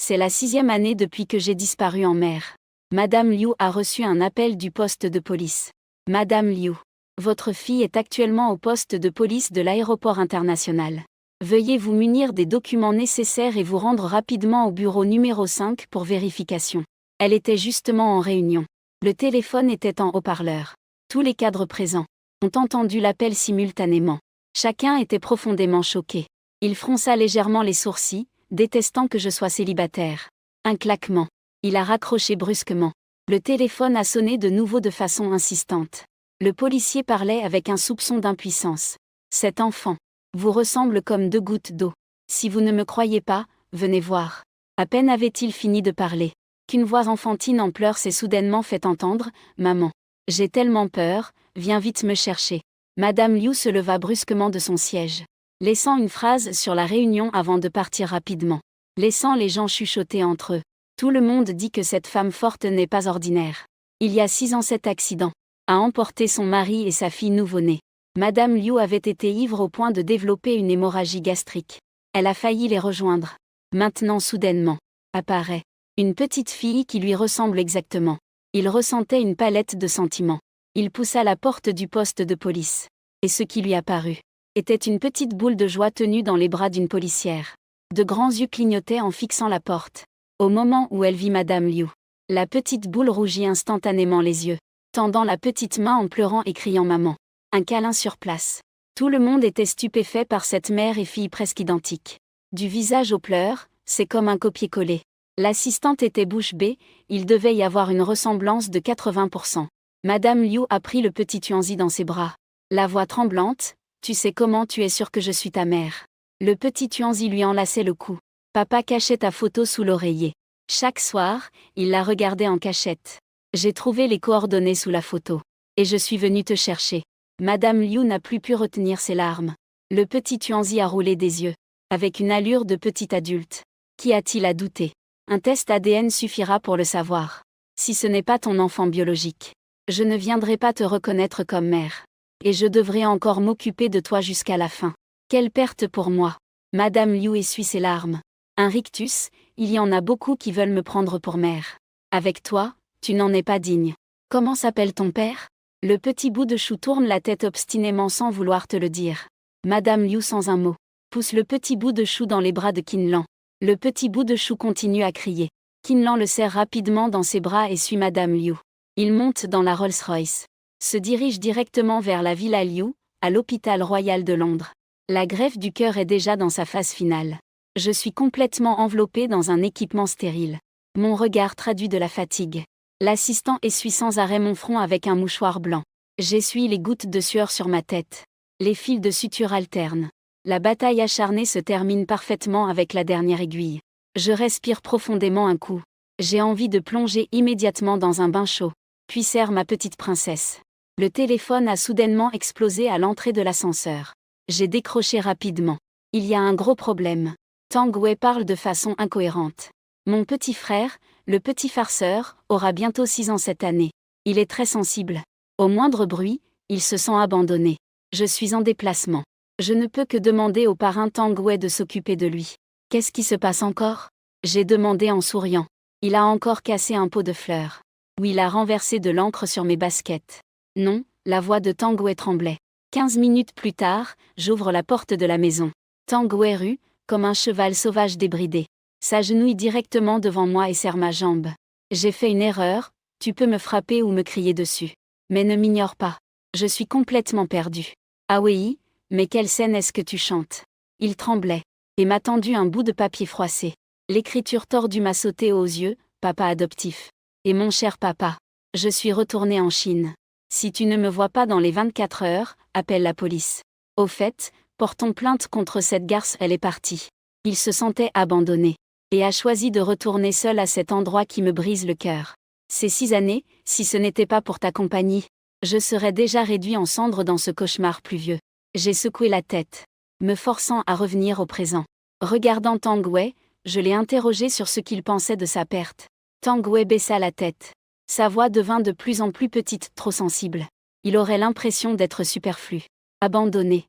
C'est la 6e année depuis que j'ai disparu en mer. Madame Liu a reçu un appel du poste de police. Madame Liu, votre fille est actuellement au poste de police de l'aéroport international. Veuillez vous munir des documents nécessaires et vous rendre rapidement au bureau numéro 5 pour vérification. Elle était justement en réunion. Le téléphone était en haut-parleur. Tous les cadres présents ont entendu l'appel simultanément. Chacun était profondément choqué. Il fronça légèrement les sourcils, détestant que je sois célibataire. Un claquement. Il a raccroché brusquement. Le téléphone a sonné de nouveau de façon insistante. Le policier parlait avec un soupçon d'impuissance. Cet enfant vous ressemble comme 2 gouttes d'eau. Si vous ne me croyez pas, venez voir. À peine avait-il fini de parler, qu'une voix enfantine en pleurs s'est soudainement fait entendre. Maman, j'ai tellement peur, viens vite me chercher. Madame Liu se leva brusquement de son siège, laissant une phrase sur la réunion avant de partir rapidement, laissant les gens chuchoter entre eux. Tout le monde dit que cette femme forte n'est pas ordinaire. Il y a 6 ans cet accident a emporté son mari et sa fille nouveau-née. Madame Liu avait été ivre au point de développer une hémorragie gastrique. Elle a failli les rejoindre. Maintenant soudainement, apparaît une petite fille qui lui ressemble exactement. Il ressentait une palette de sentiments. Il poussa la porte du poste de police. Et ce qui lui apparut était une petite boule de joie tenue dans les bras d'une policière. De grands yeux clignotaient en fixant la porte. Au moment où elle vit Madame Liu, la petite boule rougit instantanément les yeux, tendant la petite main en pleurant et criant maman. Un câlin sur place. Tout le monde était stupéfait par cette mère et fille presque identiques. Du visage aux pleurs, c'est comme un copier-coller. L'assistante était bouche bée, il devait y avoir une ressemblance de 80%. Madame Liu a pris le petit Tuanzi dans ses bras. La voix tremblante, tu sais comment tu es sûre que je suis ta mère. Le petit Tuanzi lui enlaçait le cou. Papa cachait ta photo sous l'oreiller. Chaque soir, il la regardait en cachette. J'ai trouvé les coordonnées sous la photo. Et je suis venue te chercher. Madame Liu n'a plus pu retenir ses larmes. Le petit Tuanzi a roulé des yeux, avec une allure de petit adulte. Qu'y a-t-il à douter? Un test ADN suffira pour le savoir. Si ce n'est pas ton enfant biologique, je ne viendrai pas te reconnaître comme mère. Et je devrais encore m'occuper de toi jusqu'à la fin. Quelle perte pour moi! Madame Liu essuie ses larmes. Un rictus, il y en a beaucoup qui veulent me prendre pour mère. Avec toi, tu n'en es pas digne. Comment s'appelle ton père? Le petit bout de chou tourne la tête obstinément sans vouloir te le dire. Madame Liu sans un mot pousse le petit bout de chou dans les bras de Qinlan. Le petit bout de chou continue à crier. Qinlan le serre rapidement dans ses bras et suit Madame Liu. Il monte dans la Rolls-Royce. Se dirige directement vers la Villa Liu, à l'hôpital royal de Londres. La greffe du cœur est déjà dans sa phase finale. Je suis complètement enveloppée dans un équipement stérile. Mon regard traduit de la fatigue. L'assistant essuie sans arrêt mon front avec un mouchoir blanc. J'essuie les gouttes de sueur sur ma tête. Les fils de suture alternent. La bataille acharnée se termine parfaitement avec la dernière aiguille. Je respire profondément un coup. J'ai envie de plonger immédiatement dans un bain chaud. Puis serre ma petite princesse. Le téléphone a soudainement explosé à l'entrée de l'ascenseur. J'ai décroché rapidement. Il y a un gros problème. Tang Wei parle de façon incohérente. Mon petit frère, le petit farceur, aura bientôt 6 ans cette année. Il est très sensible. Au moindre bruit, il se sent abandonné. Je suis en déplacement. Je ne peux que demander au parrain Tang Wei de s'occuper de lui. Qu'est-ce qui se passe encore? J'ai demandé en souriant. Il a encore cassé un pot de fleurs. Ou il a renversé de l'encre sur mes baskets. Non, la voix de Tang Wei tremblait. 15 minutes plus tard, j'ouvre la porte de la maison. Tang Wei rue, comme un cheval sauvage débridé. S'agenouille directement devant moi et serre ma jambe. J'ai fait une erreur, tu peux me frapper ou me crier dessus. Mais ne m'ignore pas. Je suis complètement perdu. Ah oui, mais quelle scène est-ce que tu chantes? Il tremblait, et m'a tendu un bout de papier froissé. L'écriture tordue m'a sauté aux yeux, papa adoptif. Et mon cher papa, je suis retourné en Chine. Si tu ne me vois pas dans les 24 heures, appelle la police. Au fait, portons plainte contre cette garce, elle est partie. Il se sentait abandonné. Et a choisi de retourner seul à cet endroit qui me brise le cœur. Ces 6 années, si ce n'était pas pour ta compagnie, je serais déjà réduit en cendres dans ce cauchemar pluvieux. J'ai secoué la tête, me forçant à revenir au présent. Regardant Tang Wei, je l'ai interrogé sur ce qu'il pensait de sa perte. Tang Wei baissa la tête. Sa voix devint de plus en plus petite, trop sensible. Il aurait l'impression d'être superflu. Abandonné.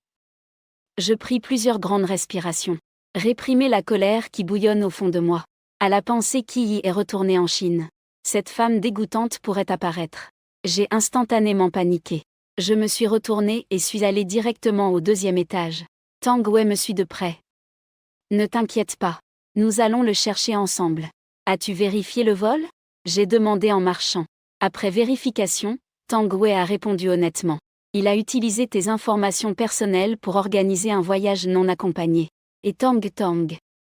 Je pris plusieurs grandes respirations. Réprimer la colère qui bouillonne au fond de moi. À la pensée qu'Yi est retournée en Chine. Cette femme dégoûtante pourrait apparaître. J'ai instantanément paniqué. Je me suis retournée et suis allée directement au 2e étage. Tang Wei me suit de près. Ne t'inquiète pas. Nous allons le chercher ensemble. As-tu vérifié le vol? J'ai demandé en marchant. Après vérification, Tang Wei a répondu honnêtement. Il a utilisé tes informations personnelles pour organiser un voyage non accompagné. Et Tang.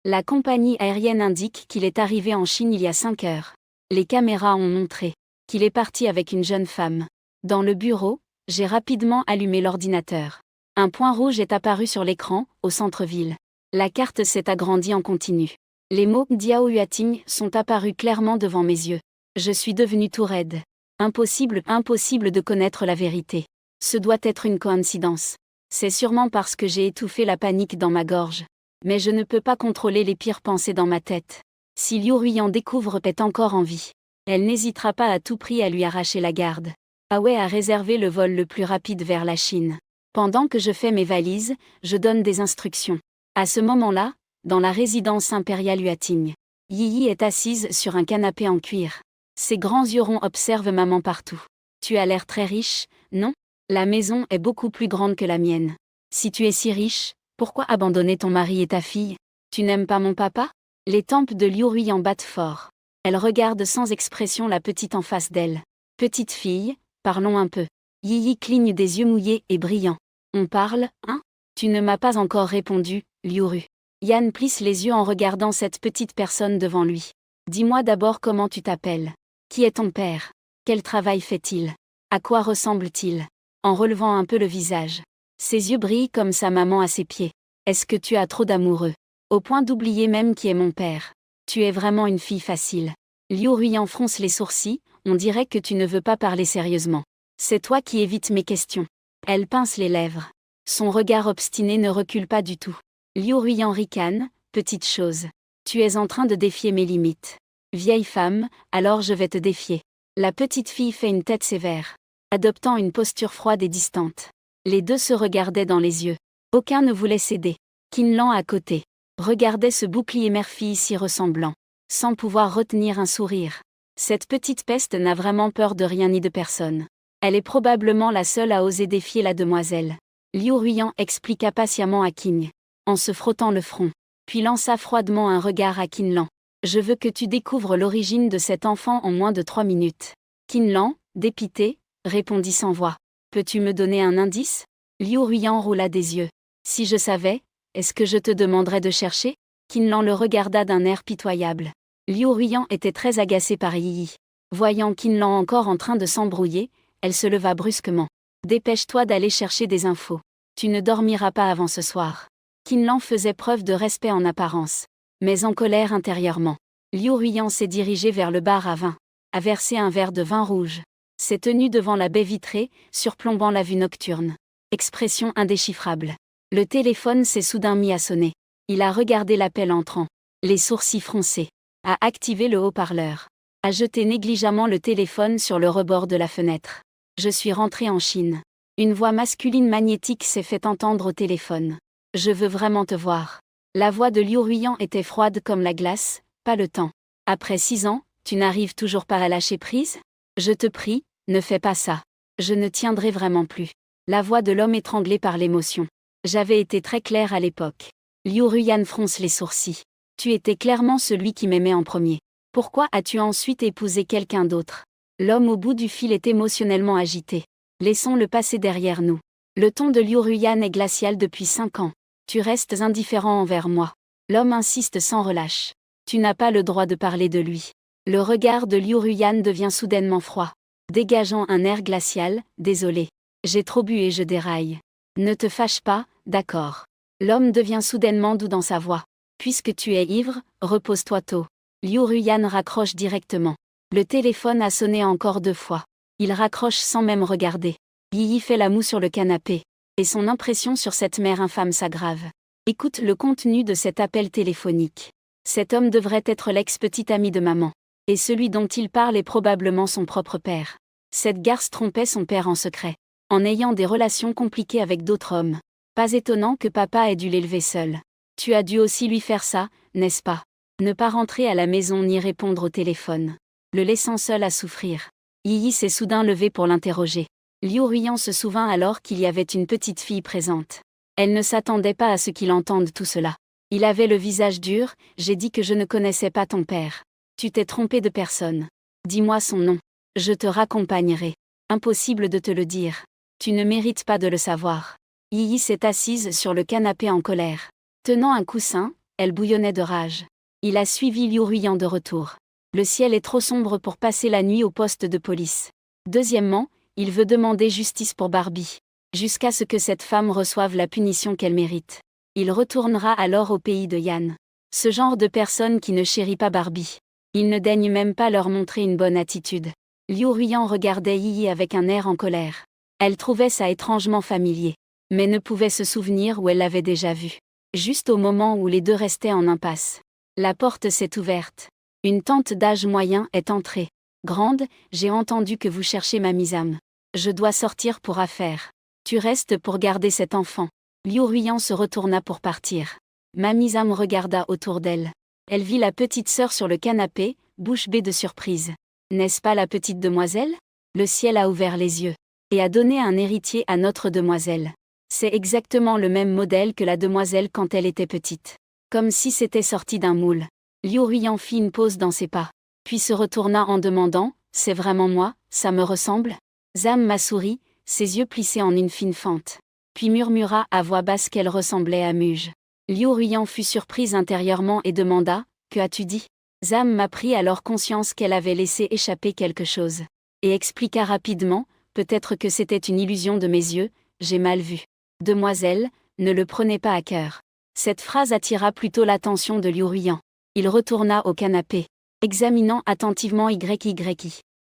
La compagnie aérienne indique qu'il est arrivé en Chine il y a 5 heures. Les caméras ont montré qu'il est parti avec une jeune femme. Dans le bureau, j'ai rapidement allumé l'ordinateur. Un point rouge est apparu sur l'écran, au centre-ville. La carte s'est agrandie en continu. Les mots Diao Huating sont apparus clairement devant mes yeux. Je suis devenu tout raide. Impossible de connaître la vérité. Ce doit être une coïncidence. C'est sûrement parce que j'ai étouffé la panique dans ma gorge. Mais je ne peux pas contrôler les pires pensées dans ma tête. Si Liu Ruiyan découvre est encore en vie, elle n'hésitera pas à tout prix à lui arracher la garde. Huawei a réservé le vol le plus rapide vers la Chine. Pendant que je fais mes valises, je donne des instructions. À ce moment-là, dans la résidence impériale Huating, Yi est assise sur un canapé en cuir. Ses grands yeux ronds observent maman partout. Tu as l'air très riche, non? La maison est beaucoup plus grande que la mienne. Si tu es si riche, pourquoi abandonner ton mari et ta fille? Tu n'aimes pas mon papa? Les tempes de Liu Ruiyan battent fort. Elle regarde sans expression la petite en face d'elle. Petite fille, parlons un peu. Yi cligne des yeux mouillés et brillants. On parle, hein? Tu ne m'as pas encore répondu, Liu Ru. Yan plisse les yeux en regardant cette petite personne devant lui. Dis-moi d'abord comment tu t'appelles. Qui est ton père? Quel travail fait-il? À quoi ressemble-t-il? En relevant un peu le visage. Ses yeux brillent comme sa maman à ses pieds. Est-ce que tu as trop d'amoureux? Au point d'oublier même qui est mon père. Tu es vraiment une fille facile. Liu Ruiyan fronce les sourcils, on dirait que tu ne veux pas parler sérieusement. C'est toi qui évites mes questions. Elle pince les lèvres. Son regard obstiné ne recule pas du tout. Liu Ruiyan ricane, petite chose. Tu es en train de défier mes limites. Vieille femme, alors je vais te défier. La petite fille fait une tête sévère, adoptant une posture froide et distante. Les deux se regardaient dans les yeux. Aucun ne voulait céder. Kinlan à côté regardait ce bouclier mère-fille si ressemblant, sans pouvoir retenir un sourire. Cette petite peste n'a vraiment peur de rien ni de personne. Elle est probablement la seule à oser défier la demoiselle. Liu Ruiyan expliqua patiemment à Qing, en se frottant le front, puis lança froidement un regard à Kinlan. Je veux que tu découvres l'origine de cet enfant en moins de 3 minutes. Kinlan, dépité, répondit sans voix. Peux-tu me donner un indice? Liu Ruiyan roula des yeux. Si je savais, est-ce que je te demanderais de chercher? Kinlan le regarda d'un air pitoyable. Liu Ruiyan était très agacée par Yi. Voyant Kinlan encore en train de s'embrouiller, elle se leva brusquement. Dépêche-toi d'aller chercher des infos. Tu ne dormiras pas avant ce soir. Kinlan faisait preuve de respect en apparence, mais en colère intérieurement. Liu Ruiyan s'est dirigé vers le bar à vin, a versé un verre de vin rouge. S'est tenu devant la baie vitrée, surplombant la vue nocturne. Expression indéchiffrable. Le téléphone s'est soudain mis à sonner. Il a regardé l'appel entrant, les sourcils froncés. A activé le haut-parleur. A jeté négligemment le téléphone sur le rebord de la fenêtre. Je suis rentré en Chine. Une voix masculine magnétique s'est fait entendre au téléphone. Je veux vraiment te voir. La voix de Liu Ruiyan était froide comme la glace, pas le temps. Après 6 ans, tu n'arrives toujours pas à lâcher prise? Je te prie, ne fais pas ça. Je ne tiendrai vraiment plus. La voix de l'homme étranglé par l'émotion. J'avais été très claire à l'époque. Liu Ruiyan fronce les sourcils. Tu étais clairement celui qui m'aimait en premier. Pourquoi as-tu ensuite épousé quelqu'un d'autre? L'homme au bout du fil est émotionnellement agité. Laissons le passé derrière nous. Le ton de Liu Ruiyan est glacial depuis 5 ans. Tu restes indifférent envers moi. L'homme insiste sans relâche. Tu n'as pas le droit de parler de lui. Le regard de Liu Ruiyan devient soudainement froid, dégageant un air glacial. Désolé. J'ai trop bu et je déraille. Ne te fâche pas, d'accord. L'homme devient soudainement doux dans sa voix. Puisque tu es ivre, repose-toi tôt. Liu Ruiyan raccroche directement. Le téléphone a sonné encore 2 fois. Il raccroche sans même regarder. Yi fait la moue sur le canapé. Et son impression sur cette mère infâme s'aggrave. Écoute le contenu de cet appel téléphonique. Cet homme devrait être l'ex-petit ami de maman. Et celui dont il parle est probablement son propre père. Cette garce trompait son père en secret, en ayant des relations compliquées avec d'autres hommes. Pas étonnant que papa ait dû l'élever seul. Tu as dû aussi lui faire ça, n'est-ce pas? Ne pas rentrer à la maison ni répondre au téléphone. Le laissant seul à souffrir. Yi s'est soudain levé pour l'interroger. Liu Ruiyan se souvint alors qu'il y avait une petite fille présente. Elle ne s'attendait pas à ce qu'il entende tout cela. Il avait le visage dur. J'ai dit que je ne connaissais pas ton père. Tu t'es trompé de personne. Dis-moi son nom. Je te raccompagnerai. Impossible de te le dire. Tu ne mérites pas de le savoir. Yi s'est assise sur le canapé en colère. Tenant un coussin, elle bouillonnait de rage. Il a suivi Liu Ruiyan de retour. Le ciel est trop sombre pour passer la nuit au poste de police. Deuxièmement, il veut demander justice pour Barbie. Jusqu'à ce que cette femme reçoive la punition qu'elle mérite. Il retournera alors au pays de Yan. Ce genre de personne qui ne chérit pas Barbie. Il ne daigne même pas leur montrer une bonne attitude. Liu Ruiyan regardait Yi avec un air en colère. Elle trouvait ça étrangement familier. Mais ne pouvait se souvenir où elle l'avait déjà vu. Juste au moment où les deux restaient en impasse. La porte s'est ouverte. Une tante d'âge moyen est entrée. Grande, j'ai entendu que vous cherchez ma Misam. Je dois sortir pour affaires. Tu restes pour garder cet enfant. Liu Ruiyan se retourna pour partir. Mamie Zam regarda autour d'elle. Elle vit la petite sœur sur le canapé, bouche bée de surprise. N'est-ce pas la petite demoiselle? Le ciel a ouvert les yeux. Et a donné un héritier à notre demoiselle. C'est exactement le même modèle que la demoiselle quand elle était petite. Comme si c'était sorti d'un moule. Liu Ruiyan fit une pause dans ses pas. Puis se retourna en demandant, c'est vraiment moi, ça me ressemble? Zam m'a souri, ses yeux plissés en une fine fente. Puis murmura à voix basse qu'elle ressemblait à Muge. Liu Ruiyan fut surprise intérieurement et demanda, que as-tu dit? Zam m'a pris alors conscience qu'elle avait laissé échapper quelque chose. Et expliqua rapidement, peut-être que c'était une illusion de mes yeux, j'ai mal vu. Demoiselle, ne le prenez pas à cœur. Cette phrase attira plutôt l'attention de Liu Ruiyan. Il retourna au canapé, examinant attentivement YY.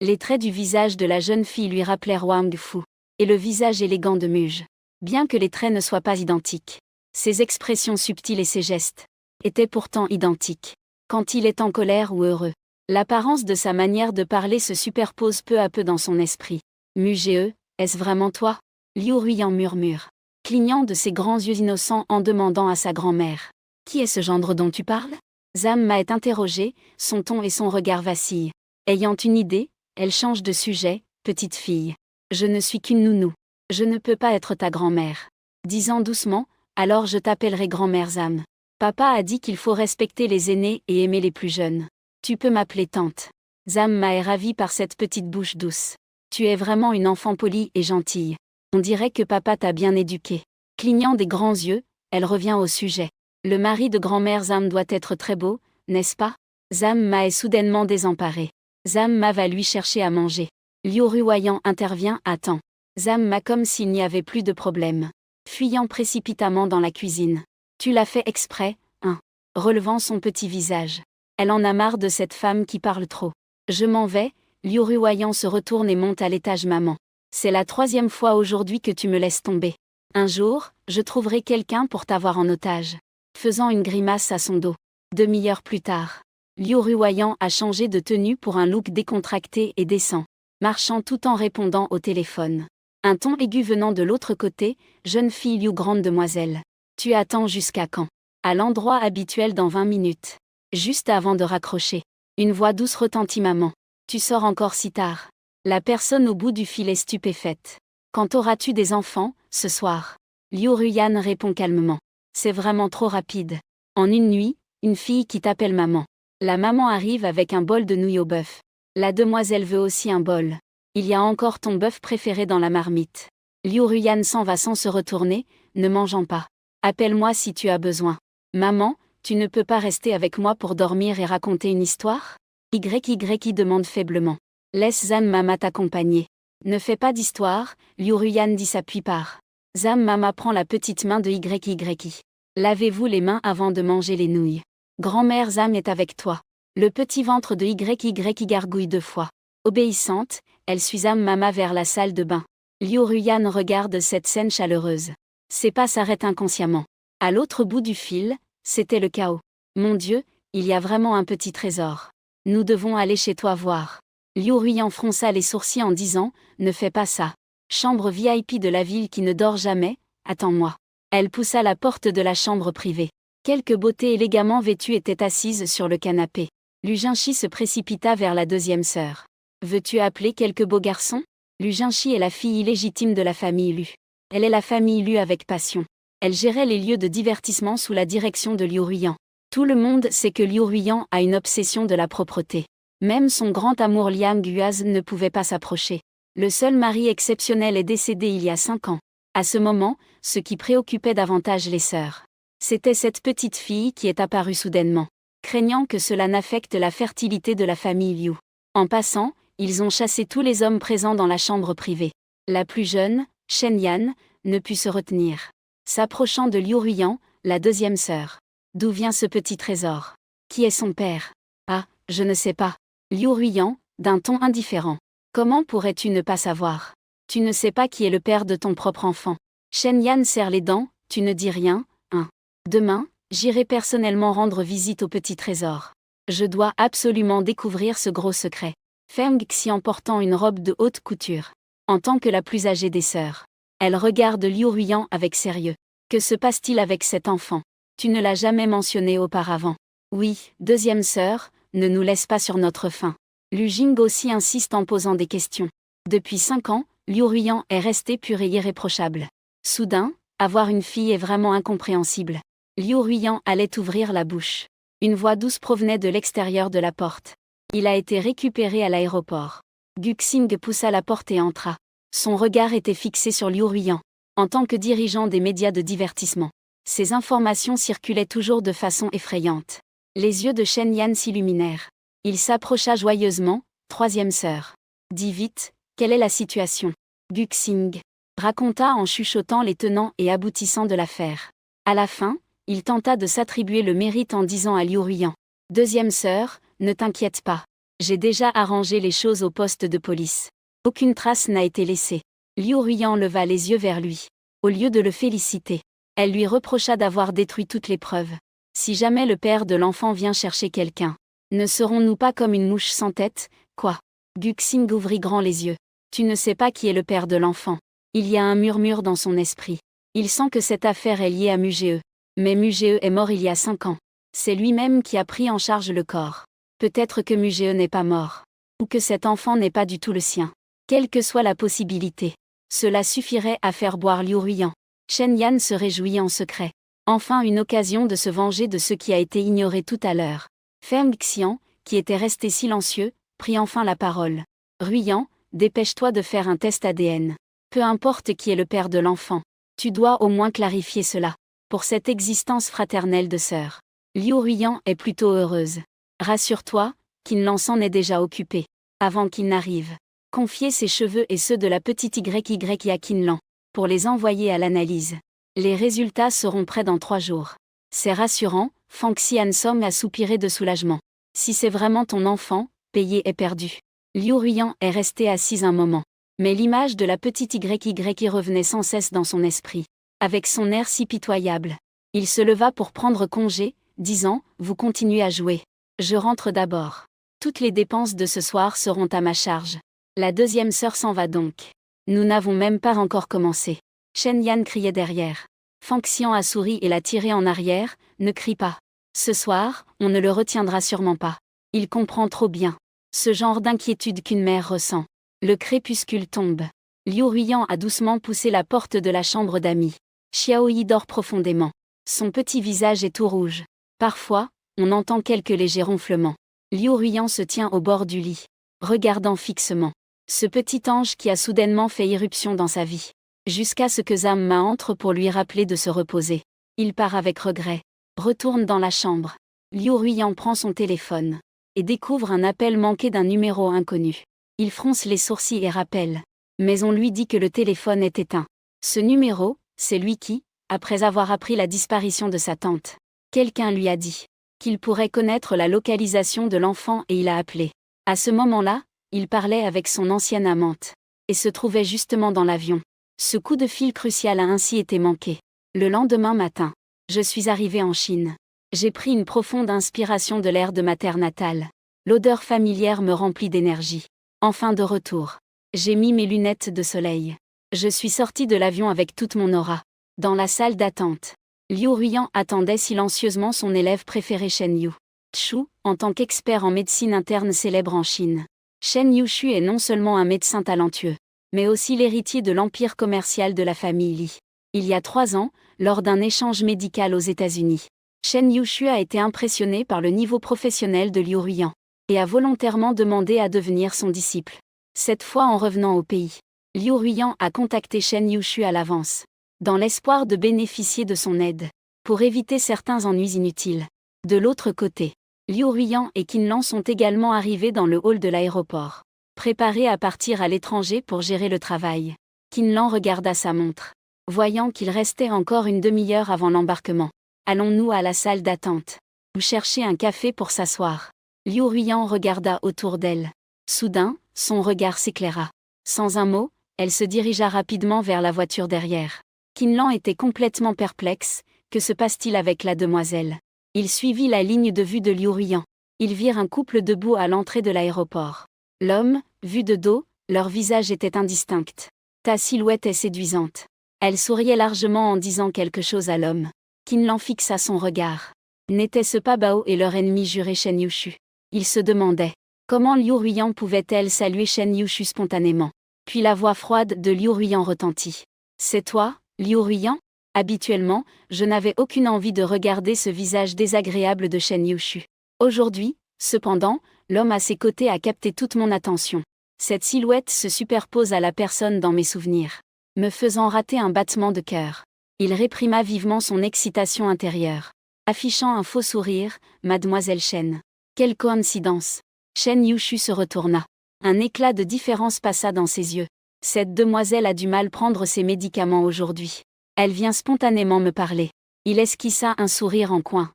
Les traits du visage de la jeune fille lui rappelèrent Wang Fu, et le visage élégant de Muge. Bien que les traits ne soient pas identiques, ses expressions subtiles et ses gestes étaient pourtant identiques. Quand il est en colère ou heureux, l'apparence de sa manière de parler se superpose peu à peu dans son esprit. Muge, est-ce vraiment toi? Liu Ruiyan murmure, clignant de ses grands yeux innocents en demandant à sa grand-mère. Qui est ce gendre dont tu parles? Zam m'a interrogé, son ton et son regard vacillent. Ayant une idée, elle change de sujet, petite fille. Je ne suis qu'une nounou. Je ne peux pas être ta grand-mère. Disant doucement, alors je t'appellerai grand-mère Zam. Papa a dit qu'il faut respecter les aînés et aimer les plus jeunes. Tu peux m'appeler tante. Zam m'a est ravie par cette petite bouche douce. Tu es vraiment une enfant polie et gentille. On dirait que papa t'a bien éduquée. Clignant des grands yeux, elle revient au sujet. Le mari de grand-mère Zam doit être très beau, n'est-ce pas? Zam Ma est soudainement désemparée. Zam Ma va lui chercher à manger. Liu Ruiyan intervient à temps. Zam Ma comme s'il n'y avait plus de problème. Fuyant précipitamment dans la cuisine. Tu l'as fait exprès, hein? Relevant son petit visage. Elle en a marre de cette femme qui parle trop. Je m'en vais. Liu Ruiyan se retourne et monte à l'étage maman. C'est la 3e fois aujourd'hui que tu me laisses tomber. Un jour, je trouverai quelqu'un pour t'avoir en otage. Faisant une grimace à son dos. Demi-heure plus tard. Liu Ruiyan a changé de tenue pour un look décontracté et décent. Marchant tout en répondant au téléphone. Un ton aigu venant de l'autre côté, jeune fille Liu grande demoiselle. Tu attends jusqu'à quand? À l'endroit habituel dans 20 minutes. Juste avant de raccrocher. Une voix douce retentit maman. Tu sors encore si tard. La personne au bout du fil est stupéfaite. Quand auras-tu des enfants, ce soir? Liu Ruiyan répond calmement. C'est vraiment trop rapide. En une nuit, une fille qui t'appelle maman. La maman arrive avec un bol de nouilles au bœuf. La demoiselle veut aussi un bol. Il y a encore ton bœuf préféré dans la marmite. Liu Ruiyan s'en va sans se retourner, ne mangeant pas. Appelle-moi si tu as besoin. Maman, tu ne peux pas rester avec moi pour dormir et raconter une histoire? YY demande faiblement. Laisse Zam Mama t'accompagner. Ne fais pas d'histoire, Liu Ruiyan dit s'appuie par. Zam Mama prend la petite main de YY. Lavez-vous les mains avant de manger les nouilles. Grand-mère Zam est avec toi. Le petit ventre de YY gargouille 2 fois. Obéissante, elle suit Zam Mama vers la salle de bain. Liu Ruiyan regarde cette scène chaleureuse. Ses pas s'arrêtent inconsciemment. À l'autre bout du fil, c'était le chaos. Mon Dieu, il y a vraiment un petit trésor. Nous devons aller chez toi voir. Liu Ruiyan fronça les sourcils en disant, ne fais pas ça. Chambre VIP de la ville qui ne dort jamais, attends-moi. Elle poussa la porte de la chambre privée. Quelques beautés élégamment vêtues étaient assises sur le canapé. Lu Jinchi se précipita vers la deuxième sœur. « Veux-tu appeler quelques beaux garçons ?» Lu Jinchi est la fille illégitime de la famille Lu. Elle est la famille Lu avec passion. Elle gérait les lieux de divertissement sous la direction de Liu Ruiyan. Tout le monde sait que Liu Ruiyan a une obsession de la propreté. Même son grand amour Liang Guaz ne pouvait pas s'approcher. Le seul mari exceptionnel est décédé il y a 5 ans. À ce moment, ce qui préoccupait davantage les sœurs, c'était cette petite fille qui est apparue soudainement, craignant que cela n'affecte la fertilité de la famille Liu. En passant, ils ont chassé tous les hommes présents dans la chambre privée. La plus jeune, Shen Yan, ne put se retenir, s'approchant de Liu Ruiyan, la deuxième sœur. D'où vient ce petit trésor? Qui est son père? Ah, je ne sais pas. Liu Ruiyan, d'un ton indifférent. Comment pourrais-tu ne pas savoir? Tu ne sais pas qui est le père de ton propre enfant. Shen Yan serre les dents, tu ne dis rien, hein. Demain, j'irai personnellement rendre visite au petit trésor. Je dois absolument découvrir ce gros secret. Feng Xian portant une robe de haute couture. En tant que la plus âgée des sœurs, elle regarde Liu Ruiyan avec sérieux. Que se passe-t-il avec cet enfant? Tu ne l'as jamais mentionné auparavant. Oui, deuxième sœur, ne nous laisse pas sur notre faim. Lu Jing aussi insiste en posant des questions. Depuis 5 ans, Liu Ruiyan est resté pur et irréprochable. Soudain, avoir une fille est vraiment incompréhensible. Liu Ruiyan allait ouvrir la bouche. Une voix douce provenait de l'extérieur de la porte. Il a été récupéré à l'aéroport. Guxing poussa la porte et entra. Son regard était fixé sur Liu Ruiyan. En tant que dirigeant des médias de divertissement, ces informations circulaient toujours de façon effrayante. Les yeux de Shen Yan s'illuminèrent. Il s'approcha joyeusement, troisième sœur. Dis vite, quelle est la situation? Guxing raconta en chuchotant les tenants et aboutissants de l'affaire. À la fin, il tenta de s'attribuer le mérite en disant à Liu Ruiyan. Deuxième sœur, ne t'inquiète pas. J'ai déjà arrangé les choses au poste de police. Aucune trace n'a été laissée. Liu Ruiyan leva les yeux vers lui. Au lieu de le féliciter, elle lui reprocha d'avoir détruit toutes les preuves. Si jamais le père de l'enfant vient chercher quelqu'un, ne serons-nous pas comme une mouche sans tête, quoi? Guxing ouvrit grand les yeux. Tu ne sais pas qui est le père de l'enfant. Il y a un murmure dans son esprit. Il sent que cette affaire est liée à Mugee. Mais Mugee est mort il y a 5 ans. C'est lui-même qui a pris en charge le corps. Peut-être que Mugee n'est pas mort. Ou que cet enfant n'est pas du tout le sien. Quelle que soit la possibilité, cela suffirait à faire boire Liu Ruiyan. Shen Yan se réjouit en secret. Enfin une occasion de se venger de ce qui a été ignoré tout à l'heure. Feng Xian, qui était resté silencieux, prit enfin la parole. Ruiyan, dépêche-toi de faire un test ADN. Peu importe qui est le père de l'enfant. Tu dois au moins clarifier cela. Pour cette existence fraternelle de sœurs. Liu Ruiyan est plutôt heureuse. Rassure-toi, Qin s'en est déjà occupé. Avant qu'il n'arrive. Confier ses cheveux et ceux de la petite YY à Qin, pour les envoyer à l'analyse. Les résultats seront prêts dans 3 jours. C'est rassurant, Feng Xian a soupiré de soulagement. Si c'est vraiment ton enfant, payé est perdu. Liu Ruiyan est resté assise un moment. Mais l'image de la petite YY revenait sans cesse dans son esprit. Avec son air si pitoyable. Il se leva pour prendre congé, disant « Vous continuez à jouer. Je rentre d'abord. Toutes les dépenses de ce soir seront à ma charge. » La deuxième sœur s'en va donc. Nous n'avons même pas encore commencé. Shen Yan criait derrière. Feng Xian a souri et l'a tiré en arrière, ne crie pas. Ce soir, on ne le retiendra sûrement pas. Il comprend trop bien. Ce genre d'inquiétude qu'une mère ressent. Le crépuscule tombe. Liu Ruiyan a doucement poussé la porte de la chambre d'amis. Xiaoyi dort profondément. Son petit visage est tout rouge. Parfois, on entend quelques légers ronflements. Liu Ruiyan se tient au bord du lit, regardant fixement. Ce petit ange qui a soudainement fait irruption dans sa vie. Jusqu'à ce que Zamma entre pour lui rappeler de se reposer. Il part avec regret. Retourne dans la chambre. Liu Ruiyan prend son téléphone. Et découvre un appel manqué d'un numéro inconnu. Il fronce les sourcils et rappelle. Mais on lui dit que le téléphone est éteint. Ce numéro, c'est lui qui, après avoir appris la disparition de sa tante, quelqu'un lui a dit qu'il pourrait connaître la localisation de l'enfant et il a appelé. À ce moment-là, il parlait avec son ancienne amante. Et se trouvait justement dans l'avion. Ce coup de fil crucial a ainsi été manqué. Le lendemain matin, je suis arrivé en Chine. J'ai pris une profonde inspiration de l'air de ma terre natale. L'odeur familière me remplit d'énergie. Enfin de retour. J'ai mis mes lunettes de soleil. Je suis sorti de l'avion avec toute mon aura. Dans la salle d'attente. Liu Ruiyan attendait silencieusement son élève préféré Shen Yu Shu, en tant qu'expert en médecine interne célèbre en Chine. Shen Yushu est non seulement un médecin talentueux, mais aussi l'héritier de l'empire commercial de la famille Li. Il y a 3 ans, lors d'un échange médical aux États-Unis, Shen Yushu a été impressionné par le niveau professionnel de Liu Ruiyan et a volontairement demandé à devenir son disciple. Cette fois en revenant au pays, Liu Ruiyan a contacté Shen Yushu à l'avance, dans l'espoir de bénéficier de son aide, pour éviter certains ennuis inutiles. De l'autre côté, Liu Ruiyan et Qin sont également arrivés dans le hall de l'aéroport, préparés à partir à l'étranger pour gérer le travail. Qin regarda sa montre, voyant qu'il restait encore une demi-heure avant l'embarquement. Allons-nous à la salle d'attente ou chercher un café pour s'asseoir? Liu Ruiyan regarda autour d'elle. Soudain, son regard s'éclaira. Sans un mot, elle se dirigea rapidement vers la voiture derrière. Qin était complètement perplexe. Que se passe-t-il avec la demoiselle? Il suivit la ligne de vue de Liu Ruiyan. Ils virent un couple debout à l'entrée de l'aéroport. L'homme, vu de dos, leur visage était indistinct. Ta silhouette est séduisante. Elle souriait largement en disant quelque chose à l'homme. Qin fixa son regard. N'était-ce pas Bao et leur ennemi juré Shen Yushu? Il se demandait comment Liu Ruiyan pouvait-elle saluer Shen Yushu spontanément. Puis la voix froide de Liu Ruiyan retentit. C'est toi, Liu Ruiyan? Habituellement, je n'avais aucune envie de regarder ce visage désagréable de Shen Yushu. Aujourd'hui, cependant, l'homme à ses côtés a capté toute mon attention. Cette silhouette se superpose à la personne dans mes souvenirs, me faisant rater un battement de cœur. Il réprima vivement son excitation intérieure, affichant un faux sourire. Mademoiselle Shen. Quelle coïncidence! Shen Yushu se retourna. Un éclat de différence passa dans ses yeux. Cette demoiselle a du mal prendre ses médicaments aujourd'hui. Elle vient spontanément me parler. Il esquissa un sourire en coin.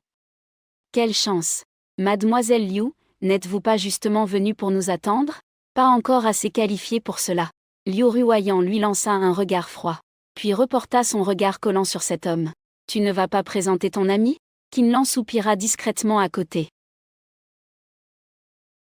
Quelle chance! Mademoiselle Liu, n'êtes-vous pas justement venue pour nous attendre? Pas encore assez qualifiée pour cela. Liu Ruiyan lui lança un regard froid, puis reporta son regard collant sur cet homme. Tu ne vas pas présenter ton ami? Qin soupira discrètement à côté.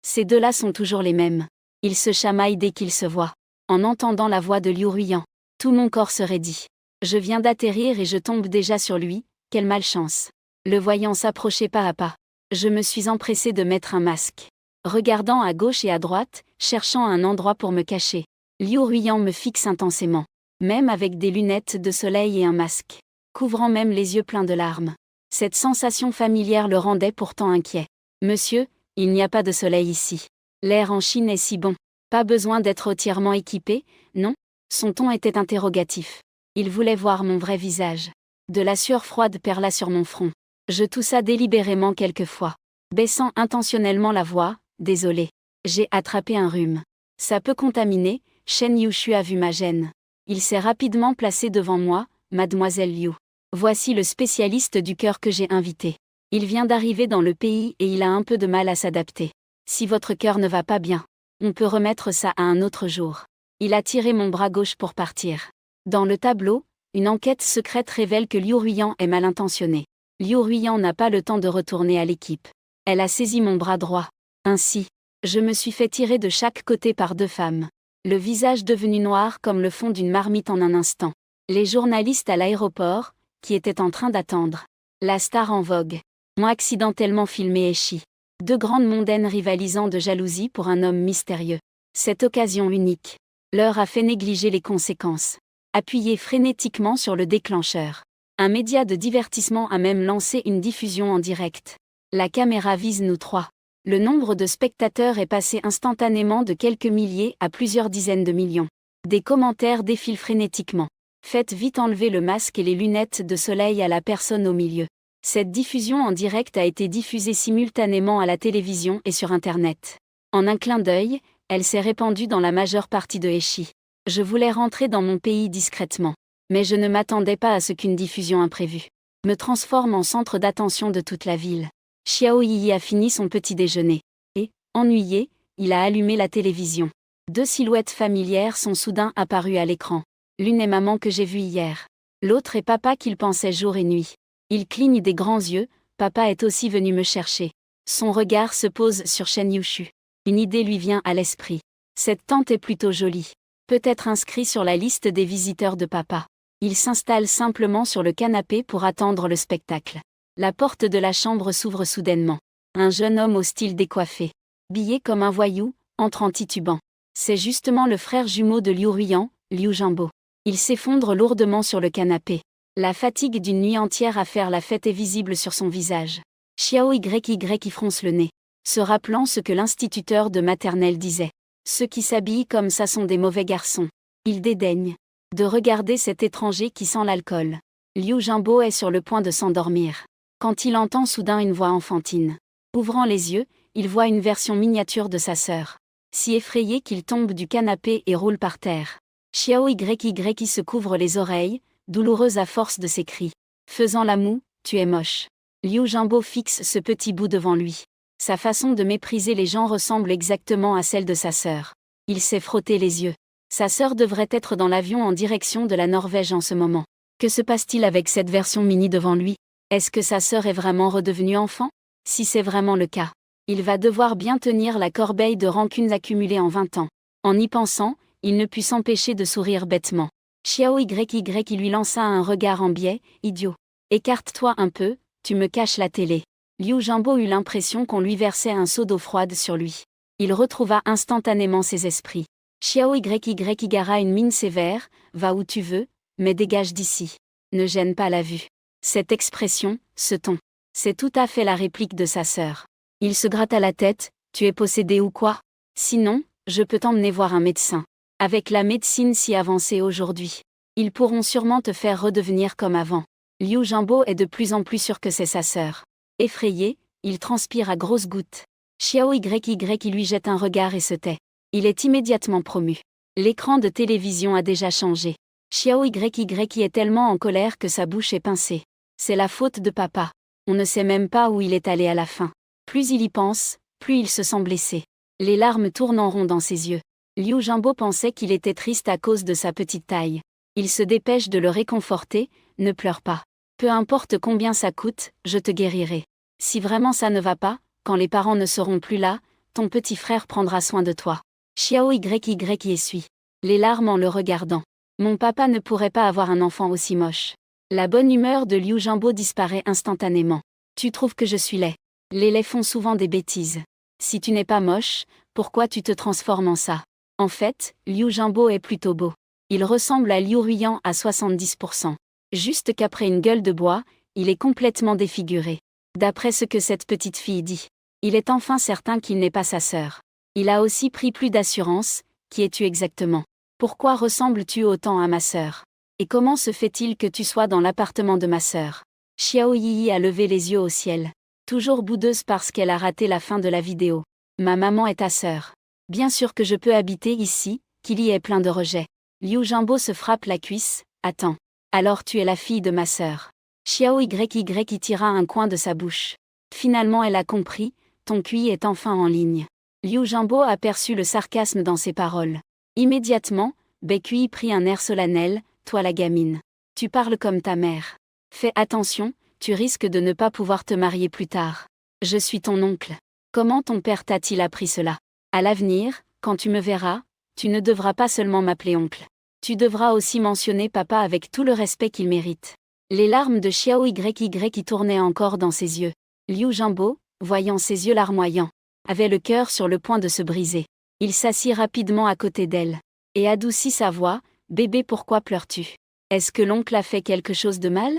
Ces deux-là sont toujours les mêmes. Ils se chamaillent dès qu'ils se voient. En entendant la voix de Liu Ruiyan, tout mon corps se raidit. Je viens d'atterrir et je tombe déjà sur lui, quelle malchance. Le voyant s'approcher pas à pas, je me suis empressé de mettre un masque. Regardant à gauche et à droite, cherchant un endroit pour me cacher. Liu Ruiyan me fixe intensément, même avec des lunettes de soleil et un masque, couvrant même les yeux pleins de larmes. Cette sensation familière le rendait pourtant inquiet. Monsieur, il n'y a pas de soleil ici. L'air en Chine est si bon. Pas besoin d'être entièrement équipé, non? Son ton était interrogatif. Il voulait voir mon vrai visage. De la sueur froide perla sur mon front. Je toussa délibérément quelquefois, baissant intentionnellement la voix. Désolé. J'ai attrapé un rhume. Ça peut contaminer. Shen Yushu a vu ma gêne. Il s'est rapidement placé devant moi. Mademoiselle Liu. Voici le spécialiste du cœur que j'ai invité. Il vient d'arriver dans le pays et il a un peu de mal à s'adapter. Si votre cœur ne va pas bien, on peut remettre ça à un autre jour. Il a tiré mon bras gauche pour partir. Dans le tableau, une enquête secrète révèle que Liu Ruiyan est mal intentionnée. Liu Ruiyan n'a pas le temps de retourner à l'équipe. Elle a saisi mon bras droit. Ainsi, je me suis fait tirer de chaque côté par 2 femmes. Le visage devenu noir comme le fond d'une marmite en un instant. Les journalistes à l'aéroport, qui étaient en train d'attendre la star en vogue, ont accidentellement filmé Eshi. 2 grandes mondaines rivalisant de jalousie pour un homme mystérieux. Cette occasion unique leur a fait négliger les conséquences. Appuyé frénétiquement sur le déclencheur. Un média de divertissement a même lancé une diffusion en direct. La caméra vise nous 3. Le nombre de spectateurs est passé instantanément de quelques milliers à plusieurs dizaines de millions. Des commentaires défilent frénétiquement. Faites vite enlever le masque et les lunettes de soleil à la personne au milieu. Cette diffusion en direct a été diffusée simultanément à la télévision et sur Internet. En un clin d'œil, elle s'est répandue dans la majeure partie de Eshi. Je voulais rentrer dans mon pays discrètement. Mais je ne m'attendais pas à ce qu'une diffusion imprévue me transforme en centre d'attention de toute la ville. Xiao Yi a fini son petit déjeuner. Et, ennuyé, il a allumé la télévision. 2 silhouettes familières sont soudain apparues à l'écran. L'une est maman que j'ai vue hier. L'autre est papa qu'il pensait jour et nuit. Il cligne des grands yeux. Papa est aussi venu me chercher. Son regard se pose sur Shen Yushu. Une idée lui vient à l'esprit. Cette tante est plutôt jolie. Peut-être inscrit sur la liste des visiteurs de papa. Il s'installe simplement sur le canapé pour attendre le spectacle. La porte de la chambre s'ouvre soudainement. Un jeune homme au style décoiffé, habillé comme un voyou, entre en titubant. C'est justement le frère jumeau de Liu Ruiyan, Liu Jianbo. Il s'effondre lourdement sur le canapé. La fatigue d'une nuit entière à faire la fête est visible sur son visage. Xiao YY fronce le nez, se rappelant ce que l'instituteur de maternelle disait. Ceux qui s'habillent comme ça sont des mauvais garçons. Il dédaigne de regarder cet étranger qui sent l'alcool. Liu Jianbo est sur le point de s'endormir, quand il entend soudain une voix enfantine. Ouvrant les yeux, il voit une version miniature de sa sœur. Si effrayé qu'il tombe du canapé et roule par terre. Xiao YY se couvre les oreilles, douloureuse à force de ses cris. Faisant la moue, tu es moche. Liu Jianbo fixe ce petit bout devant lui. Sa façon de mépriser les gens ressemble exactement à celle de sa sœur. Il s'est frotté les yeux. Sa sœur devrait être dans l'avion en direction de la Norvège en ce moment. Que se passe-t-il avec cette version mini devant lui? Est-ce que sa sœur est vraiment redevenue enfant? Si c'est vraiment le cas, il va devoir bien tenir la corbeille de rancunes accumulées en 20 ans. En y pensant, il ne put s'empêcher de sourire bêtement. Xiao YY lui lança un regard en biais, idiot. Écarte-toi un peu, tu me caches la télé. Liu Jianbo eut l'impression qu'on lui versait un seau d'eau froide sur lui. Il retrouva instantanément ses esprits. Xiao YY gara une mine sévère, va où tu veux, mais dégage d'ici. Ne gêne pas la vue. Cette expression, ce ton, c'est tout à fait la réplique de sa sœur. Il se gratta la tête, tu es possédé ou quoi? Sinon, je peux t'emmener voir un médecin. Avec la médecine si avancée aujourd'hui, ils pourront sûrement te faire redevenir comme avant. Liu Jianbo est de plus en plus sûr que c'est sa sœur. Effrayé, il transpire à grosses gouttes. Xiao YY lui jette un regard et se tait. Il est immédiatement promu. L'écran de télévision a déjà changé. Xiao YY est tellement en colère que sa bouche est pincée. C'est la faute de papa. On ne sait même pas où il est allé à la fin. Plus il y pense, plus il se sent blessé. Les larmes tournent en rond dans ses yeux. Liu Jianbo pensait qu'il était triste à cause de sa petite taille. Il se dépêche de le réconforter, ne pleure pas. Peu importe combien ça coûte, je te guérirai. Si vraiment ça ne va pas, quand les parents ne seront plus là, ton petit frère prendra soin de toi. Xiao YY y essuie les larmes en le regardant. Mon papa ne pourrait pas avoir un enfant aussi moche. La bonne humeur de Liu Jianbo disparaît instantanément. Tu trouves que je suis laid? Les laids font souvent des bêtises. Si tu n'es pas moche, pourquoi tu te transformes en ça? En fait, Liu Jianbo est plutôt beau. Il ressemble à Liu Ruiyan à 70%. Juste qu'après une gueule de bois, il est complètement défiguré. D'après ce que cette petite fille dit, il est enfin certain qu'il n'est pas sa sœur. Il a aussi pris plus d'assurance. Qui es-tu exactement? Pourquoi ressembles-tu autant à ma sœur? Et comment se fait-il que tu sois dans l'appartement de ma sœur? Xiao Yi a levé les yeux au ciel. Toujours boudeuse parce qu'elle a raté la fin de la vidéo. Ma maman est ta sœur. Bien sûr que je peux habiter ici, qu'il y ait plein de rejets. Liu Jianbo se frappe la cuisse. Attends. Alors tu es la fille de ma sœur. Xiao YY y tira un coin de sa bouche. Finalement elle a compris, ton QI est enfin en ligne. Liu Jianbo aperçut le sarcasme dans ses paroles. Immédiatement, Baekhui prit un air solennel, toi la gamine. Tu parles comme ta mère. Fais attention, tu risques de ne pas pouvoir te marier plus tard. Je suis ton oncle. Comment ton père t'a-t-il appris cela? À l'avenir, quand tu me verras, tu ne devras pas seulement m'appeler oncle. Tu devras aussi mentionner papa avec tout le respect qu'il mérite. Les larmes de Xiao YY qui tournaient encore dans ses yeux. Liu Jianbo, voyant ses yeux larmoyants, avait le cœur sur le point de se briser. Il s'assit rapidement à côté d'elle et adoucit sa voix. Bébé, pourquoi pleures-tu? Est-ce que l'oncle a fait quelque chose de mal?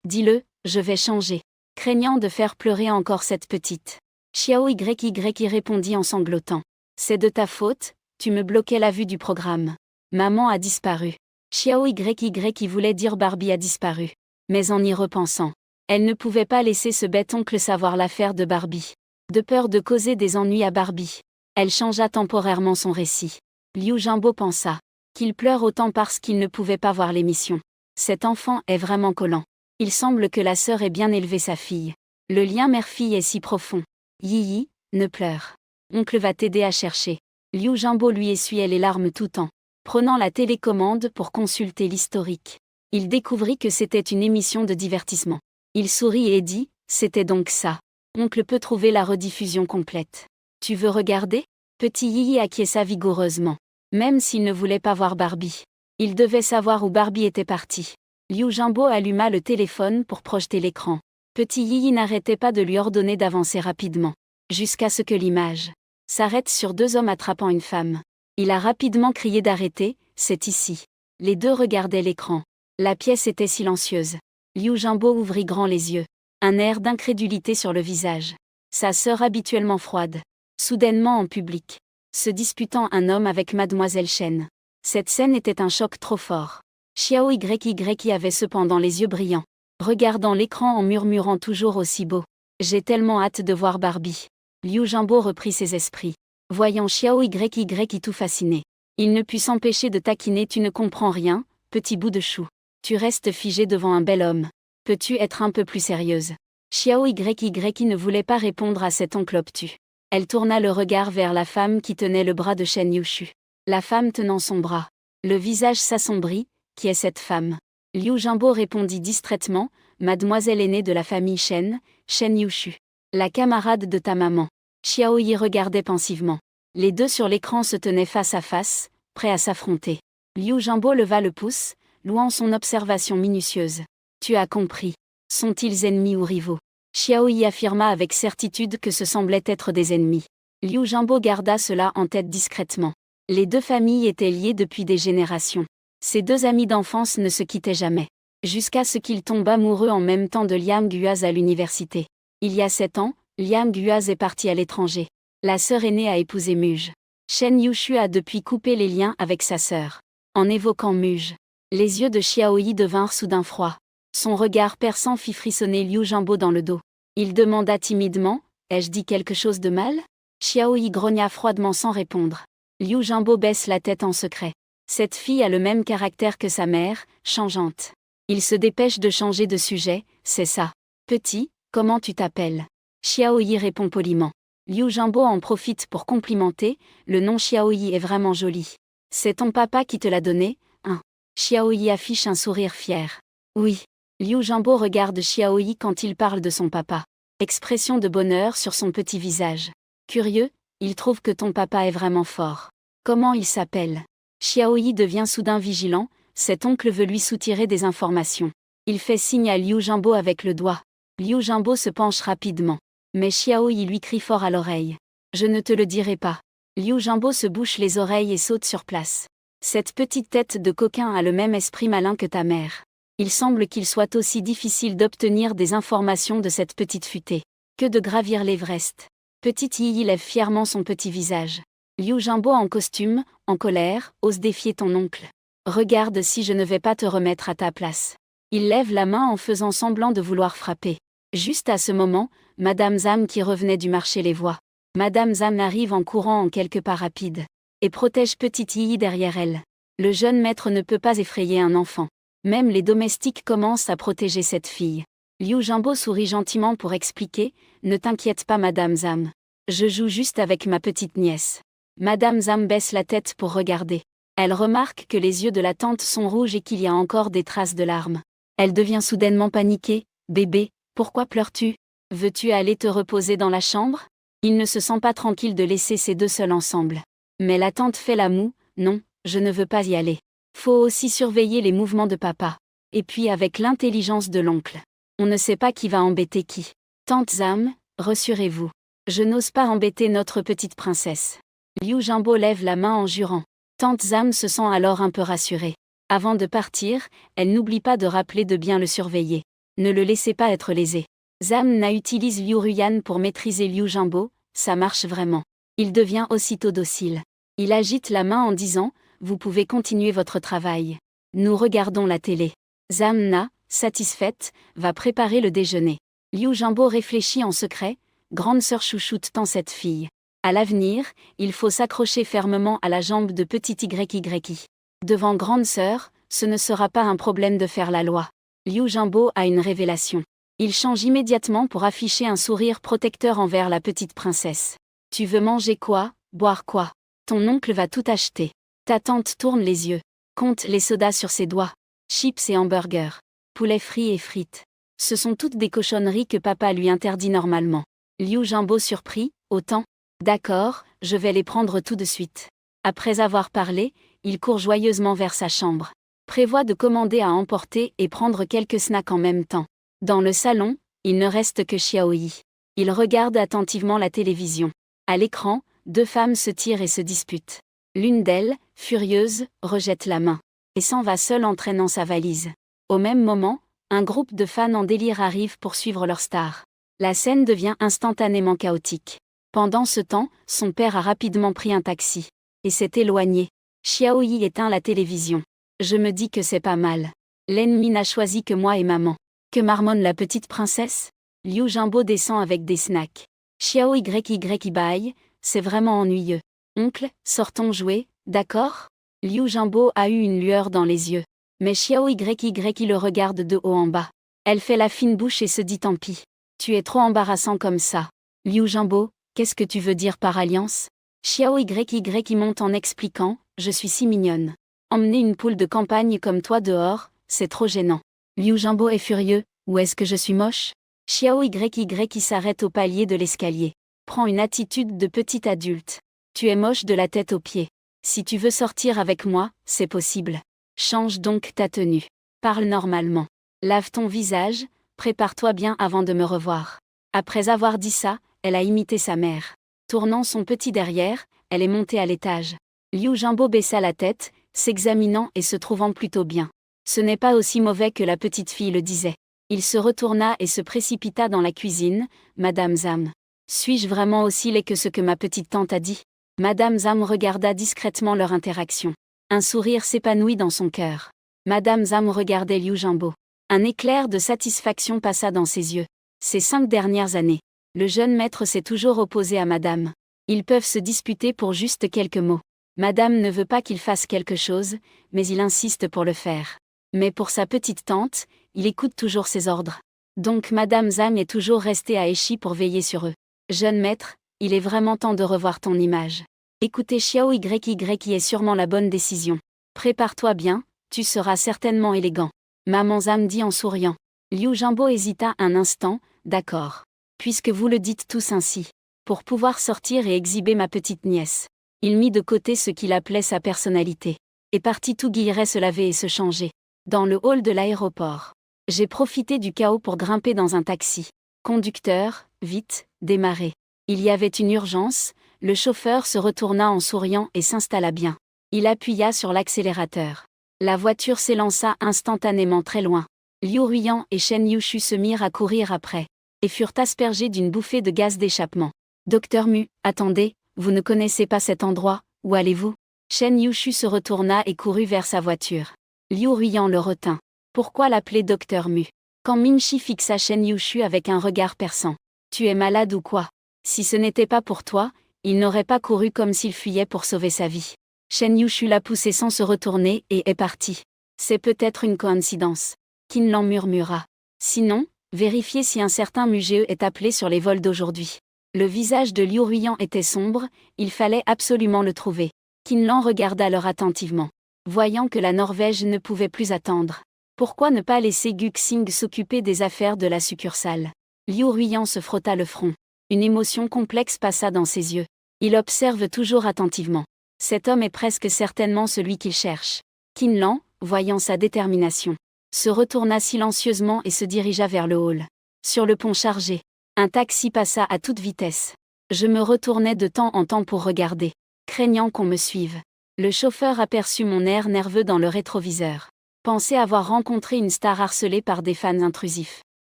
Dis-le, je vais changer. Craignant de faire pleurer encore cette petite. Xiao YY y répondit en sanglotant. C'est de ta faute, tu me bloquais la vue du programme. Maman a disparu. Xiao YY qui voulait dire Barbie a disparu. Mais en y repensant, elle ne pouvait pas laisser ce bête oncle savoir l'affaire de Barbie. De peur de causer des ennuis à Barbie, elle changea temporairement son récit. Liu Jianbo pensa qu'il pleure autant parce qu'il ne pouvait pas voir l'émission. Cet enfant est vraiment collant. Il semble que la sœur ait bien élevé sa fille. Le lien mère-fille est si profond. Yi, ne pleure. Oncle va t'aider à chercher. Liu Jianbo lui essuyait les larmes tout en prenant la télécommande pour consulter l'historique. Il découvrit que c'était une émission de divertissement. Il sourit et dit, c'était donc ça. Oncle peut trouver la rediffusion complète. Tu veux regarder? Petit Yi acquiesça vigoureusement. Même s'il ne voulait pas voir Barbie. Il devait savoir où Barbie était partie. Liu Jianbo alluma le téléphone pour projeter l'écran. Petit Yi n'arrêtait pas de lui ordonner d'avancer rapidement. Jusqu'à ce que l'image s'arrête sur 2 hommes attrapant une femme. Il a rapidement crié d'arrêter, c'est ici. Les 2 regardaient l'écran. La pièce était silencieuse. Liu Jianbo ouvrit grand les yeux. Un air d'incrédulité sur le visage. Sa sœur habituellement froide. Soudainement en public. Se disputant un homme avec Mademoiselle Chen. Cette scène était un choc trop fort. Xiao YY avait cependant les yeux brillants. Regardant l'écran en murmurant toujours aussi beau. J'ai tellement hâte de voir Barbie. Liu Jianbo reprit ses esprits. Voyant Xiao YY tout fasciné. Il ne put s'empêcher de taquiner. Tu ne comprends rien, petit bout de chou. Tu restes figé devant un bel homme. Peux-tu être un peu plus sérieuse? Xiao YY ne voulait pas répondre à cet oncle obtus. Elle tourna le regard vers la femme qui tenait le bras de Shen Yushu. La femme tenant son bras. Le visage s'assombrit. Qui est cette femme? Liu Jianbo répondit distraitement, mademoiselle aînée de la famille Shen, Shen Yushu. La camarade de ta maman. Xiao Yi regardait pensivement. Les 2 sur l'écran se tenaient face à face, prêts à s'affronter. Liu Jianbo leva le pouce, louant son observation minutieuse. Tu as compris. Sont-ils ennemis ou rivaux? Xiao Yi affirma avec certitude que ce semblait être des ennemis. Liu Jianbo garda cela en tête discrètement. Les 2 familles étaient liées depuis des générations. Ces 2 amis d'enfance ne se quittaient jamais. Jusqu'à ce qu'ils tombent amoureux en même temps de Liam Guaz à l'université. Il y a 7 ans, Liam Guaz est parti à l'étranger. La sœur aînée a épousé Muge. Shen Yushu a depuis coupé les liens avec sa sœur. En évoquant Muge, les yeux de Xiao Yi devinrent soudain froids. Son regard perçant fit frissonner Liu Jianbo dans le dos. Il demanda timidement, ai-je dit quelque chose de mal? Xiao Yi grogna froidement sans répondre. Liu Jianbo baisse la tête en secret. Cette fille a le même caractère que sa mère, changeante. Il se dépêche de changer de sujet, c'est ça. Petit, comment tu t'appelles? Xiao Yi répond poliment. Liu Jianbo en profite pour complimenter, le nom Xiao Yi est vraiment joli. C'est ton papa qui te l'a donné, hein? Xiao Yi affiche un sourire fier. Oui. Liu Jianbo regarde Xiao Yi quand il parle de son papa. Expression de bonheur sur son petit visage. Curieux, il trouve que ton papa est vraiment fort. Comment il s'appelle? Xiao Yi devient soudain vigilant, cet oncle veut lui soutirer des informations. Il fait signe à Liu Jianbo avec le doigt. Liu Jianbo se penche rapidement. Mais Xiao Yi lui crie fort à l'oreille. Je ne te le dirai pas. Liu Jianbo se bouche les oreilles et saute sur place. Cette petite tête de coquin a le même esprit malin que ta mère. Il semble qu'il soit aussi difficile d'obtenir des informations de cette petite futée que de gravir l'Everest. Petite Yi lève fièrement son petit visage. Liu Jianbo en costume, en colère, ose défier ton oncle. Regarde si je ne vais pas te remettre à ta place. Il lève la main en faisant semblant de vouloir frapper. Juste à ce moment, Madame Zhang qui revenait du marché les voit. Madame Zhang arrive en courant en quelques pas rapides. Et protège petite Yi derrière elle. Le jeune maître ne peut pas effrayer un enfant. Même les domestiques commencent à protéger cette fille. Liu Jianbo sourit gentiment pour expliquer, ne t'inquiète pas Madame Zhang. Je joue juste avec ma petite nièce. Madame Zhang baisse la tête pour regarder. Elle remarque que les yeux de la tante sont rouges et qu'il y a encore des traces de larmes. Elle devient soudainement paniquée. Bébé, pourquoi pleures-tu? Veux-tu aller te reposer dans la chambre? Il ne se sent pas tranquille de laisser ces 2 seuls ensemble. Mais la tante fait la moue. Non, je ne veux pas y aller. Faut aussi surveiller les mouvements de papa. Et puis avec l'intelligence de l'oncle. On ne sait pas qui va embêter qui. Tante Zhang, rassurez-vous. Je n'ose pas embêter notre petite princesse. Liu Jianbo lève la main en jurant. Tante Zhang se sent alors un peu rassurée. Avant de partir, elle n'oublie pas de rappeler de bien le surveiller. Ne le laissez pas être lésé. Zhang utilise Liu Ruyan pour maîtriser Liu Jianbo, ça marche vraiment. Il devient aussitôt docile. Il agite la main en disant, vous pouvez continuer votre travail. Nous regardons la télé. Zhang, satisfaite, va préparer le déjeuner. Liu Jianbo réfléchit en secret, grande sœur chouchoute tant cette fille. À l'avenir, il faut s'accrocher fermement à la jambe de petit YY. Devant grande sœur, ce ne sera pas un problème de faire la loi. Liu Jianbo a une révélation. Il change immédiatement pour afficher un sourire protecteur envers la petite princesse. Tu veux manger quoi, boire quoi? Ton oncle va tout acheter. Ta tante tourne les yeux. Compte les sodas sur ses doigts. Chips et hamburgers. Poulet frit et frites. Ce sont toutes des cochonneries que papa lui interdit normalement. Liu Jianbo surpris, autant. D'accord, je vais les prendre tout de suite. Après avoir parlé, il court joyeusement vers sa chambre. Prévoit de commander à emporter et prendre quelques snacks en même temps. Dans le salon, il ne reste que Xiaoyi. Il regarde attentivement la télévision. À l'écran, deux femmes se tirent et se disputent. L'une d'elles, furieuse, rejette la main et s'en va seule entraînant sa valise. Au même moment, un groupe de fans en délire arrive pour suivre leur star. La scène devient instantanément chaotique. Pendant ce temps, son père a rapidement pris un taxi et s'est éloigné. Xiaoyi éteint la télévision. Je me dis que c'est pas mal. L'ennemi n'a choisi que moi et maman. Que marmonne la petite princesse? Liu Jingbo descend avec des snacks. Xiao YY baille, c'est vraiment ennuyeux. Oncle, sortons jouer, d'accord? Liu Jingbo a eu une lueur dans les yeux. Mais Xiao YY le regarde de haut en bas. Elle fait la fine bouche et se dit tant pis. Tu es trop embarrassant comme ça. Liu Jingbo, qu'est-ce que tu veux dire par alliance? Xiao YY monte en expliquant, je suis si mignonne. Emmener une poule de campagne comme toi dehors, c'est trop gênant. Liu Jingbo est furieux, ou est-ce que je suis moche? Xiao YY qui s'arrête au palier de l'escalier. Prend une attitude de petit adulte. Tu es moche de la tête aux pieds. Si tu veux sortir avec moi, c'est possible. Change donc ta tenue. Parle normalement. Lave ton visage, prépare-toi bien avant de me revoir. Après avoir dit ça, elle a imité sa mère. Tournant son petit derrière, elle est montée à l'étage. Liu Jingbo baissa la tête, s'examinant et se trouvant plutôt bien. Ce n'est pas aussi mauvais que la petite fille le disait. Il se retourna et se précipita dans la cuisine. Madame Zhang. Suis-je vraiment aussi laid que ce que ma petite tante a dit? Madame Zhang regarda discrètement leur interaction. Un sourire s'épanouit dans son cœur. Madame Zhang regardait Liu Jingbo. Un éclair de satisfaction passa dans ses yeux. Ces 5 dernières années, le jeune maître s'est toujours opposé à Madame. Ils peuvent se disputer pour juste quelques mots. Madame ne veut pas qu'il fasse quelque chose, mais il insiste pour le faire. Mais pour sa petite tante, il écoute toujours ses ordres. Donc Madame Zhang est toujours restée à Échi pour veiller sur eux. Jeune maître, il est vraiment temps de revoir ton image. Écouter Xiao YY qui est sûrement la bonne décision. Prépare-toi bien, tu seras certainement élégant. Maman Zhang dit en souriant. Liu Jingbo hésita un instant, d'accord. Puisque vous le dites tous ainsi. Pour pouvoir sortir et exhiber ma petite nièce. Il mit de côté ce qu'il appelait sa personnalité. Et partit tout guilleret se laver et se changer. Dans le hall de l'aéroport. J'ai profité du chaos pour grimper dans un taxi. Conducteur, vite, démarrez. Il y avait une urgence, le chauffeur se retourna en souriant et s'installa bien. Il appuya sur l'accélérateur. La voiture s'élança instantanément très loin. Liu Ruiyan et Shen Yushu se mirent à courir après, et furent aspergés d'une bouffée de gaz d'échappement. Docteur Mu, attendez, vous ne connaissez pas cet endroit, où allez-vous? Shen Yushu se retourna et courut vers sa voiture. Liu Ruiyan le retint. Pourquoi l'appeler Docteur Mu? Quand Mingxi fixa Shen Yushu avec un regard perçant. Tu es malade ou quoi? Si ce n'était pas pour toi, il n'aurait pas couru comme s'il fuyait pour sauver sa vie. Shen Yushu l'a poussé sans se retourner et est parti. C'est peut-être une coïncidence. Qin murmura. Sinon, vérifiez si un certain Mugeo est appelé sur les vols d'aujourd'hui. Le visage de Liu Ruiyan était sombre, il fallait absolument le trouver. Qin regarda alors attentivement. Voyant que la Norvège ne pouvait plus attendre. Pourquoi ne pas laisser Guxing s'occuper des affaires de la succursale? Liu Ruiyan se frotta le front. Une émotion complexe passa dans ses yeux. Il observe toujours attentivement. Cet homme est presque certainement celui qu'il cherche. Qin, voyant sa détermination, se retourna silencieusement et se dirigea vers le hall. Sur le pont chargé, un taxi passa à toute vitesse. Je me retournais de temps en temps pour regarder, craignant qu'on me suive. Le chauffeur aperçut mon air nerveux dans le rétroviseur. Pensait avoir rencontré une star harcelée par des fans intrusifs.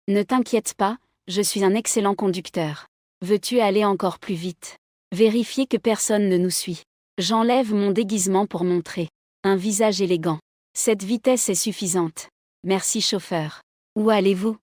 Ne t'inquiète pas, je suis un excellent conducteur. Veux-tu aller encore plus vite? Vérifier que personne ne nous suit. J'enlève mon déguisement pour montrer un visage élégant. Cette vitesse est suffisante. Merci chauffeur. Où allez-vous?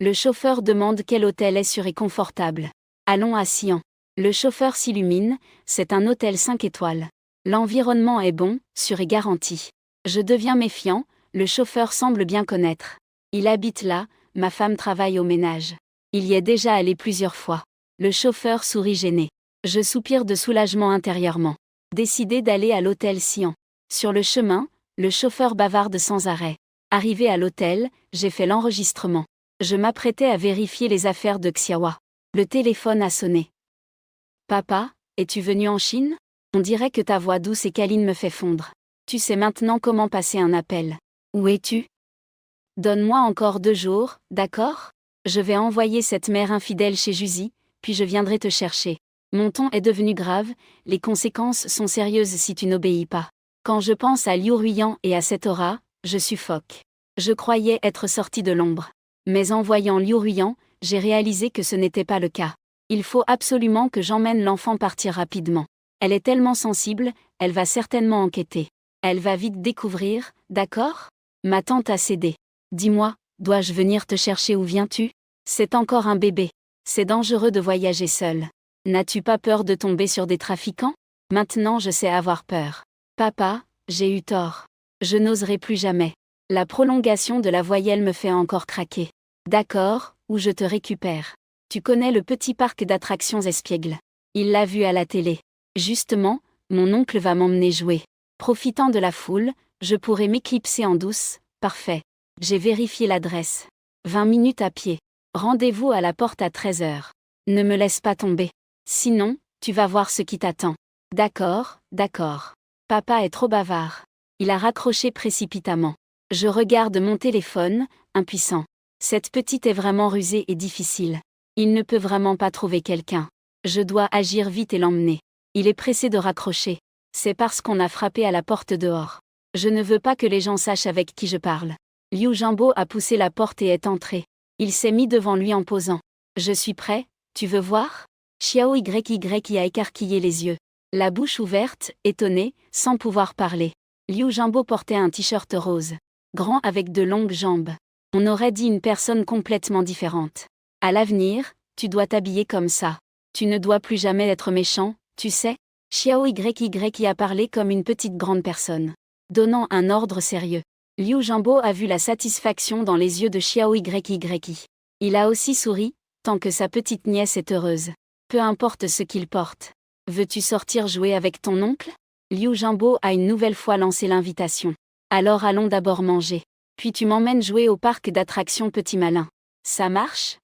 Le chauffeur demande quel hôtel est sûr et confortable. Allons à Xi'an. Le chauffeur s'illumine, c'est un hôtel 5 étoiles. L'environnement est bon, sûr et garanti. Je deviens méfiant, le chauffeur semble bien connaître. Il habite là, ma femme travaille au ménage. Il y est déjà allé plusieurs fois. Le chauffeur sourit gêné. Je soupire de soulagement intérieurement. Décidé d'aller à l'hôtel Xi'an. Sur le chemin, le chauffeur bavarde sans arrêt. Arrivé à l'hôtel, j'ai fait l'enregistrement. Je m'apprêtais à vérifier les affaires de Xiaowa. Le téléphone a sonné. Papa, es-tu venu en Chine? On dirait que ta voix douce et câline me fait fondre. Tu sais maintenant comment passer un appel. Où es-tu? Donne-moi encore 2 jours, d'accord? Je vais envoyer cette mère infidèle chez Juzy, puis je viendrai te chercher. Mon ton est devenu grave, les conséquences sont sérieuses si tu n'obéis pas. Quand je pense à Liu Ruiyan et à cette aura, je suffoque. Je croyais être sorti de l'ombre. Mais en voyant Liu Ruiyan, j'ai réalisé que ce n'était pas le cas. Il faut absolument que j'emmène l'enfant partir rapidement. Elle est tellement sensible, elle va certainement enquêter. Elle va vite découvrir, d'accord? Ma tante a cédé. Dis-moi, dois-je venir te chercher ou viens-tu? C'est encore un bébé. C'est dangereux de voyager seul. N'as-tu pas peur de tomber sur des trafiquants? Maintenant je sais avoir peur. Papa, j'ai eu tort. Je n'oserai plus jamais. La prolongation de la voyelle me fait encore craquer. D'accord, ou je te récupère. Tu connais le petit parc d'attractions Espiègle. Il l'a vu à la télé. Justement, mon oncle va m'emmener jouer. Profitant de la foule, je pourrai m'éclipser en douce. Parfait. J'ai vérifié l'adresse. 20 minutes à pied. Rendez-vous à la porte à 13h. Ne me laisse pas tomber. Sinon, tu vas voir ce qui t'attend. D'accord, d'accord. Papa est trop bavard. Il a raccroché précipitamment. Je regarde mon téléphone, impuissant. Cette petite est vraiment rusée et difficile. Il ne peut vraiment pas trouver quelqu'un. Je dois agir vite et l'emmener. Il est pressé de raccrocher. C'est parce qu'on a frappé à la porte dehors. Je ne veux pas que les gens sachent avec qui je parle. Liu Jianbo a poussé la porte et est entré. Il s'est mis devant lui en posant. Je suis prêt, tu veux voir? Xiao YY a écarquillé les yeux. La bouche ouverte, étonné, sans pouvoir parler. Liu Jianbo portait un t-shirt rose. Grand avec de longues jambes. On aurait dit une personne complètement différente. À l'avenir, tu dois t'habiller comme ça. Tu ne dois plus jamais être méchant, tu sais? Xiao YY a parlé comme une petite grande personne. Donnant un ordre sérieux. Liu Jianbo a vu la satisfaction dans les yeux de Xiao YY. Il a aussi souri, tant que sa petite nièce est heureuse. Peu importe ce qu'il porte. Veux-tu sortir jouer avec ton oncle? Liu Jianbo a une nouvelle fois lancé l'invitation. Alors allons d'abord manger. Puis tu m'emmènes jouer au parc d'attractions Petit Malin. Ça marche?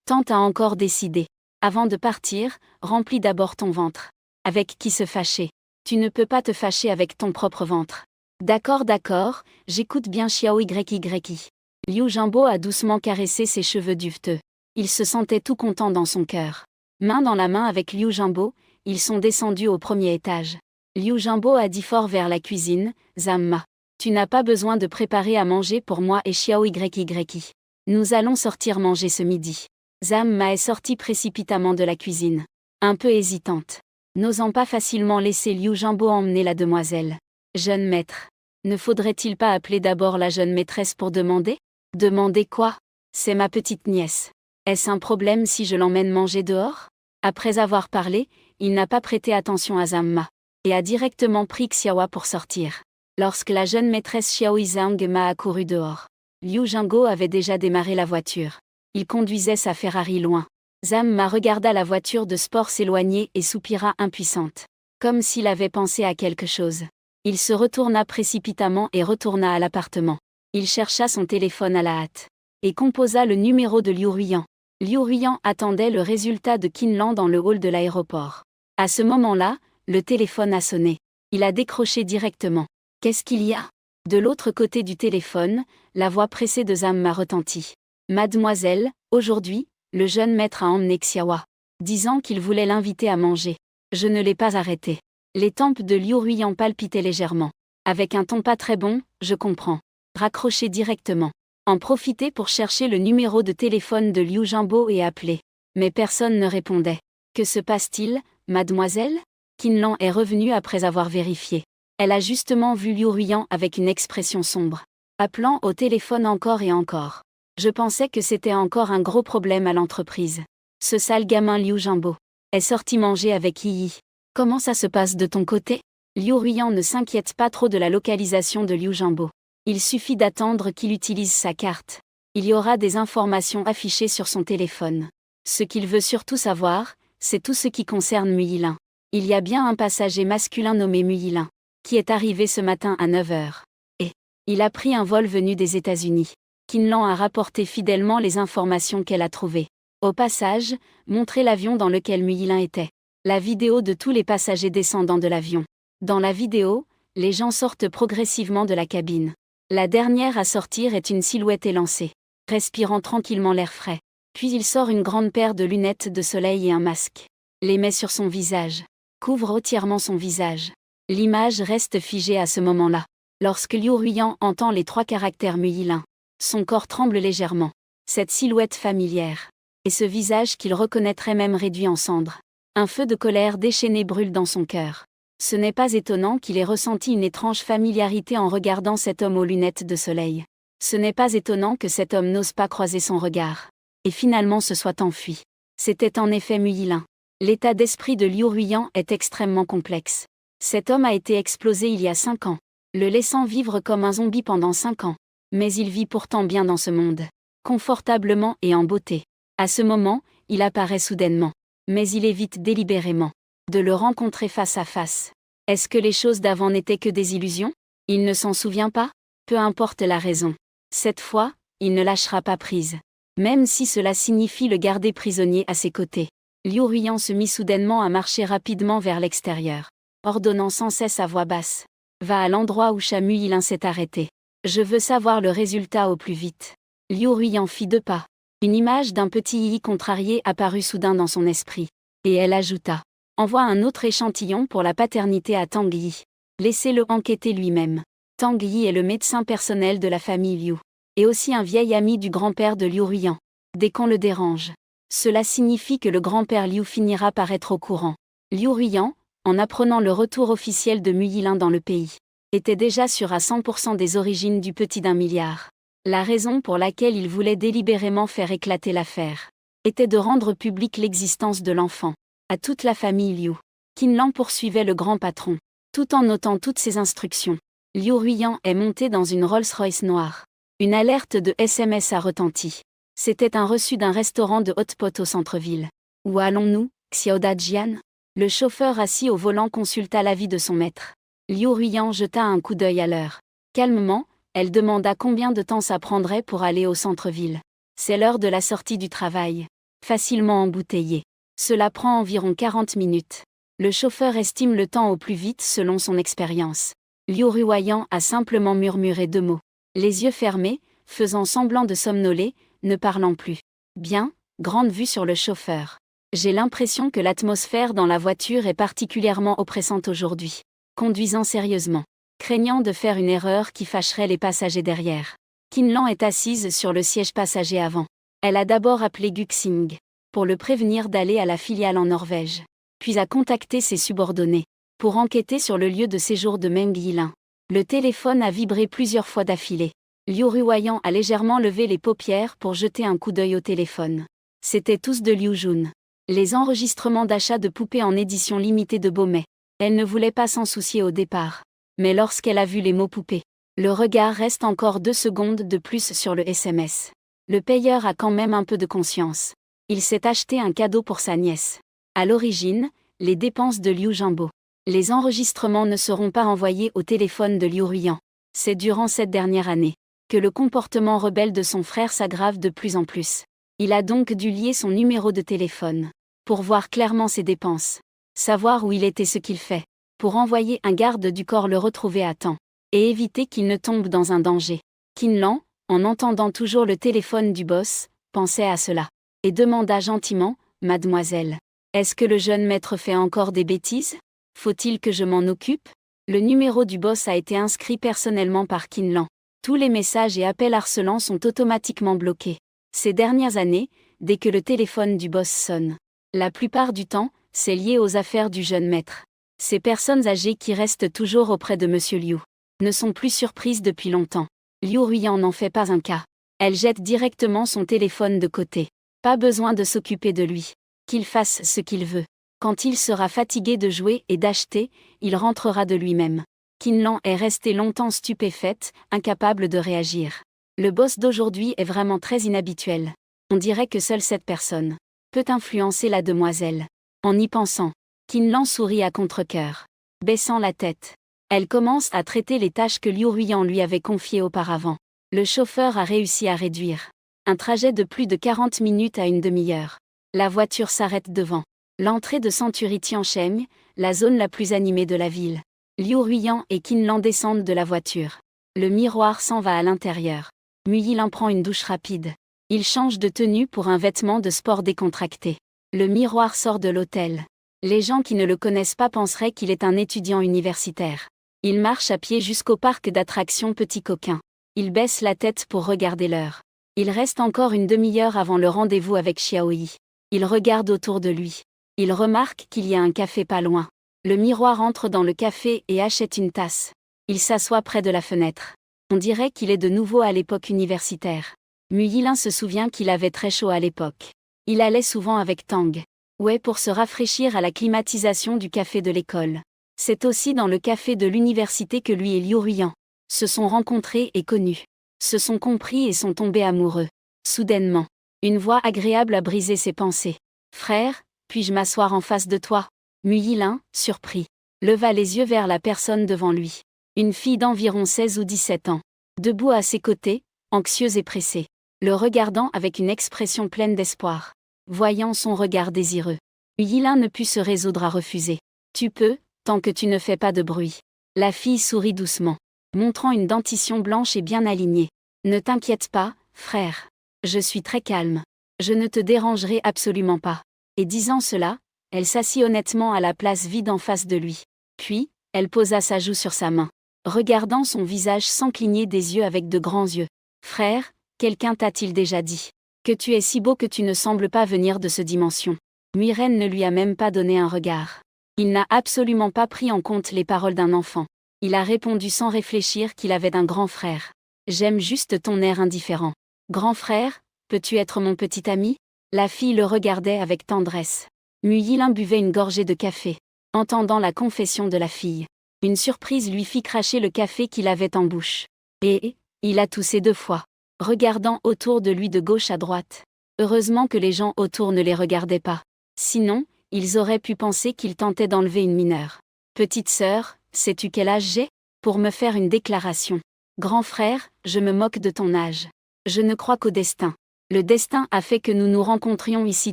Tante a encore décidé. Avant de partir, remplis d'abord ton ventre. Avec qui se fâcher? Tu ne peux pas te fâcher avec ton propre ventre. D'accord, d'accord, j'écoute bien Xiao YY. Liu Jianbo a doucement caressé ses cheveux duveteux. Il se sentait tout content dans son cœur. Main dans la main avec Liu Jianbo, ils sont descendus au premier étage. Liu Jianbo a dit fort vers la cuisine, Zamma. Tu n'as pas besoin de préparer à manger pour moi et Xiao YY. Nous allons sortir manger ce midi. Zamma est sortie précipitamment de la cuisine. Un peu hésitante. N'osant pas facilement laisser Liu Jianbo emmener la demoiselle. Jeune maître. Ne faudrait-il pas appeler d'abord la jeune maîtresse pour demander? Demander quoi? C'est ma petite nièce. Est-ce un problème si je l'emmène manger dehors? Après avoir parlé, il n'a pas prêté attention à Zamma. Et a directement pris Xiaowa pour sortir. Lorsque la jeune maîtresse Xiao Yizhang a accouru dehors. Liu Jianbo avait déjà démarré la voiture. Il conduisait sa Ferrari loin. Zamma regarda la voiture de sport s'éloigner et soupira impuissante. Comme s'il avait pensé à quelque chose. Il se retourna précipitamment et retourna à l'appartement. Il chercha son téléphone à la hâte. Et composa le numéro de Liu Ruiyan. Liu Ruiyan attendait le résultat de Qinlan dans le hall de l'aéroport. À ce moment-là, le téléphone a sonné. Il a décroché directement. Qu'est-ce qu'il y a? De l'autre côté du téléphone, la voix pressée de Zamma retentit. Mademoiselle, aujourd'hui, le jeune maître a emmené Xiaowa, disant qu'il voulait l'inviter à manger. Je ne l'ai pas arrêté. Les tempes de Liu Ruiyan palpitaient légèrement. Avec un ton pas très bon, je comprends. Raccrocher directement. En profiter pour chercher le numéro de téléphone de Liu Jianbo et appeler. Mais personne ne répondait. Que se passe-t-il, mademoiselle? Qinlan est revenue après avoir vérifié. Elle a justement vu Liu Ruiyan avec une expression sombre. Appelant au téléphone encore et encore. Je pensais que c'était encore un gros problème à l'entreprise. Ce sale gamin Liu Jianbo est sorti manger avec Yi. Comment ça se passe de ton côté? Liu Ruiyan ne s'inquiète pas trop de la localisation de Liu Jianbo. Il suffit d'attendre qu'il utilise sa carte. Il y aura des informations affichées sur son téléphone. Ce qu'il veut surtout savoir, c'est tout ce qui concerne Muyilin. Il y a bien un passager masculin nommé Muyilin, qui est arrivé ce matin à 9h. Et il a pris un vol venu des États-Unis. Qinlan a rapporté fidèlement les informations qu'elle a trouvées. Au passage, montrer l'avion dans lequel Muyilin était. La vidéo de tous les passagers descendant de l'avion. Dans la vidéo, les gens sortent progressivement de la cabine. La dernière à sortir est une silhouette élancée, respirant tranquillement l'air frais. Puis il sort une grande paire de lunettes de soleil et un masque. Les met sur son visage. Couvre entièrement son visage. L'image reste figée à ce moment-là. Lorsque Liu Ruiyan entend les 3 caractères Muilin, son corps tremble légèrement. Cette silhouette familière. Et ce visage qu'il reconnaîtrait même réduit en cendres. Un feu de colère déchaîné brûle dans son cœur. Ce n'est pas étonnant qu'il ait ressenti une étrange familiarité en regardant cet homme aux lunettes de soleil. Ce n'est pas étonnant que cet homme n'ose pas croiser son regard. Et finalement se soit enfui. C'était en effet Muilin. L'état d'esprit de Liu Ruiyan est extrêmement complexe. Cet homme a été explosé il y a 5 ans, le laissant vivre comme un zombie pendant 5 ans. Mais il vit pourtant bien dans ce monde, confortablement et en beauté. À ce moment, il apparaît soudainement. Mais il évite délibérément de le rencontrer face à face. Est-ce que les choses d'avant n'étaient que des illusions? Il ne s'en souvient pas? Peu importe la raison. Cette fois, il ne lâchera pas prise. Même si cela signifie le garder prisonnier à ses côtés. Liu Ruiyan se mit soudainement à marcher rapidement vers l'extérieur, ordonnant sans cesse à voix basse. Va à l'endroit où Cha Muilin s'est arrêté. Je veux savoir le résultat au plus vite. Liu Ruiyan fit 2 pas. Une image d'un petit Yi contrarié apparut soudain dans son esprit. Et elle ajouta. Envoie un autre échantillon pour la paternité à Tang Yi. Laissez-le enquêter lui-même. Tang Yi est le médecin personnel de la famille Liu. Et aussi un vieil ami du grand-père de Liu Ruiyan. Dès qu'on le dérange. Cela signifie que le grand-père Liu finira par être au courant. Liu Ruiyan, en apprenant le retour officiel de Muilin dans le pays, était déjà sûr à 100% des origines du petit d'1 milliard. La raison pour laquelle il voulait délibérément faire éclater l'affaire était de rendre publique l'existence de l'enfant, à toute la famille Liu. Qin Lang poursuivait le grand patron, tout en notant toutes ses instructions. Liu Ruiyan est monté dans une Rolls-Royce noire. Une alerte de SMS a retenti. C'était un reçu d'un restaurant de hot-pot au centre-ville. Où allons-nous, Xiaoda Jian? Le chauffeur assis au volant consulta l'avis de son maître. Liu Ruiyan jeta un coup d'œil à l'heure. Calmement, elle demanda combien de temps ça prendrait pour aller au centre-ville. C'est l'heure de la sortie du travail. Facilement embouteillé. Cela prend environ 40 minutes. Le chauffeur estime le temps au plus vite selon son expérience. Liu Ruiyan a simplement murmuré 2 mots. Les yeux fermés, faisant semblant de somnoler, ne parlant plus. Bien, grande vue sur le chauffeur. J'ai l'impression que l'atmosphère dans la voiture est particulièrement oppressante aujourd'hui. Conduisant sérieusement. Craignant de faire une erreur qui fâcherait les passagers derrière. Qin Lang est assise sur le siège passager avant. Elle a d'abord appelé Guxing pour le prévenir d'aller à la filiale en Norvège. Puis a contacté ses subordonnés pour enquêter sur le lieu de séjour de Meng Yilin. Le téléphone a vibré plusieurs fois d'affilée. Liu Ruiyan a légèrement levé les paupières pour jeter un coup d'œil au téléphone. C'étaient tous de Liu Jun. Les enregistrements d'achat de poupées en édition limitée de Beaumet. Elle ne voulait pas s'en soucier au départ. Mais lorsqu'elle a vu les mots poupées, le regard reste encore 2 secondes de plus sur le SMS. Le payeur a quand même un peu de conscience. Il s'est acheté un cadeau pour sa nièce. À l'origine, les dépenses de Liu Jimbo. Les enregistrements ne seront pas envoyés au téléphone de Liu Ruiyan. C'est durant cette dernière année que le comportement rebelle de son frère s'aggrave de plus en plus. Il a donc dû lier son numéro de téléphone pour voir clairement ses dépenses, savoir où il est et ce qu'il fait, pour envoyer un garde du corps le retrouver à temps et éviter qu'il ne tombe dans un danger. Qin Lang, en entendant toujours le téléphone du boss, pensait à cela et demanda gentiment, Mademoiselle, est-ce que le jeune maître fait encore des bêtises? Faut-il que je m'en occupe? Le numéro du boss a été inscrit personnellement par Qin Lang. Tous les messages et appels harcelants sont automatiquement bloqués. Ces dernières années, dès que le téléphone du boss sonne, la plupart du temps, c'est lié aux affaires du jeune maître. Ces personnes âgées qui restent toujours auprès de Monsieur Liu ne sont plus surprises depuis longtemps. Liu Ruiyan n'en fait pas un cas. Elle jette directement son téléphone de côté. Pas besoin de s'occuper de lui. Qu'il fasse ce qu'il veut. Quand il sera fatigué de jouer et d'acheter, il rentrera de lui-même. Qin Lang est restée longtemps stupéfaite, incapable de réagir. Le boss d'aujourd'hui est vraiment très inhabituel. On dirait que seule cette personne peut influencer la demoiselle. En y pensant, Qin Lang sourit à contre-cœur. Baissant la tête, elle commence à traiter les tâches que Liu Ruiyan lui avait confiées auparavant. Le chauffeur a réussi à réduire un trajet de plus de 40 minutes à une demi-heure. La voiture s'arrête devant L'entrée de Century Tiancheng, la zone la plus animée de la ville. Liu Ruiyan et Qin Lan descendent de la voiture. Le miroir s'en va à l'intérieur. Mu Yilin prend une douche rapide. Il change de tenue pour un vêtement de sport décontracté. Le miroir sort de l'hôtel. Les gens qui ne le connaissent pas penseraient qu'il est un étudiant universitaire. Il marche à pied jusqu'au parc d'attractions Petit Coquin. Il baisse la tête pour regarder l'heure. Il reste encore une demi-heure avant le rendez-vous avec Xiaoyi. Il regarde autour de lui. Il remarque qu'il y a un café pas loin. Le miroir entre dans le café et achète une tasse. Il s'assoit près de la fenêtre. On dirait qu'il est de nouveau à l'époque universitaire. Mu Yilin se souvient qu'il avait très chaud à l'époque. Il allait souvent avec Tang Wei pour se rafraîchir à la climatisation du café de l'école. C'est aussi dans le café de l'université que lui et Liu Ruiyan se sont rencontrés et connus. Se sont compris et sont tombés amoureux. Soudainement, une voix agréable a brisé ses pensées. « Frère, puis-je m'asseoir en face de toi ?» Mu Yilin, surpris, leva les yeux vers la personne devant lui. Une fille d'environ 16 ou 17 ans. Debout à ses côtés, anxieuse et pressée. Le regardant avec une expression pleine d'espoir. Voyant son regard désireux, Mu Yilin ne put se résoudre à refuser. « Tu peux, tant que tu ne fais pas de bruit. » La fille sourit doucement, montrant une dentition blanche et bien alignée. « Ne t'inquiète pas, frère. Je suis très calme. Je ne te dérangerai absolument pas. » Et disant cela, elle s'assit honnêtement à la place vide en face de lui. Puis, elle posa sa joue sur sa main, regardant son visage sans cligner des yeux avec de grands yeux. « Frère, quelqu'un t'a-t-il déjà dit que tu es si beau que tu ne sembles pas venir de ce dimension ?» Muiren ne lui a même pas donné un regard. Il n'a absolument pas pris en compte les paroles d'un enfant. Il a répondu sans réfléchir qu'il avait un grand frère. « J'aime juste ton air indifférent. Grand frère, peux-tu être mon petit ami ?» La fille le regardait avec tendresse. Mu Yilin buvait une gorgée de café, entendant la confession de la fille. Une surprise lui fit cracher le café qu'il avait en bouche. Et, il a toussé 2 fois, regardant autour de lui de gauche à droite. Heureusement que les gens autour ne les regardaient pas. Sinon, ils auraient pu penser qu'il tentait d'enlever une mineure. « Petite sœur, sais-tu quel âge j'ai ? Pour me faire une déclaration. Grand frère, je me moque de ton âge. Je ne crois qu'au destin. Le destin a fait que nous nous rencontrions ici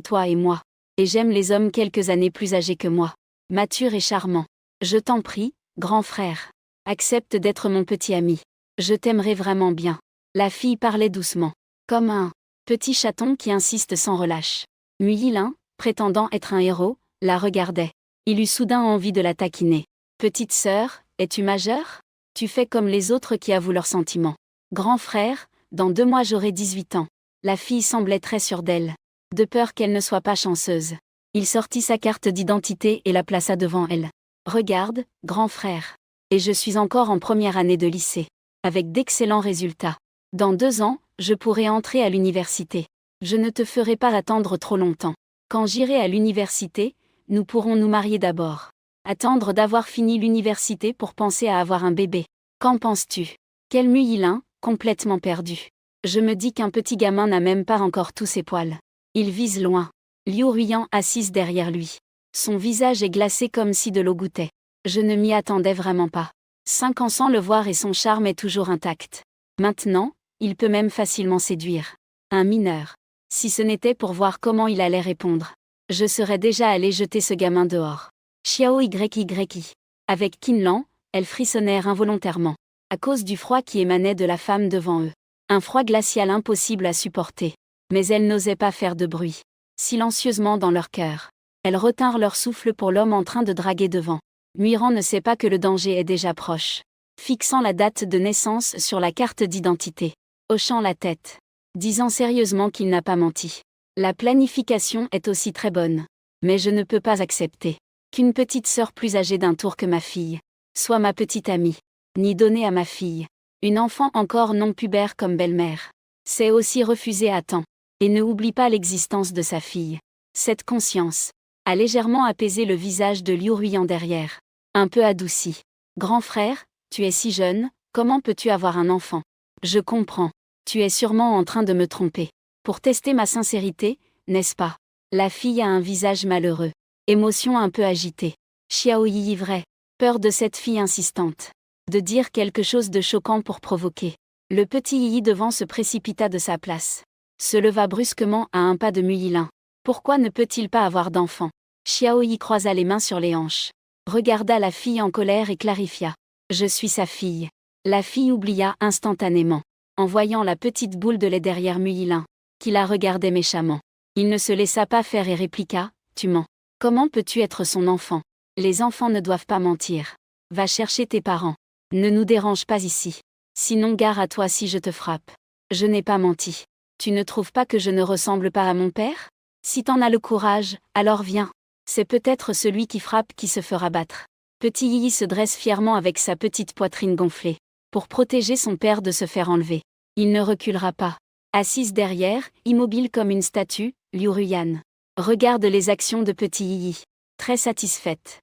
toi et moi. Et j'aime les hommes quelques années plus âgés que moi. Mature et charmant. Je t'en prie, grand frère. Accepte d'être mon petit ami. Je t'aimerai vraiment bien. » La fille parlait doucement, comme un petit chaton qui insiste sans relâche. Mu Yilin, prétendant être un héros, la regardait. Il eut soudain envie de la taquiner. « Petite sœur, es-tu majeure ? Tu fais comme les autres qui avouent leurs sentiments. Grand frère, dans 2 mois j'aurai 18 ans. » La fille semblait très sûre d'elle, de peur qu'elle ne soit pas chanceuse. Il sortit sa carte d'identité et la plaça devant elle. « Regarde, grand frère. Et je suis encore en première année de lycée. Avec d'excellents résultats. Dans 2 ans, je pourrai entrer à l'université. Je ne te ferai pas attendre trop longtemps. Quand j'irai à l'université, nous pourrons nous marier d'abord. Attendre d'avoir fini l'université pour penser à avoir un bébé. Qu'en penses-tu ?» Quel Mu Yilin, complètement perdu. Je me dis qu'un petit gamin n'a même pas encore tous ses poils. Il vise loin. Liu Ruiyan assise derrière lui. Son visage est glacé comme si de l'eau gouttait. Je ne m'y attendais vraiment pas. 5 ans sans le voir et son charme est toujours intact. Maintenant, il peut même facilement séduire. Un mineur. Si ce n'était pour voir comment il allait répondre, je serais déjà allé jeter ce gamin dehors. Xiao YY. Avec Qin Lan, elles frissonnèrent involontairement, à cause du froid qui émanait de la femme devant eux. Un froid glacial impossible à supporter. Mais elles n'osaient pas faire de bruit. Silencieusement dans leur cœur, elles retinrent leur souffle pour l'homme en train de draguer devant. Muiran ne sait pas que le danger est déjà proche. Fixant la date de naissance sur la carte d'identité. Hochant la tête. Disant sérieusement qu'il n'a pas menti. La planification est aussi très bonne. Mais je ne peux pas accepter qu'une petite sœur plus âgée d'un tour que ma fille soit ma petite amie. Ni donner à ma fille une enfant encore non pubère comme belle-mère. C'est aussi refuser à temps. Et ne oublie pas l'existence de sa fille. Cette conscience a légèrement apaisé le visage de Liu Ruiyan derrière. Un peu adouci. Grand frère, tu es si jeune, comment peux-tu avoir un enfant ? Je comprends. Tu es sûrement en train de me tromper. Pour tester ma sincérité, n'est-ce pas ? La fille a un visage malheureux. Émotion un peu agitée. Xiao Yi vrai. Peur de cette fille insistante. De dire quelque chose de choquant pour provoquer. Le petit Yi devant se précipita de sa place. Se leva brusquement à un pas de Mu Yilin. Pourquoi ne peut-il pas avoir d'enfant ? Xiao Yi croisa les mains sur les hanches. Regarda la fille en colère et clarifia. Je suis sa fille. La fille oublia instantanément, en voyant la petite boule de lait derrière Muilin, qui la regardait méchamment. Il ne se laissa pas faire et répliqua. Tu mens. Comment peux-tu être son enfant? Les enfants ne doivent pas mentir. Va chercher tes parents. Ne nous dérange pas ici. Sinon gare à toi si je te frappe. Je n'ai pas menti. Tu ne trouves pas que je ne ressemble pas à mon père? Si t'en as le courage, alors viens. C'est peut-être celui qui frappe qui se fera battre. Petit Yi se dresse fièrement avec sa petite poitrine gonflée, pour protéger son père de se faire enlever. Il ne reculera pas. Assise derrière, immobile comme une statue, Liu Ruyan regarde les actions de Petit Yi, très satisfaite.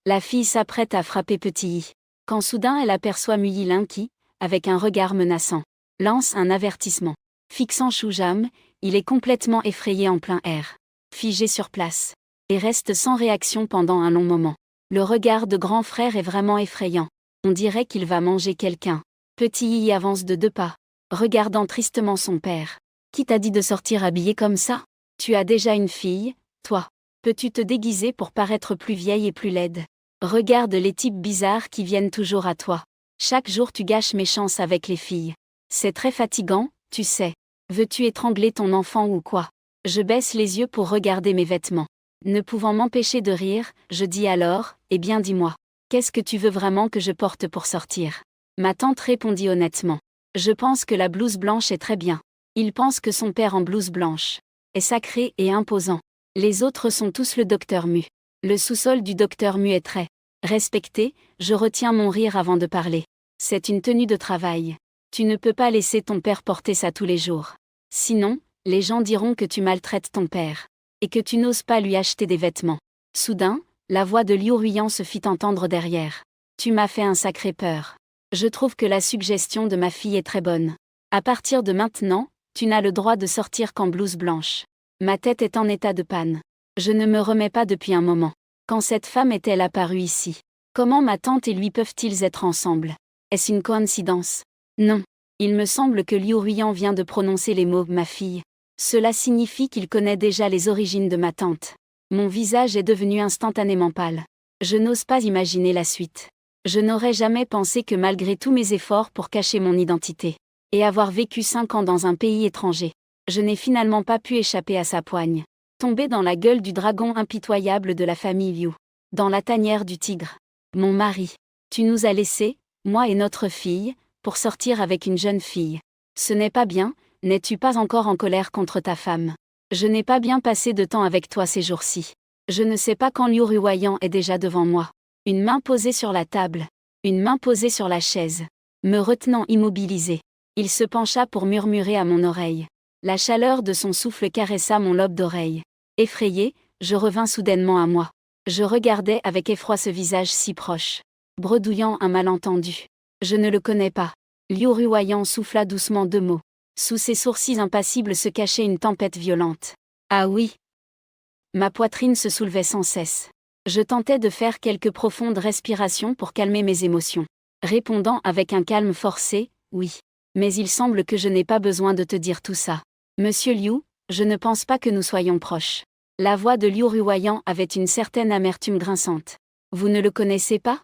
La fille s'apprête à frapper Petit Yi, quand soudain elle aperçoit Muilin qui, avec un regard menaçant, lance un avertissement. Fixant Shujam, il est complètement effrayé en plein air, figé sur place, et reste sans réaction pendant un long moment. Le regard de grand frère est vraiment effrayant. On dirait qu'il va manger quelqu'un. Petit Yi avance de 2 pas, regardant tristement son père. Qui t'a dit de sortir habillé comme ça? Tu as déjà une fille, toi. Peux-tu te déguiser pour paraître plus vieille et plus laide? Regarde les types bizarres qui viennent toujours à toi. Chaque jour tu gâches mes chances avec les filles. C'est très fatigant, tu sais. Veux-tu étrangler ton enfant ou quoi? Je baisse les yeux pour regarder mes vêtements. Ne pouvant m'empêcher de rire, je dis alors, eh bien dis-moi. Qu'est-ce que tu veux vraiment que je porte pour sortir? Ma tante répondit honnêtement. Je pense que la blouse blanche est très bien. Il pense que son père en blouse blanche est sacré et imposant. Les autres sont tous le docteur Mu. Le sous-sol du docteur Mu est très respecté, je retiens mon rire avant de parler. C'est une tenue de travail. Tu ne peux pas laisser ton père porter ça tous les jours. Sinon, les gens diront que tu maltraites ton père, et que tu n'oses pas lui acheter des vêtements. Soudain, la voix de Liu Ruyan se fit entendre derrière. Tu m'as fait un sacré peur. Je trouve que la suggestion de ma fille est très bonne. À partir de maintenant, tu n'as le droit de sortir qu'en blouse blanche. Ma tête est en état de panne. Je ne me remets pas depuis un moment. Quand cette femme est-elle apparue ici? Comment ma tante et lui peuvent-ils être ensemble? Est-ce une coïncidence? Non. Il me semble que Liu Ruyan vient de prononcer les mots « ma fille ». Cela signifie qu'il connaît déjà les origines de ma tante. Mon visage est devenu instantanément pâle. Je n'ose pas imaginer la suite. Je n'aurais jamais pensé que malgré tous mes efforts pour cacher mon identité, et avoir vécu 5 ans dans un pays étranger, je n'ai finalement pas pu échapper à sa poigne. Tomber dans la gueule du dragon impitoyable de la famille Liu. Dans la tanière du tigre. Mon mari. Tu nous as laissés, moi et notre fille, pour sortir avec une jeune fille. Ce n'est pas bien, n'es-tu pas encore en colère contre ta femme? Je n'ai pas bien passé de temps avec toi ces jours-ci. Je ne sais pas quand Liu Ruyan est déjà devant moi. Une main posée sur la table. Une main posée sur la chaise. Me retenant immobilisé. Il se pencha pour murmurer à mon oreille. La chaleur de son souffle caressa mon lobe d'oreille. Effrayé, je revins soudainement à moi. Je regardais avec effroi ce visage si proche. Bredouillant un malentendu. Je ne le connais pas. Liu Ruyan souffla doucement 2 mots. Sous ses sourcils impassibles se cachait une tempête violente. Ah oui. Ma poitrine se soulevait sans cesse. Je tentais de faire quelques profondes respirations pour calmer mes émotions. Répondant avec un calme forcé, oui. Mais il semble que je n'ai pas besoin de te dire tout ça. Monsieur Liu, je ne pense pas que nous soyons proches. La voix de Liu Ruyan avait une certaine amertume grinçante. Vous ne le connaissez pas?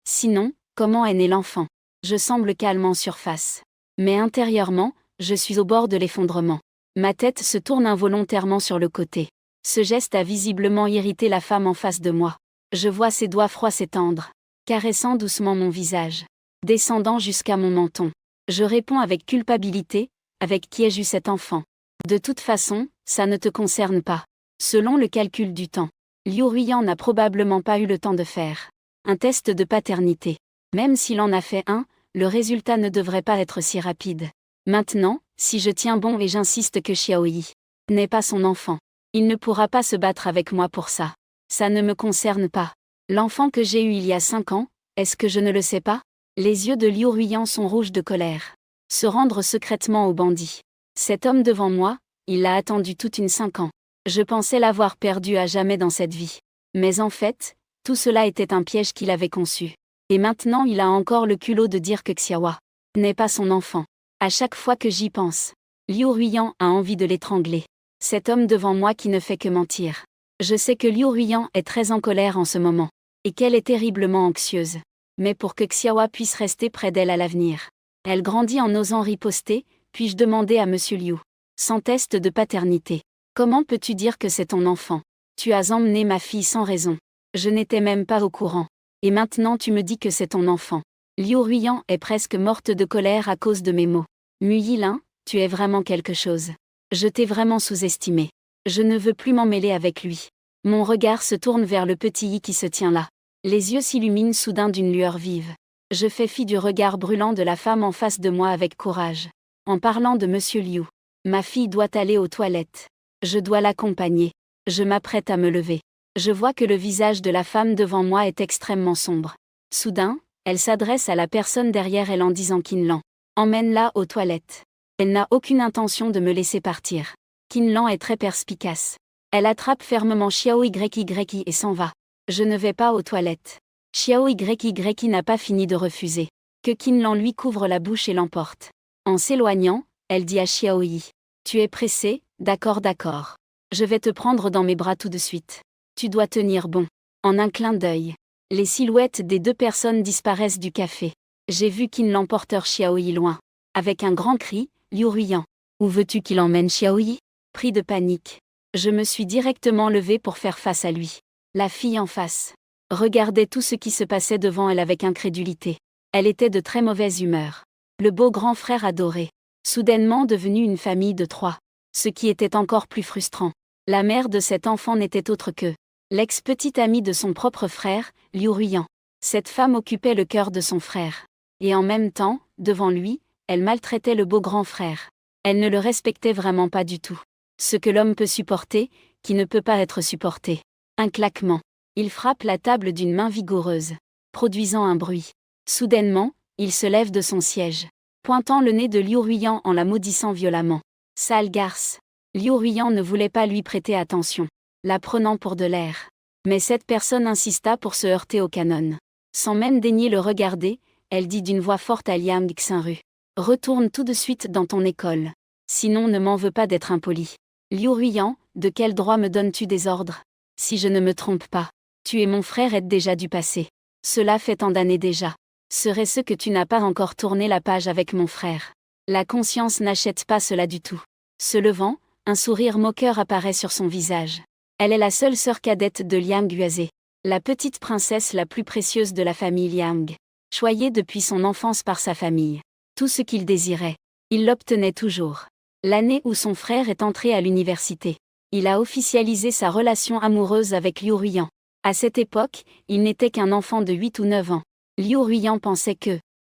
Sinon, comment est né l'enfant? Je semble calme en surface. Mais intérieurement, je suis au bord de l'effondrement. Ma tête se tourne involontairement sur le côté. Ce geste a visiblement irrité la femme en face de moi. Je vois ses doigts froids s'étendre, caressant doucement mon visage, descendant jusqu'à mon menton. Je réponds avec culpabilité, avec qui ai-je eu cet enfant? De toute façon, ça ne te concerne pas. Selon le calcul du temps, Liu Ruyan n'a probablement pas eu le temps de faire un test de paternité. Même s'il en a fait un, le résultat ne devrait pas être si rapide. Maintenant, si je tiens bon et j'insiste que Xiao Yi n'est pas son enfant, il ne pourra pas se battre avec moi pour ça. Ça ne me concerne pas. L'enfant que j'ai eu il y a 5 ans, est-ce que je ne le sais pas? Les yeux de Liu Ruyan sont rouges de colère. Se rendre secrètement au bandit. Cet homme devant moi, il l'a attendu toute une 5 ans. Je pensais l'avoir perdu à jamais dans cette vie. Mais en fait, tout cela était un piège qu'il avait conçu. Et maintenant il a encore le culot de dire que Xiaowa n'est pas son enfant. À chaque fois que j'y pense, Liu Ruyan a envie de l'étrangler. Cet homme devant moi qui ne fait que mentir. Je sais que Liu Ruiyan est très en colère en ce moment, et qu'elle est terriblement anxieuse. Mais pour que Xiaohua puisse rester près d'elle à l'avenir, elle grandit en osant riposter. Puis-je demander à Monsieur Liu, sans test de paternité, comment peux-tu dire que c'est ton enfant? Tu as emmené ma fille sans raison. Je n'étais même pas au courant. Et maintenant tu me dis que c'est ton enfant. Liu Ruiyan est presque morte de colère à cause de mes mots. Mu Yilin, tu es vraiment quelque chose. Je t'ai vraiment sous-estimé. Je ne veux plus m'en mêler avec lui. Mon regard se tourne vers le petit Yi qui se tient là. Les yeux s'illuminent soudain d'une lueur vive. Je fais fi du regard brûlant de la femme en face de moi avec courage. En parlant de Monsieur Liu, ma fille doit aller aux toilettes. Je dois l'accompagner. Je m'apprête à me lever. Je vois que le visage de la femme devant moi est extrêmement sombre. Soudain, elle s'adresse à la personne derrière elle en disant Qinlan. Emmène-la aux toilettes. Elle n'a aucune intention de me laisser partir. Qinlan est très perspicace. Elle attrape fermement Xiao YY et s'en va. Je ne vais pas aux toilettes. Xiao YY n'a pas fini de refuser. Que Qinlan lui couvre la bouche et l'emporte. En s'éloignant, elle dit à Xiao Yi. Tu es pressé, d'accord. Je vais te prendre dans mes bras tout de suite. Tu dois tenir bon. En un clin d'œil, les silhouettes des deux personnes disparaissent du café. J'ai vu Qinlan porteur Xiao Yi loin. Avec un grand cri, Liu Ruiyan. Où veux-tu qu'il emmène Xiao Yi? Pris de panique, je me suis directement levée pour faire face à lui. La fille en face regardait tout ce qui se passait devant elle avec incrédulité. Elle était de très mauvaise humeur. Le beau grand frère adoré, soudainement devenu une famille de 3. Ce qui était encore plus frustrant. La mère de cet enfant n'était autre que l'ex-petite amie de son propre frère, Liu Ruiyan. Cette femme occupait le cœur de son frère. Et en même temps, devant lui, elle maltraitait le beau grand frère. Elle ne le respectait vraiment pas du tout. Ce que l'homme peut supporter, qui ne peut pas être supporté. Un claquement. Il frappe la table d'une main vigoureuse, produisant un bruit. Soudainement, il se lève de son siège, pointant le nez de Liu Ruiyan en la maudissant violemment. Sale garce. Liu Ruiyan ne voulait pas lui prêter attention, la prenant pour de l'air. Mais cette personne insista pour se heurter au canon. Sans même daigner le regarder, elle dit d'une voix forte à Liang Xinru. Retourne tout de suite dans ton école. Sinon ne m'en veux pas d'être impoli. Liu Ruiyan, de quel droit me donnes-tu des ordres? Si je ne me trompe pas, tu et mon frère êtes déjà du passé. Cela fait tant d'années déjà. Serait-ce que tu n'as pas encore tourné la page avec mon frère? La conscience n'achète pas cela du tout. Se levant, un sourire moqueur apparaît sur son visage. Elle est la seule sœur cadette de Liang Guazé, la petite princesse la plus précieuse de la famille Liang. Choyée depuis son enfance par sa famille. Tout ce qu'il désirait, il l'obtenait toujours. L'année où son frère est entré à l'université, il a officialisé sa relation amoureuse avec Liu Ruiyan. À cette époque, il n'était qu'un enfant de 8 ou 9 ans. Liu Ruiyan pensait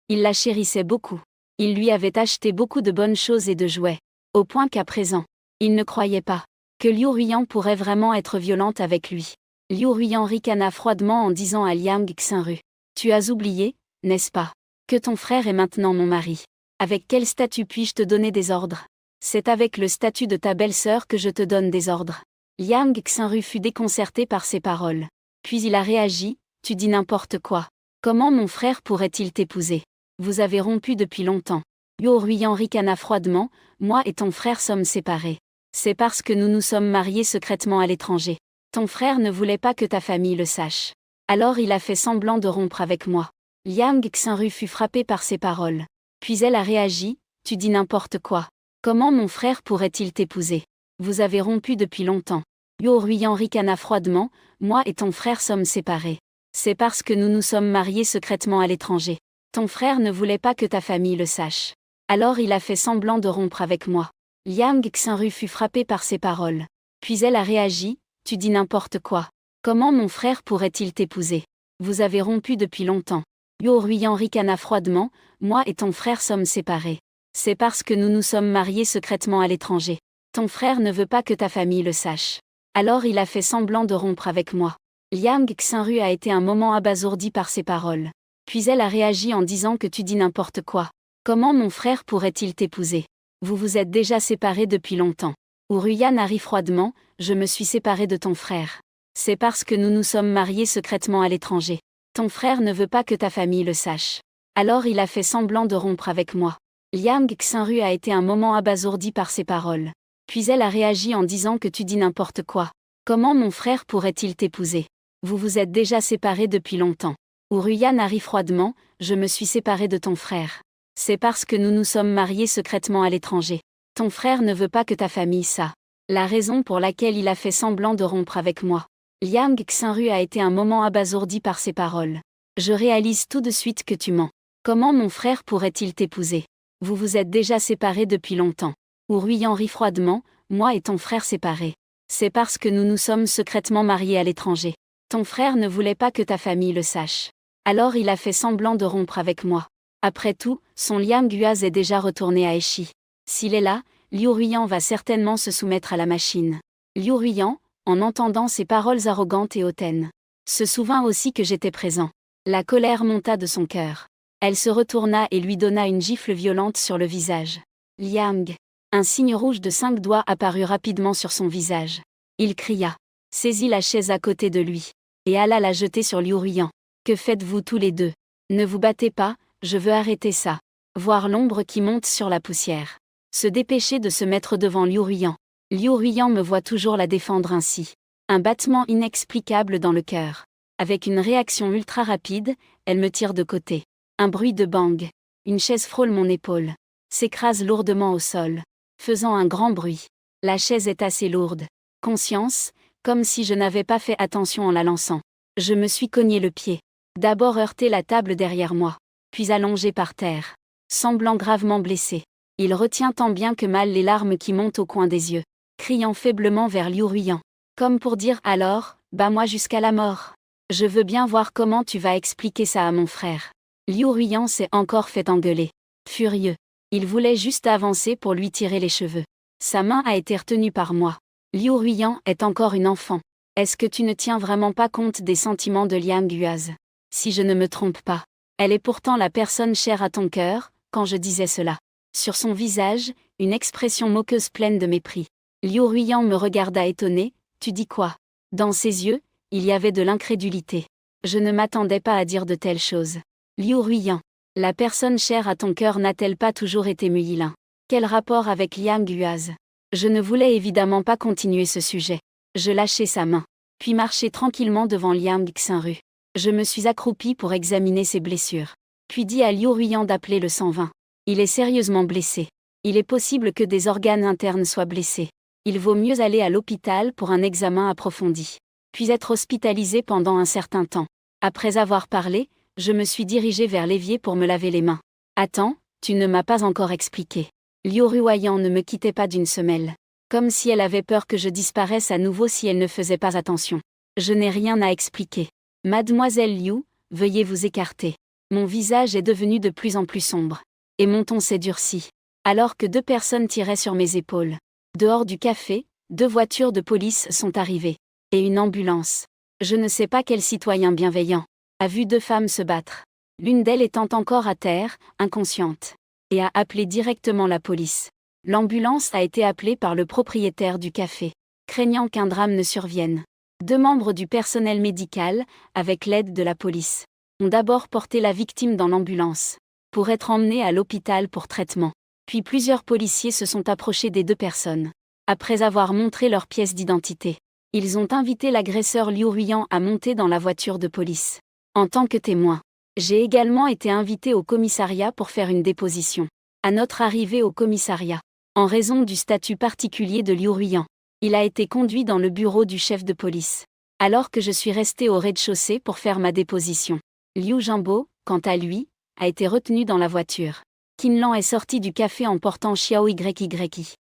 il la chérissait beaucoup. Il lui avait acheté beaucoup de bonnes choses et de jouets. Au point qu'à présent, il ne croyait pas que Liu Ruiyan pourrait vraiment être violente avec lui. Liu Ruiyan ricana froidement en disant à Liang Xinru. Tu as oublié, n'est-ce pas, que ton frère est maintenant mon mari. Avec quel statut puis-je te donner des ordres? C'est avec le statut de ta belle-sœur que je te donne des ordres. Liang Xinru fut déconcerté par ces paroles. Puis il a réagi, tu dis n'importe quoi. Comment mon frère pourrait-il t'épouser? Vous avez rompu depuis longtemps. Liu Ruiyan ricana froidement, moi et ton frère sommes séparés. C'est parce que nous nous sommes mariés secrètement à l'étranger. Ton frère ne voulait pas que ta famille le sache. Alors il a fait semblant de rompre avec moi. Liang Xinru fut frappé par ces paroles. Puis elle a réagi, tu dis n'importe quoi. Comment mon frère pourrait-il t'épouser? Vous avez rompu depuis longtemps. Liu Ruiyan ricana froidement, moi et ton frère sommes séparés. C'est parce que nous nous sommes mariés secrètement à l'étranger. Ton frère ne voulait pas que ta famille le sache. Alors il a fait semblant de rompre avec moi. Liang Xinru fut frappé par ces paroles. Puis elle a réagi, tu dis n'importe quoi. Comment mon frère pourrait-il t'épouser? Vous avez rompu depuis longtemps. Liu Ruiyan ricana froidement, moi et ton frère sommes séparés. C'est parce que nous nous sommes mariés secrètement à l'étranger. Ton frère ne veut pas que ta famille le sache. Alors il a fait semblant de rompre avec moi. Liang Xinru a été un moment abasourdi par ces paroles. Puis elle a réagi en disant que tu dis n'importe quoi. Comment mon frère pourrait-il t'épouser? Vous vous êtes déjà séparés depuis longtemps. Ruiyan a ri froidement, je me suis séparé de ton frère. C'est parce que nous nous sommes mariés secrètement à l'étranger. Ton frère ne veut pas que ta famille le sache. Alors il a fait semblant de rompre avec moi. Liang Xinru a été un moment abasourdi par ces paroles. Puis elle a réagi en disant que tu dis n'importe quoi. Comment mon frère pourrait-il t'épouser? Vous vous êtes déjà séparés depuis longtemps. Uruyan a ri froidement, je me suis séparé de ton frère. C'est parce que nous nous sommes mariés secrètement à l'étranger. Ton frère ne veut pas que ta famille sache. La raison pour laquelle il a fait semblant de rompre avec moi. Liang Xinru a été un moment abasourdi par ces paroles. Je réalise tout de suite que tu mens. Comment mon frère pourrait-il t'épouser? Vous vous êtes déjà séparés depuis longtemps. Uruyan rit froidement, moi et ton frère séparés. C'est parce que nous nous sommes secrètement mariés à l'étranger. Ton frère ne voulait pas que ta famille le sache. Alors il a fait semblant de rompre avec moi. Après tout, son Liang Guaz est déjà retourné à Eshi. S'il est là, Liu Ruyan va certainement se soumettre à la machine. Liu Ruyan, en entendant ces paroles arrogantes et hautaines, se souvint aussi que j'étais présent. La colère monta de son cœur. Elle se retourna et lui donna une gifle violente sur le visage. Liang. Un signe rouge de 5 doigts apparut rapidement sur son visage. Il cria, saisit la chaise à côté de lui, et alla la jeter sur Liu Ruyan. Que faites-vous tous les deux? Ne vous battez pas, je veux arrêter ça. Voir l'ombre qui monte sur la poussière. Se dépêcher de se mettre devant Liu Ruyan. Liu Ruyan me voit toujours la défendre ainsi. Un battement inexplicable dans le cœur. Avec une réaction ultra rapide, elle me tire de côté. Un bruit de bang. Une chaise frôle mon épaule. S'écrase lourdement au sol. Faisant un grand bruit. La chaise est assez lourde. Conscience, comme si je n'avais pas fait attention en la lançant. Je me suis cogné le pied. D'abord heurté la table derrière moi. Puis allongé par terre. Semblant gravement blessé. Il retient tant bien que mal les larmes qui montent au coin des yeux. Criant faiblement vers Liu Ruyan. Comme pour dire alors, bats-moi jusqu'à la mort. Je veux bien voir comment tu vas expliquer ça à mon frère. Liu Ruyan s'est encore fait engueuler. Furieux. Il voulait juste avancer pour lui tirer les cheveux. Sa main a été retenue par moi. Liu Ruyan est encore une enfant. Est-ce que tu ne tiens vraiment pas compte des sentiments de Liang Guaz? Si je ne me trompe pas. Elle est pourtant la personne chère à ton cœur, quand je disais cela. Sur son visage, une expression moqueuse pleine de mépris. Liu Ruyan me regarda étonné, tu dis quoi? Dans ses yeux, il y avait de l'incrédulité. Je ne m'attendais pas à dire de telles choses. Liu Ruyan. La personne chère à ton cœur n'a-t-elle pas toujours été Muilin? Quel rapport avec Liang Guaz? Je ne voulais évidemment pas continuer ce sujet. Je lâchai sa main. Puis marchai tranquillement devant Liang Xinru. Je me suis accroupi pour examiner ses blessures. Puis dis à Liu Ruyan d'appeler le 120. Il est sérieusement blessé. Il est possible que des organes internes soient blessés. Il vaut mieux aller à l'hôpital pour un examen approfondi. Puis être hospitalisé pendant un certain temps. Après avoir parlé, je me suis dirigé vers l'évier pour me laver les mains. Attends, tu ne m'as pas encore expliqué. Liu Ruyan ne me quittait pas d'une semelle. Comme si elle avait peur que je disparaisse à nouveau si elle ne faisait pas attention. Je n'ai rien à expliquer. Mademoiselle Liu, veuillez vous écarter. Mon visage est devenu de plus en plus sombre. Et mon ton s'est durci. Alors que 2 personnes tiraient sur mes épaules. Dehors du café, 2 voitures de police sont arrivées. Et une ambulance. Je ne sais pas quel citoyen bienveillant a vu 2 femmes se battre. L'une d'elles étant encore à terre, inconsciente. Et a appelé directement la police. L'ambulance a été appelée par le propriétaire du café. Craignant qu'un drame ne survienne. 2 membres du personnel médical, avec l'aide de la police, ont d'abord porté la victime dans l'ambulance. Pour être emmenés à l'hôpital pour traitement. Puis plusieurs policiers se sont approchés des 2 personnes. Après avoir montré leurs pièces d'identité. Ils ont invité l'agresseur Liu Ruyan à monter dans la voiture de police. En tant que témoin. J'ai également été invité au commissariat pour faire une déposition. À notre arrivée au commissariat. En raison du statut particulier de Liu Ruyan. Il a été conduit dans le bureau du chef de police. Alors que je suis resté au rez-de-chaussée pour faire ma déposition. Liu Jianbo, quant à lui, a été retenu dans la voiture. Qinlan est sorti du café en portant Xiao Yi.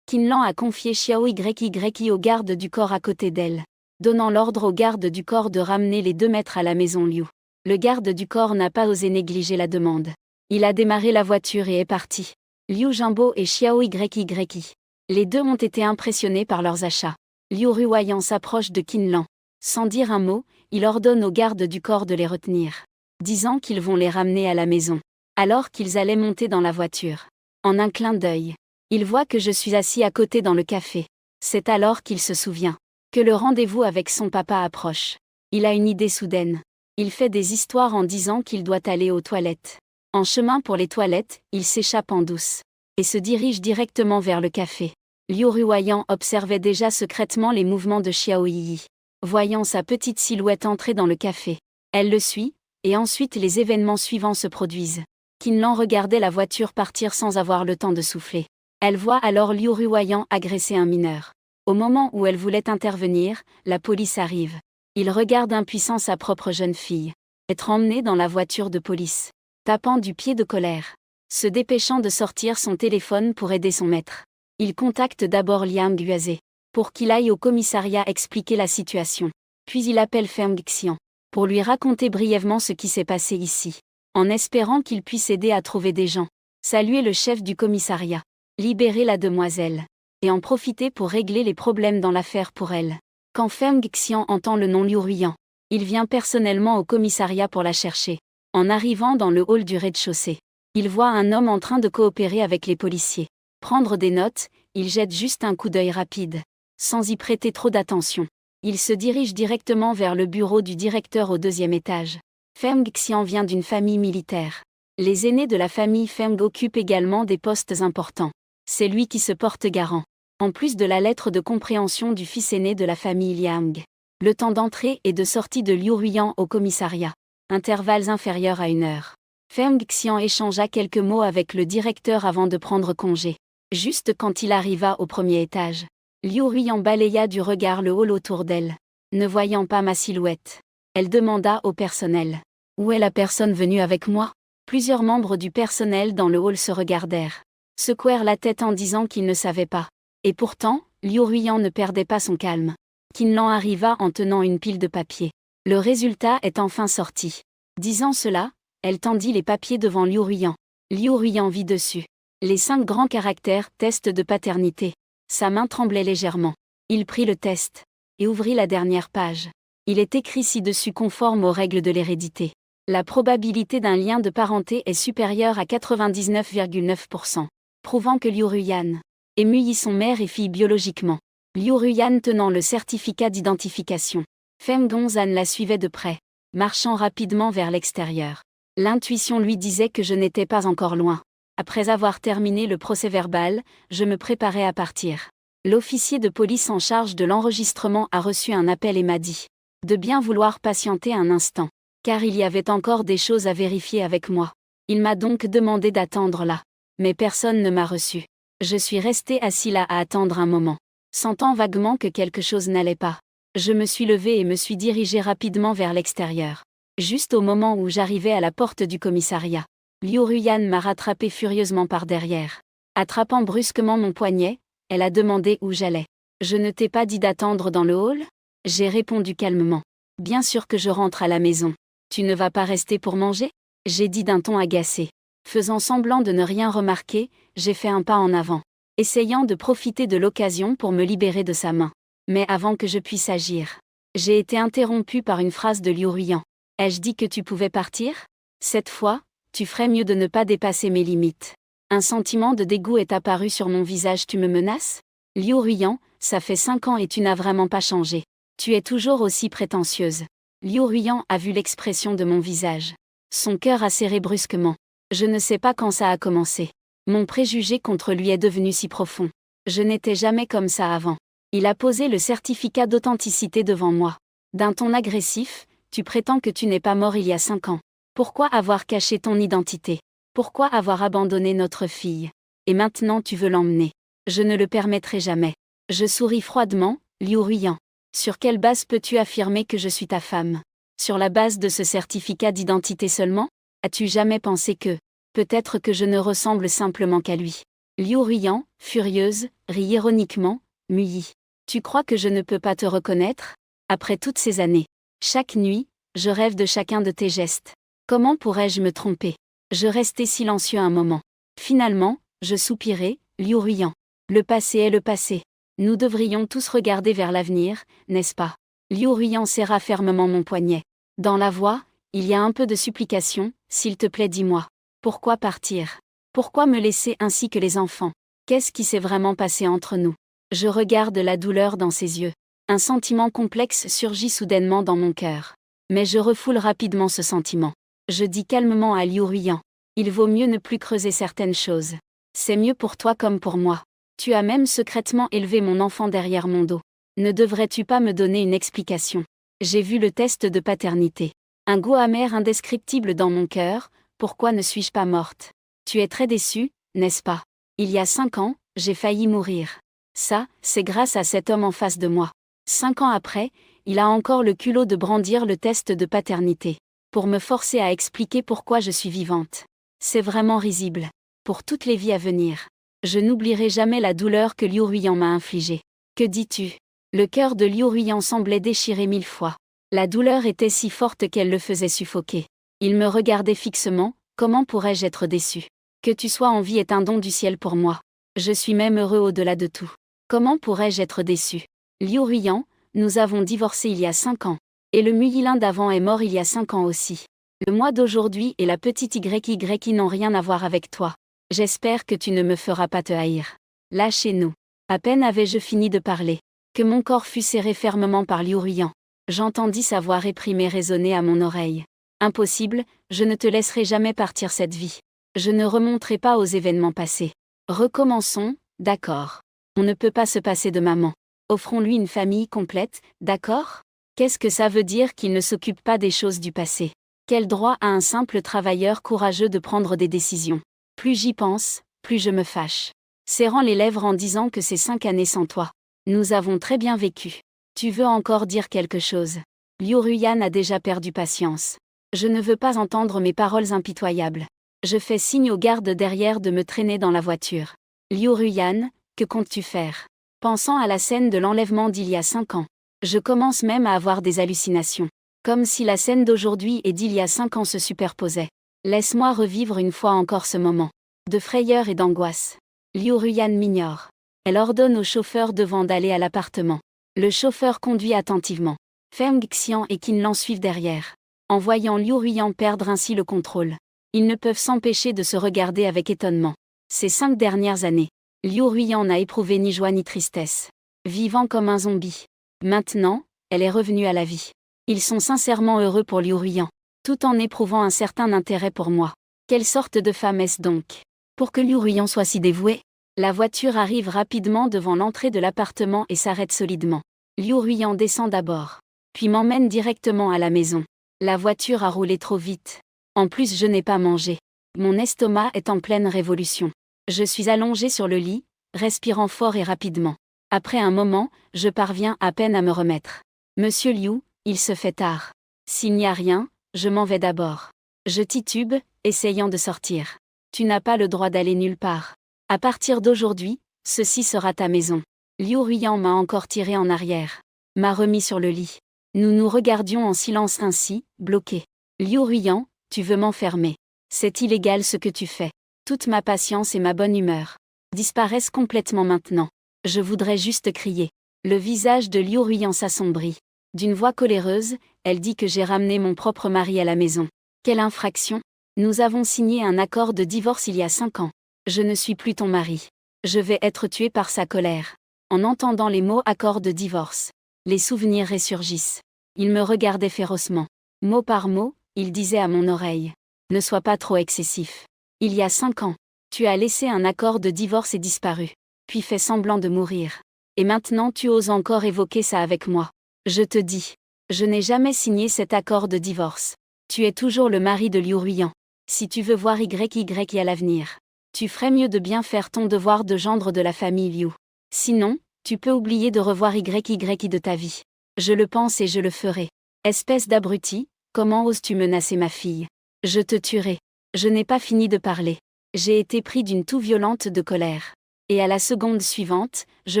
Qinlan a confié Xiao Yi au garde du corps à côté d'elle. Donnant l'ordre au garde du corps de ramener les 2 maîtres à la maison Liu. Le garde du corps n'a pas osé négliger la demande. Il a démarré la voiture et est parti. Liu Jianbo et Xiao Yi. Les 2 ont été impressionnés par leurs achats. Liu Ruyan s'approche de Qinlan. Sans dire un mot, il ordonne au garde du corps de les retenir. Disant qu'ils vont les ramener à la maison. Alors qu'ils allaient monter dans la voiture. En un clin d'œil. Il voit que je suis assis à côté dans le café. C'est alors qu'il se souvient. Que le rendez-vous avec son papa approche. Il a une idée soudaine. Il fait des histoires en disant qu'il doit aller aux toilettes. En chemin pour les toilettes, il s'échappe en douce. Et se dirige directement vers le café. Liu Ruoyan observait déjà secrètement les mouvements de Xiao Yi. Voyant sa petite silhouette entrer dans le café, elle le suit, et ensuite les événements suivants se produisent. Qin regardait la voiture partir sans avoir le temps de souffler. Elle voit alors Liu Ruoyan agresser un mineur. Au moment où elle voulait intervenir, la police arrive. Il regarde impuissant sa propre jeune fille. Être emmenée dans la voiture de police. Tapant du pied de colère. Se dépêchant de sortir son téléphone pour aider son maître. Il contacte d'abord Liang Guaze. Pour qu'il aille au commissariat expliquer la situation. Puis il appelle Feng Xian. Pour lui raconter brièvement ce qui s'est passé ici. En espérant qu'il puisse aider à trouver des gens. Saluer le chef du commissariat. Libérer la demoiselle. Et en profiter pour régler les problèmes dans l'affaire pour elle. Quand Feng Xian entend le nom Liu Ruoyan, il vient personnellement au commissariat pour la chercher. En arrivant dans le hall du rez-de-chaussée, il voit un homme en train de coopérer avec les policiers. Prendre des notes, il jette juste un coup d'œil rapide. Sans y prêter trop d'attention. Il se dirige directement vers le bureau du directeur au 2e étage. Feng Xian vient d'une famille militaire. Les aînés de la famille Feng occupent également des postes importants. C'est lui qui se porte garant. En plus de la lettre de compréhension du fils aîné de la famille Liang. Le temps d'entrée et de sortie de Liu Ruoyan au commissariat. Intervalles inférieurs à 1 heure. Feng Xian échangea quelques mots avec le directeur avant de prendre congé. Juste quand il arriva au 1er étage. Liu Ruoyan balaya du regard le hall autour d'elle. Ne voyant pas ma silhouette. Elle demanda au personnel. Où est la personne venue avec moi? Plusieurs membres du personnel dans le hall se regardèrent. Secouèrent la tête en disant qu'ils ne savaient pas. Et pourtant, Liu Ruoyan ne perdait pas son calme. Qin arriva en tenant une pile de papiers. Le résultat est enfin sorti. Disant cela, elle tendit les papiers devant Liu Ruoyan. Liu Ruoyan vit dessus. Les 5 grands caractères « test de paternité ». Sa main tremblait légèrement. Il prit le test. Et ouvrit la dernière page. Il est écrit ci-dessus conforme aux règles de l'hérédité. La probabilité d'un lien de parenté est supérieure à 99,9%. Prouvant que Liu Ruoyan et Muyi sont mère et fille biologiquement. Liu Ruoyan tenant le certificat d'identification. Feng Gongzan la suivait de près, marchant rapidement vers l'extérieur. L'intuition lui disait que je n'étais pas encore loin. Après avoir terminé le procès-verbal, je me préparais à partir. L'officier de police en charge de l'enregistrement a reçu un appel et m'a dit de bien vouloir patienter un instant, car il y avait encore des choses à vérifier avec moi. Il m'a donc demandé d'attendre là. Mais personne ne m'a reçu. Je suis resté assis là à attendre un moment. Sentant vaguement que quelque chose n'allait pas. Je me suis levé et me suis dirigé rapidement vers l'extérieur. Juste au moment où j'arrivais à la porte du commissariat. Liu Ruoyan m'a rattrapé furieusement par derrière. Attrapant brusquement mon poignet, elle a demandé où j'allais. Je ne t'ai pas dit d'attendre dans le hall? J'ai répondu calmement. Bien sûr que je rentre à la maison. Tu ne vas pas rester pour manger? J'ai dit d'un ton agacé. Faisant semblant de ne rien remarquer, j'ai fait un pas en avant, essayant de profiter de l'occasion pour me libérer de sa main. Mais avant que je puisse agir, j'ai été interrompu par une phrase de Liu Ruoyan. Ai-je dit que tu pouvais partir? Cette fois, tu ferais mieux de ne pas dépasser mes limites. Un sentiment de dégoût est apparu sur mon visage. Tu me menaces? Liu Ruoyan, ça fait 5 ans et tu n'as vraiment pas changé. Tu es toujours aussi prétentieuse. Liu Ruoyan a vu l'expression de mon visage. Son cœur a serré brusquement. Je ne sais pas quand ça a commencé. Mon préjugé contre lui est devenu si profond. Je n'étais jamais comme ça avant. Il a posé le certificat d'authenticité devant moi. D'un ton agressif, tu prétends que tu n'es pas mort il y a 5 ans. Pourquoi avoir caché ton identité? Pourquoi avoir abandonné notre fille? Et maintenant tu veux l'emmener? Je ne le permettrai jamais. Je souris froidement, Liu Ruoyan. Sur quelle base peux-tu affirmer que je suis ta femme? Sur la base de ce certificat d'identité seulement? As-tu jamais pensé que, peut-être que je ne ressemble simplement qu'à lui? Liu Ruoyan, furieuse, rit ironiquement, Muyi. Tu crois que je ne peux pas te reconnaître? Après toutes ces années. Chaque nuit, je rêve de chacun de tes gestes. Comment pourrais-je me tromper? Je restai silencieux un moment. Finalement, je soupirai, Liu Ruoyan. Le passé est le passé. Nous devrions tous regarder vers l'avenir, n'est-ce pas? Liu Ruoyan serra fermement mon poignet. Dans la voix, il y a un peu de supplication. S'il te plaît, dis-moi. Pourquoi partir? Pourquoi me laisser ainsi que les enfants? Qu'est-ce qui s'est vraiment passé entre nous? Je regarde la douleur dans ses yeux. Un sentiment complexe surgit soudainement dans mon cœur. Mais je refoule rapidement ce sentiment. Je dis calmement à Liu Ruoyan. Il vaut mieux ne plus creuser certaines choses. C'est mieux pour toi comme pour moi. Tu as même secrètement élevé mon enfant derrière mon dos. Ne devrais-tu pas me donner une explication? J'ai vu le test de paternité. Un goût amer indescriptible dans mon cœur, pourquoi ne suis-je pas morte? Tu es très déçu, n'est-ce pas? Il y a 5 ans, j'ai failli mourir. Ça, c'est grâce à cet homme en face de moi. 5 ans après, il a encore le culot de brandir le test de paternité, pour me forcer à expliquer pourquoi je suis vivante. C'est vraiment risible. Pour toutes les vies à venir. Je n'oublierai jamais la douleur que Liu Ruiyan m'a infligée. Que dis-tu? Le cœur de Liu Ruiyan semblait déchiré 1000 fois. La douleur était si forte qu'elle le faisait suffoquer. Il me regardait fixement, comment pourrais-je être déçu? Que tu sois en vie est un don du ciel pour moi. Je suis même heureux au-delà de tout. Comment pourrais-je être déçu? Liu Ruiyan, nous avons divorcé il y a 5 ans. Et le Muilin d'avant est mort il y a 5 ans aussi. Le mois d'aujourd'hui et la petite YY n'ont rien à voir avec toi. J'espère que tu ne me feras pas te haïr. Lâchez-nous. À peine avais-je fini de parler, que mon corps fut serré fermement par Liu Ruiyan. J'entendis sa voix réprimée résonner à mon oreille. Impossible, je ne te laisserai jamais partir cette vie. Je ne remonterai pas aux événements passés. Recommençons, d'accord. On ne peut pas se passer de maman. Offrons-lui une famille complète, d'accord? Qu'est-ce que ça veut dire qu'il ne s'occupe pas des choses du passé? Quel droit a un simple travailleur courageux de prendre des décisions? Plus j'y pense, plus je me fâche. Serrant les lèvres en disant que ces 5 années sans toi. Nous avons très bien vécu. Tu veux encore dire quelque chose? Liu Ruiyan a déjà perdu patience. Je ne veux pas entendre mes paroles impitoyables. Je fais signe aux gardes derrière de me traîner dans la voiture. Liu Ruiyan, que comptes-tu faire? Pensant à la scène de l'enlèvement d'il y a 5 ans. Je commence même à avoir des hallucinations. Comme si la scène d'aujourd'hui et d'il y a 5 ans se superposaient. Laisse-moi revivre une fois encore ce moment. De frayeur et d'angoisse. Liu Ruiyan m'ignore. Elle ordonne au chauffeur devant d'aller à l'appartement. Le chauffeur conduit attentivement. Feng Xian et Qin Lan suivent derrière. En voyant Liu Ruiyan perdre ainsi le contrôle. Ils ne peuvent s'empêcher de se regarder avec étonnement. Ces 5 dernières années, Liu Ruiyan n'a éprouvé ni joie ni tristesse. Vivant comme un zombie. Maintenant, elle est revenue à la vie. Ils sont sincèrement heureux pour Liu Ruiyan, tout en éprouvant un certain intérêt pour moi. Quelle sorte de femme est-ce donc? Pour que Liu Ruiyan soit si dévouée? La voiture arrive rapidement devant l'entrée de l'appartement et s'arrête solidement. Liu Ruiyan descend d'abord, puis m'emmène directement à la maison. La voiture a roulé trop vite. En plus je n'ai pas mangé. Mon estomac est en pleine révolution. Je suis allongé sur le lit, respirant fort et rapidement. Après un moment, je parviens à peine à me remettre. Monsieur Liu, il se fait tard. S'il n'y a rien, je m'en vais d'abord. Je titube, essayant de sortir. Tu n'as pas le droit d'aller nulle part. À partir d'aujourd'hui, ceci sera ta maison. Liu Ruiyan m'a encore tiré en arrière. M'a remis sur le lit. Nous nous regardions en silence ainsi, bloqués. Liu Ruiyan, tu veux m'enfermer. C'est illégal ce que tu fais. Toute ma patience et ma bonne humeur disparaissent complètement maintenant. Je voudrais juste crier. Le visage de Liu Ruiyan s'assombrit. D'une voix coléreuse, elle dit que j'ai ramené mon propre mari à la maison. Quelle infraction! Nous avons signé un accord de divorce il y a 5 ans. Je ne suis plus ton mari. Je vais être tuée par sa colère. En entendant les mots accord de divorce, les souvenirs ressurgissent. Il me regardait férocement. Mot par mot, il disait à mon oreille. Ne sois pas trop excessif. Il y a 5 ans, tu as laissé un accord de divorce et disparu. Puis fait semblant de mourir. Et maintenant tu oses encore évoquer ça avec moi. Je te dis, je n'ai jamais signé cet accord de divorce. Tu es toujours le mari de Liu Ruiyan. Si tu veux voir YY à l'avenir, tu ferais mieux de bien faire ton devoir de gendre de la famille Liu. Sinon, tu peux oublier de revoir YY de ta vie. Je le pense et je le ferai. Espèce d'abruti, comment oses-tu menacer ma fille? Je te tuerai. Je n'ai pas fini de parler. J'ai été pris d'une toux violente de colère. Et à la seconde suivante, je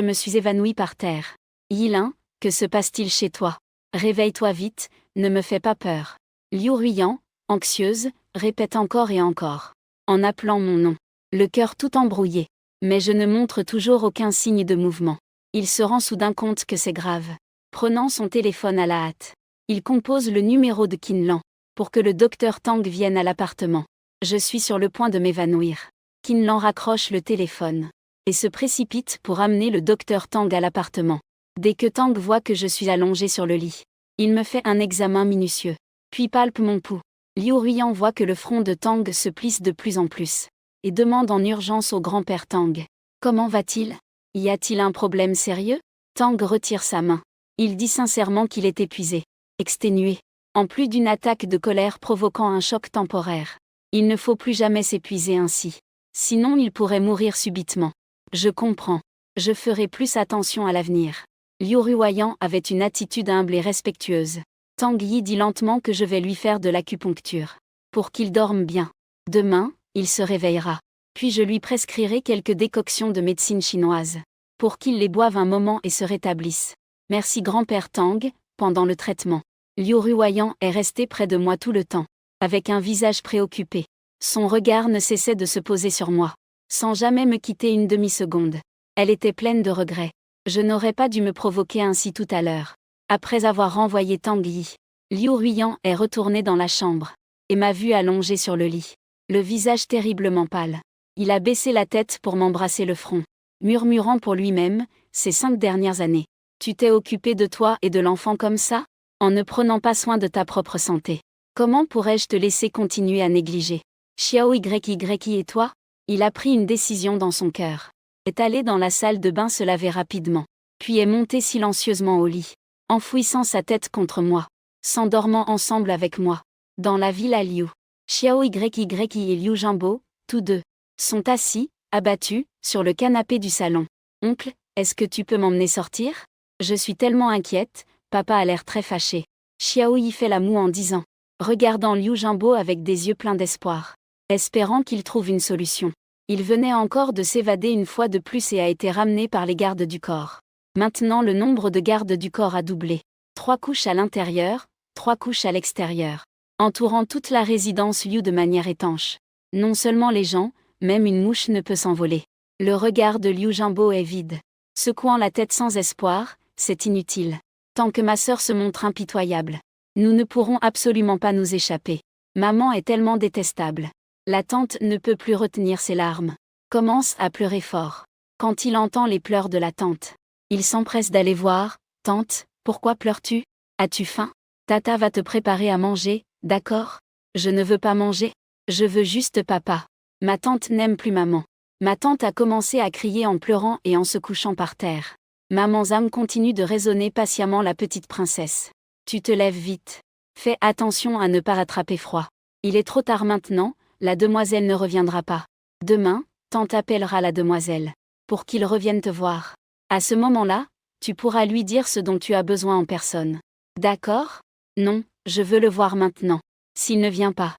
me suis évanoui par terre. Yilin, que se passe-t-il chez toi? Réveille-toi vite, ne me fais pas peur. Liu Ruiyan, anxieuse, répète encore et encore. En appelant mon nom. Le cœur tout embrouillé. Mais je ne montre toujours aucun signe de mouvement. Il se rend soudain compte que c'est grave. Prenant son téléphone à la hâte. Il compose le numéro de Qin Lan, pour que le docteur Tang vienne à l'appartement. Je suis sur le point de m'évanouir. Qin Lan raccroche le téléphone. Et se précipite pour amener le docteur Tang à l'appartement. Dès que Tang voit que je suis allongé sur le lit, il me fait un examen minutieux. Puis palpe mon pouls. Liu Ruiyan voit que le front de Tang se plisse de plus en plus. Et demande en urgence au grand-père Tang. Comment va-t-il? Y a-t-il un problème sérieux? Tang retire sa main. Il dit sincèrement qu'il est épuisé, exténué, en plus d'une attaque de colère provoquant un choc temporaire. Il ne faut plus jamais s'épuiser ainsi. Sinon il pourrait mourir subitement. Je comprends. Je ferai plus attention à l'avenir. Liu Ruoyan avait une attitude humble et respectueuse. Tang Yi dit lentement que je vais lui faire de l'acupuncture. Pour qu'il dorme bien. Demain, il se réveillera. Puis je lui prescrirai quelques décoctions de médecine chinoise. Pour qu'il les boive un moment et se rétablisse. Merci grand-père Tang, pendant le traitement. Liu Ruoyan est resté près de moi tout le temps. Avec un visage préoccupé. Son regard ne cessait de se poser sur moi. Sans jamais me quitter une demi-seconde. Elle était pleine de regrets. Je n'aurais pas dû me provoquer ainsi tout à l'heure. Après avoir renvoyé Tang Yi, Liu Ruoyan est retourné dans la chambre. Et m'a vu allongé sur le lit. Le visage terriblement pâle. Il a baissé la tête pour m'embrasser le front. Murmurant pour lui-même, ces 5 dernières années. Tu t'es occupé de toi et de l'enfant comme ça? En ne prenant pas soin de ta propre santé. Comment pourrais-je te laisser continuer à négliger? Xiao YY et toi? Il a pris une décision dans son cœur. Est allé dans la salle de bain se laver rapidement. Puis est monté silencieusement au lit. Enfouissant sa tête contre moi. S'endormant ensemble avec moi. Dans la villa Liu. Xiao YY et Liu Jianbo, tous deux, sont assis, abattus, sur le canapé du salon. Oncle, est-ce que tu peux m'emmener sortir? Je suis tellement inquiète, papa a l'air très fâché. Xiao Yi fait la moue en disant. Regardant Liu Jianbo avec des yeux pleins d'espoir. Espérant qu'il trouve une solution. Il venait encore de s'évader une fois de plus et a été ramené par les gardes du corps. Maintenant le nombre de gardes du corps a doublé. 3 couches à l'intérieur, 3 couches à l'extérieur. Entourant toute la résidence Liu de manière étanche. Non seulement les gens, même une mouche ne peut s'envoler. Le regard de Liu Jianbo est vide. Secouant la tête sans espoir, c'est inutile. Tant que ma sœur se montre impitoyable. Nous ne pourrons absolument pas nous échapper. Maman est tellement détestable. La tante ne peut plus retenir ses larmes. Commence à pleurer fort. Quand il entend les pleurs de la tante. Il s'empresse d'aller voir. Tante, pourquoi pleures-tu? As-tu faim? Tata va te préparer à manger, d'accord? Je ne veux pas manger. Je veux juste papa. Ma tante n'aime plus maman. Ma tante a commencé à crier en pleurant et en se couchant par terre. Maman Zam continue de raisonner patiemment la petite princesse. Tu te lèves vite. Fais attention à ne pas attraper froid. Il est trop tard maintenant, la demoiselle ne reviendra pas. Demain, tante appellera la demoiselle. Pour qu'il revienne te voir. À ce moment-là, tu pourras lui dire ce dont tu as besoin en personne. D'accord? Non, je veux le voir maintenant. S'il ne vient pas,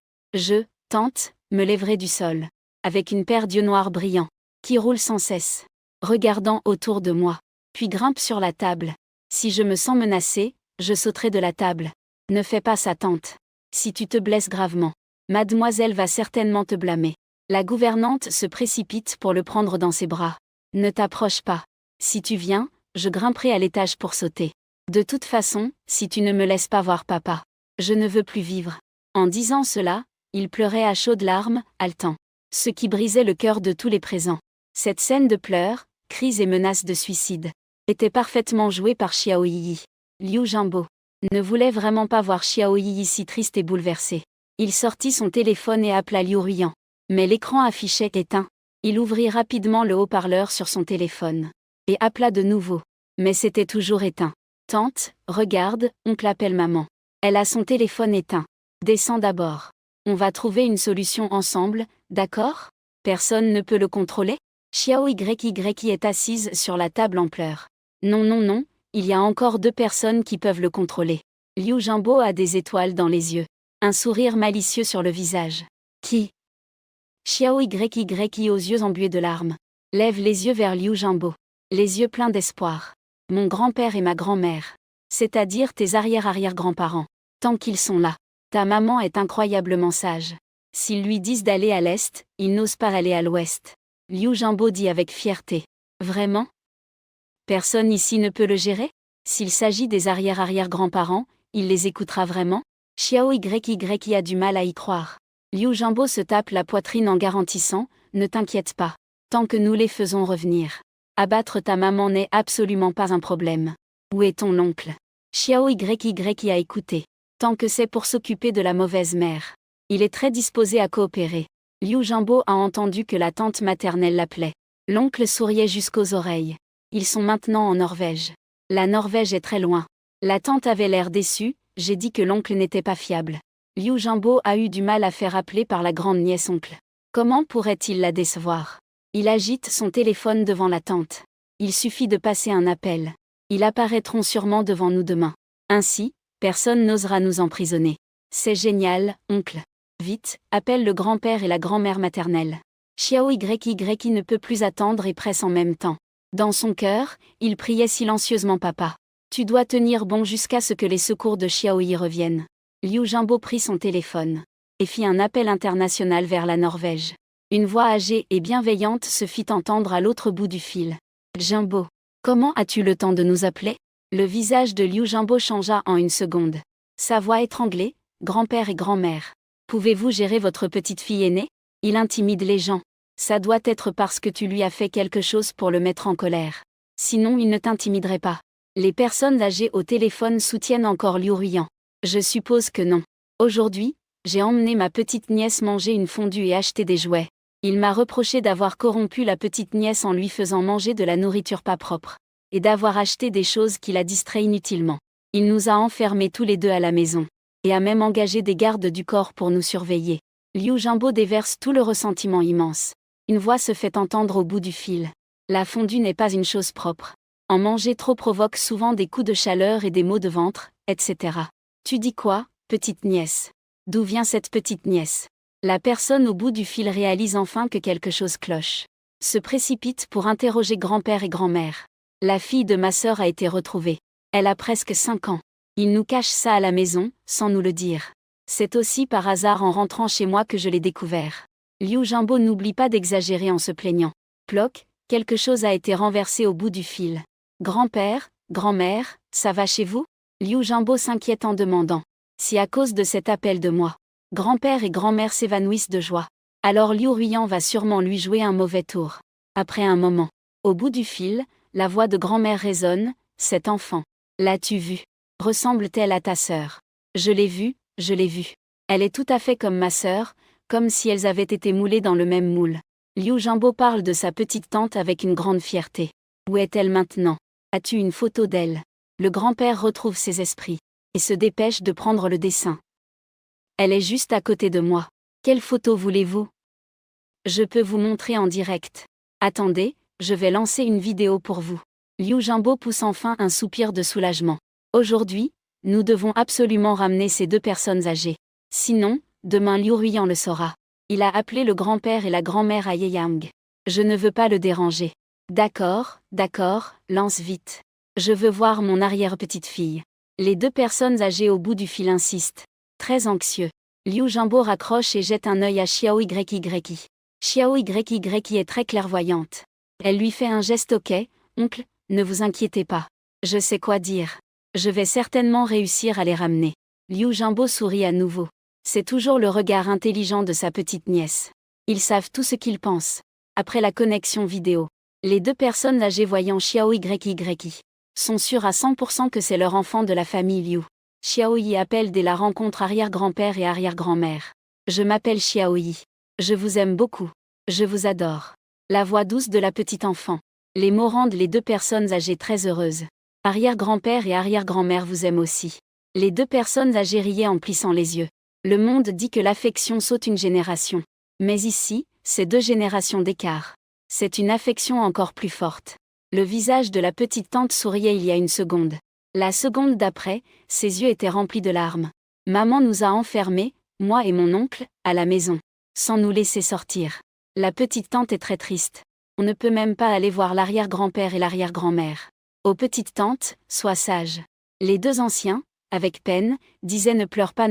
tante, me lèverai du sol. Avec une paire d'yeux noirs brillants, qui roulent sans cesse. Regardant autour de moi. Puis grimpe sur la table. Si je me sens menacée, je sauterai de la table. Ne fais pas ça, tante. Si tu te blesses gravement, mademoiselle va certainement te blâmer. La gouvernante se précipite pour le prendre dans ses bras. Ne t'approche pas. Si tu viens, je grimperai à l'étage pour sauter. De toute façon, si tu ne me laisses pas voir papa, je ne veux plus vivre. En disant cela, il pleurait à chaudes larmes, haletant. Ce qui brisait le cœur de tous les présents. Cette scène de pleurs, cris et menaces de suicide, était parfaitement jouée par Xiao Yi. Liu Jianbo ne voulait vraiment pas voir Xiao Yi si triste et bouleversé. Il sortit son téléphone et appela Liu Ruoyan. Mais l'écran affichait éteint. Il ouvrit rapidement le haut-parleur sur son téléphone. Et appela de nouveau. Mais c'était toujours éteint. Tante, regarde, oncle appelle maman. Elle a son téléphone éteint. Descends d'abord. On va trouver une solution ensemble, d'accord? Personne ne peut le contrôler? Xiao YY est assise sur la table en pleurs. Non, il y a encore 2 personnes qui peuvent le contrôler. Liu Jianbo a des étoiles dans les yeux. Un sourire malicieux sur le visage. Qui? Xiao YY aux yeux embués de larmes. Lève les yeux vers Liu Jianbo. Les yeux pleins d'espoir. Mon grand-père et ma grand-mère. C'est-à-dire tes arrière-arrière-grands-parents. Tant qu'ils sont là. Ta maman est incroyablement sage. S'ils lui disent d'aller à l'est, il n'ose pas aller à l'ouest. Liu Jianbo dit avec fierté. Vraiment? Personne ici ne peut le gérer? S'il s'agit des arrière-arrière-grands-parents, il les écoutera vraiment? Xiao YY a du mal à y croire. Liu Jianbo se tape la poitrine en garantissant, ne t'inquiète pas. Tant que nous les faisons revenir. Abattre ta maman n'est absolument pas un problème. Où est ton oncle? Xiao YY a écouté. Tant que c'est pour s'occuper de la mauvaise mère. Il est très disposé à coopérer. Liu Jianbo a entendu que la tante maternelle l'appelait. L'oncle souriait jusqu'aux oreilles. Ils sont maintenant en Norvège. La Norvège est très loin. La tante avait l'air déçue, j'ai dit que l'oncle n'était pas fiable. Liu Jianbo a eu du mal à faire appeler par la grande nièce oncle. Comment pourrait-il la décevoir? Il agite son téléphone devant la tante. Il suffit de passer un appel. Ils apparaîtront sûrement devant nous demain. Ainsi, personne n'osera nous emprisonner. C'est génial, oncle. Vite, appelle le grand-père et la grand-mère maternelle. Xiao YY ne peut plus attendre et presse en même temps. Dans son cœur, il priait silencieusement papa. Tu dois tenir bon jusqu'à ce que les secours de Xiao Yi reviennent. Liu Jianbo prit son téléphone et fit un appel international vers la Norvège. Une voix âgée et bienveillante se fit entendre à l'autre bout du fil. Jianbo, comment as-tu le temps de nous appeler? Le visage de Liu Jianbo changea en une seconde. Sa voix étranglée, grand-père et grand-mère. Pouvez-vous gérer votre petite fille aînée? Il intimide les gens. Ça doit être parce que tu lui as fait quelque chose pour le mettre en colère. Sinon il ne t'intimiderait pas. Les personnes âgées au téléphone soutiennent encore Liu Ruyan. Je suppose que non. Aujourd'hui, j'ai emmené ma petite nièce manger une fondue et acheter des jouets. Il m'a reproché d'avoir corrompu la petite nièce en lui faisant manger de la nourriture pas propre. Et d'avoir acheté des choses qui la distraient inutilement. Il nous a enfermés tous les deux à la maison. Et a même engagé des gardes du corps pour nous surveiller. Liu Jianbo déverse tout le ressentiment immense. Une voix se fait entendre au bout du fil. La fondue n'est pas une chose propre. En manger trop provoque souvent des coups de chaleur et des maux de ventre, etc. Tu dis quoi, petite nièce? D'où vient cette petite nièce? La personne au bout du fil réalise enfin que quelque chose cloche. Se précipite pour interroger grand-père et grand-mère. La fille de ma sœur a été retrouvée. Elle a presque 5 ans. Il nous cache ça à la maison, sans nous le dire. C'est aussi par hasard en rentrant chez moi que je l'ai découvert. Liu Jianbo n'oublie pas d'exagérer en se plaignant. Ploc, quelque chose a été renversé au bout du fil. Grand-père, grand-mère, ça va chez vous? Liu Jianbo s'inquiète en demandant. Si à cause de cet appel de moi, grand-père et grand-mère s'évanouissent de joie, alors Liu Ruyan va sûrement lui jouer un mauvais tour. Après un moment, au bout du fil, la voix de grand-mère résonne. Cet enfant, l'as-tu vu? Ressemble-t-elle à ta sœur? Je l'ai vue, je l'ai vue. Elle est tout à fait comme ma sœur, comme si elles avaient été moulées dans le même moule. Liu Jianbo parle de sa petite tante avec une grande fierté. Où est-elle maintenant? As-tu une photo d'elle? Le grand-père retrouve ses esprits et se dépêche de prendre le dessin. Elle est juste à côté de moi. Quelle photo voulez-vous? Je peux vous montrer en direct. Attendez, je vais lancer une vidéo pour vous. Liu Jianbo pousse enfin un soupir de soulagement. Aujourd'hui, nous devons absolument ramener ces deux personnes âgées. Sinon, demain Liu Ruyan le saura. Il a appelé le grand-père et la grand-mère à Yeyang. Je ne veux pas le déranger. D'accord, lance vite. Je veux voir mon arrière-petite-fille. Les deux personnes âgées au bout du fil insistent. Très anxieux. Liu Jianbo raccroche et jette un œil à Xiao YY. Xiao YY est très clairvoyante. Elle lui fait un geste ok, oncle, ne vous inquiétez pas. Je sais quoi dire. Je vais certainement réussir à les ramener. Liu Jianbo sourit à nouveau. C'est toujours le regard intelligent de sa petite nièce. Ils savent tout ce qu'ils pensent. Après la connexion vidéo, les deux personnes âgées voyant Xiao YY sont sûres à 100% que c'est leur enfant de la famille Liu. Xiao Yi appelle dès la rencontre arrière-grand-père et arrière-grand-mère. Je m'appelle Xiao Yi. Je vous aime beaucoup. Je vous adore. La voix douce de la petite enfant. Les mots rendent les deux personnes âgées très heureuses. Arrière-grand-père et arrière-grand-mère vous aiment aussi. Les deux personnes âgées riaient en plissant les yeux. Le monde dit que l'affection saute une génération. Mais ici, c'est 2 générations d'écart. C'est une affection encore plus forte. Le visage de la petite tante souriait il y a une seconde. La seconde d'après, ses yeux étaient remplis de larmes. Maman nous a enfermés, moi et mon oncle, à la maison, sans nous laisser sortir. La petite tante est très triste. On ne peut même pas aller voir l'arrière-grand-père et l'arrière-grand-mère. Ô petite tante, sois sage. Les deux anciens, avec peine, disaient ne pleure pas.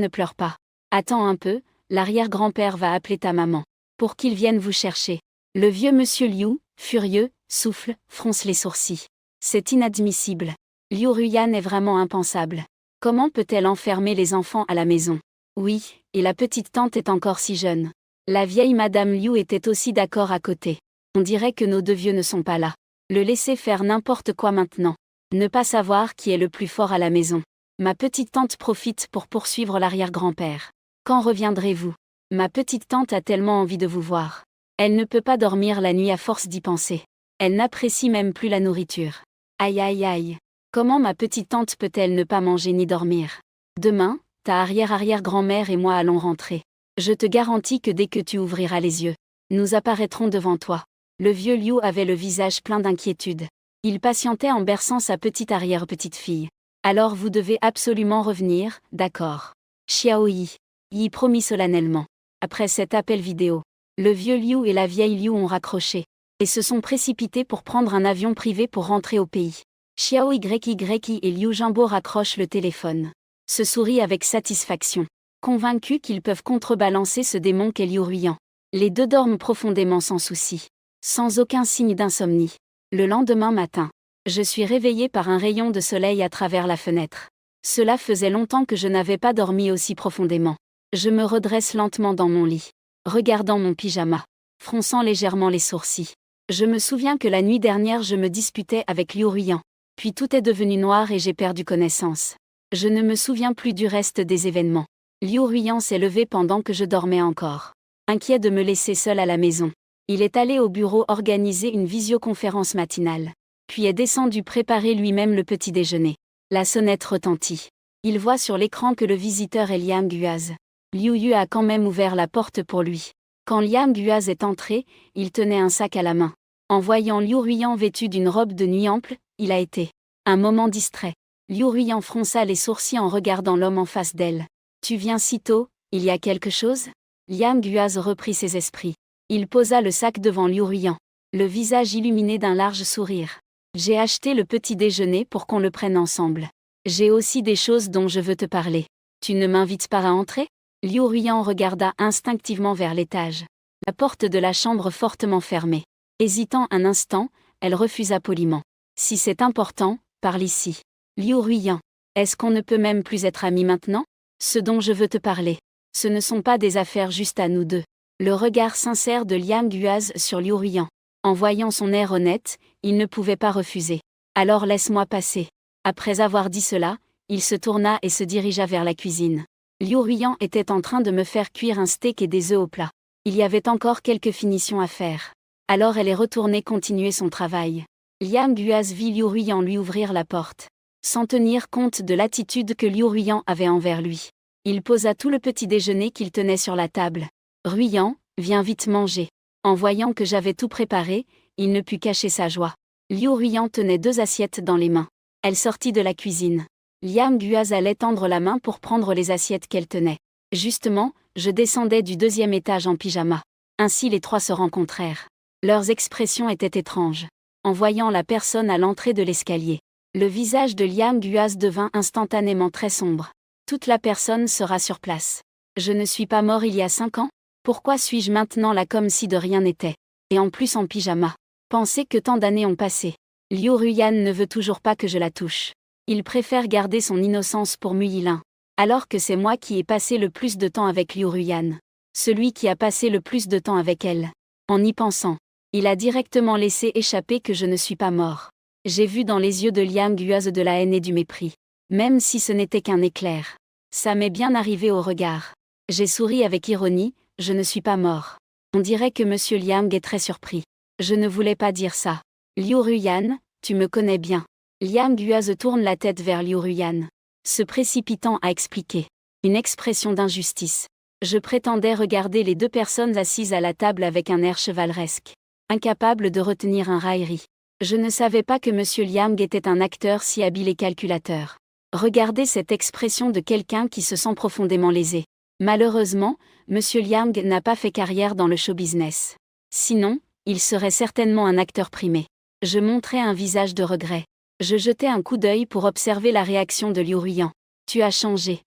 Attends un peu, l'arrière-grand-père va appeler ta maman. Pour qu'il vienne vous chercher. Le vieux monsieur Liu, furieux, souffle, fronce les sourcils. C'est inadmissible. Liu Ruyan est vraiment impensable. Comment peut-elle enfermer les enfants à la maison? Oui, et la petite tante est encore si jeune. La vieille madame Liu était aussi d'accord à côté. On dirait que nos deux vieux ne sont pas là. Le laisser faire n'importe quoi maintenant. Ne pas savoir qui est le plus fort à la maison. Ma petite tante profite pour poursuivre l'arrière-grand-père. Quand reviendrez-vous? Ma petite tante a tellement envie de vous voir. Elle ne peut pas dormir la nuit à force d'y penser. Elle n'apprécie même plus la nourriture. Aïe aïe aïe. Comment ma petite tante peut-elle ne pas manger ni dormir? Demain, ta arrière-arrière-grand-mère et moi allons rentrer. Je te garantis que dès que tu ouvriras les yeux, nous apparaîtrons devant toi. Le vieux Liu avait le visage plein d'inquiétude. Il patientait en berçant sa petite arrière-petite-fille. Alors vous devez absolument revenir, d'accord? Xiao Yi promit solennellement. Après cet appel vidéo, le vieux Liu et la vieille Liu ont raccroché, et se sont précipités pour prendre un avion privé pour rentrer au pays. Xiao YY et Liu Jimbo raccrochent le téléphone. Se sourient avec satisfaction, convaincus qu'ils peuvent contrebalancer ce démon qu'est Liu Ruiyan. Les deux dorment profondément sans souci, sans aucun signe d'insomnie. Le lendemain matin, je suis réveillée par un rayon de soleil à travers la fenêtre. Cela faisait longtemps que je n'avais pas dormi aussi profondément. Je me redresse lentement dans mon lit, regardant mon pyjama, fronçant légèrement les sourcils. Je me souviens que la nuit dernière je me disputais avec Liu Ruiyan. Puis tout est devenu noir et j'ai perdu connaissance. Je ne me souviens plus du reste des événements. Liu Ruiyan s'est levé pendant que je dormais encore. Inquiet de me laisser seule à la maison, il est allé au bureau organiser une visioconférence matinale. Puis est descendu préparer lui-même le petit déjeuner. La sonnette retentit. Il voit sur l'écran que le visiteur est Liang Guaz. Liu Yu a quand même ouvert la porte pour lui. Quand Liang Guaz est entré, il tenait un sac à la main. En voyant Liu Ruiyan vêtu d'une robe de nuit ample, il a été un moment distrait. Liu Ruiyan fronça les sourcils en regardant l'homme en face d'elle. Tu viens si tôt, il y a quelque chose? Liang Guaz reprit ses esprits. Il posa le sac devant Liu Ruiyan, le visage illuminé d'un large sourire. J'ai acheté le petit déjeuner pour qu'on le prenne ensemble. J'ai aussi des choses dont je veux te parler. Tu ne m'invites pas à entrer? Liu Ruiyan regarda instinctivement vers l'étage. La porte de la chambre fortement fermée. Hésitant un instant, elle refusa poliment. Si c'est important, parle ici. Liu Ruiyan. Est-ce qu'on ne peut même plus être amis maintenant? Ce dont je veux te parler, ce ne sont pas des affaires juste à nous deux. Le regard sincère de Liang Guaz sur Liu Ruiyan. En voyant son air honnête, il ne pouvait pas refuser. Alors laisse-moi passer. Après avoir dit cela, il se tourna et se dirigea vers la cuisine. Liu Ruiyan était en train de me faire cuire un steak et des œufs au plat. Il y avait encore quelques finitions à faire. Alors elle est retournée continuer son travail. Liang Guaz vit Liu Ruiyan lui ouvrir la porte, sans tenir compte de l'attitude que Liu Ruiyan avait envers lui. Il posa tout le petit déjeuner qu'il tenait sur la table. Ruiyan, viens vite manger. En voyant que j'avais tout préparé, il ne put cacher sa joie. Liu Ruiyan tenait 2 assiettes dans les mains. Elle sortit de la cuisine. Liang Guaz allait tendre la main pour prendre les assiettes qu'elle tenait. Justement, je descendais du 2e étage en pyjama. Ainsi les trois se rencontrèrent. Leurs expressions étaient étranges. En voyant la personne à l'entrée de l'escalier, le visage de Liang Guaz devint instantanément très sombre. Toute la personne sera sur place. Je ne suis pas mort il y a 5 ans? Pourquoi suis-je maintenant là comme si de rien n'était? Et en plus en pyjama. Pensez que tant d'années ont passé. Liu Ruiyan ne veut toujours pas que je la touche. Il préfère garder son innocence pour Muilin. Alors que c'est moi qui ai passé le plus de temps avec Liu Ruiyan. Celui qui a passé le plus de temps avec elle. En y pensant, il a directement laissé échapper que je ne suis pas mort. J'ai vu dans les yeux de Liang Guaz de la haine et du mépris. Même si ce n'était qu'un éclair. Ça m'est bien arrivé au regard. J'ai souri avec ironie, je ne suis pas mort. On dirait que Monsieur Liang est très surpris. Je ne voulais pas dire ça. Liu Ruiyan, tu me connais bien. Liang Guaz tourne la tête vers Liu Ruiyan, se précipitant à expliquer. Une expression d'injustice. Je prétendais regarder les 2 personnes assises à la table avec un air chevaleresque. Incapable de retenir un raillerie. Je ne savais pas que Monsieur Liang était un acteur si habile et calculateur. Regardez cette expression de quelqu'un qui se sent profondément lésé. Malheureusement, Monsieur Liang n'a pas fait carrière dans le show business. Sinon, il serait certainement un acteur primé. Je montrai un visage de regret. Je jetai un coup d'œil pour observer la réaction de Liu Ruiyan. Tu as changé.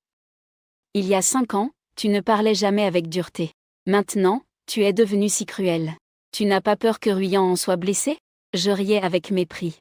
Il y a 5 ans, tu ne parlais jamais avec dureté. Maintenant, tu es devenu si cruel. Tu n'as pas peur que Ruiyan en soit blessé? Je riais avec mépris.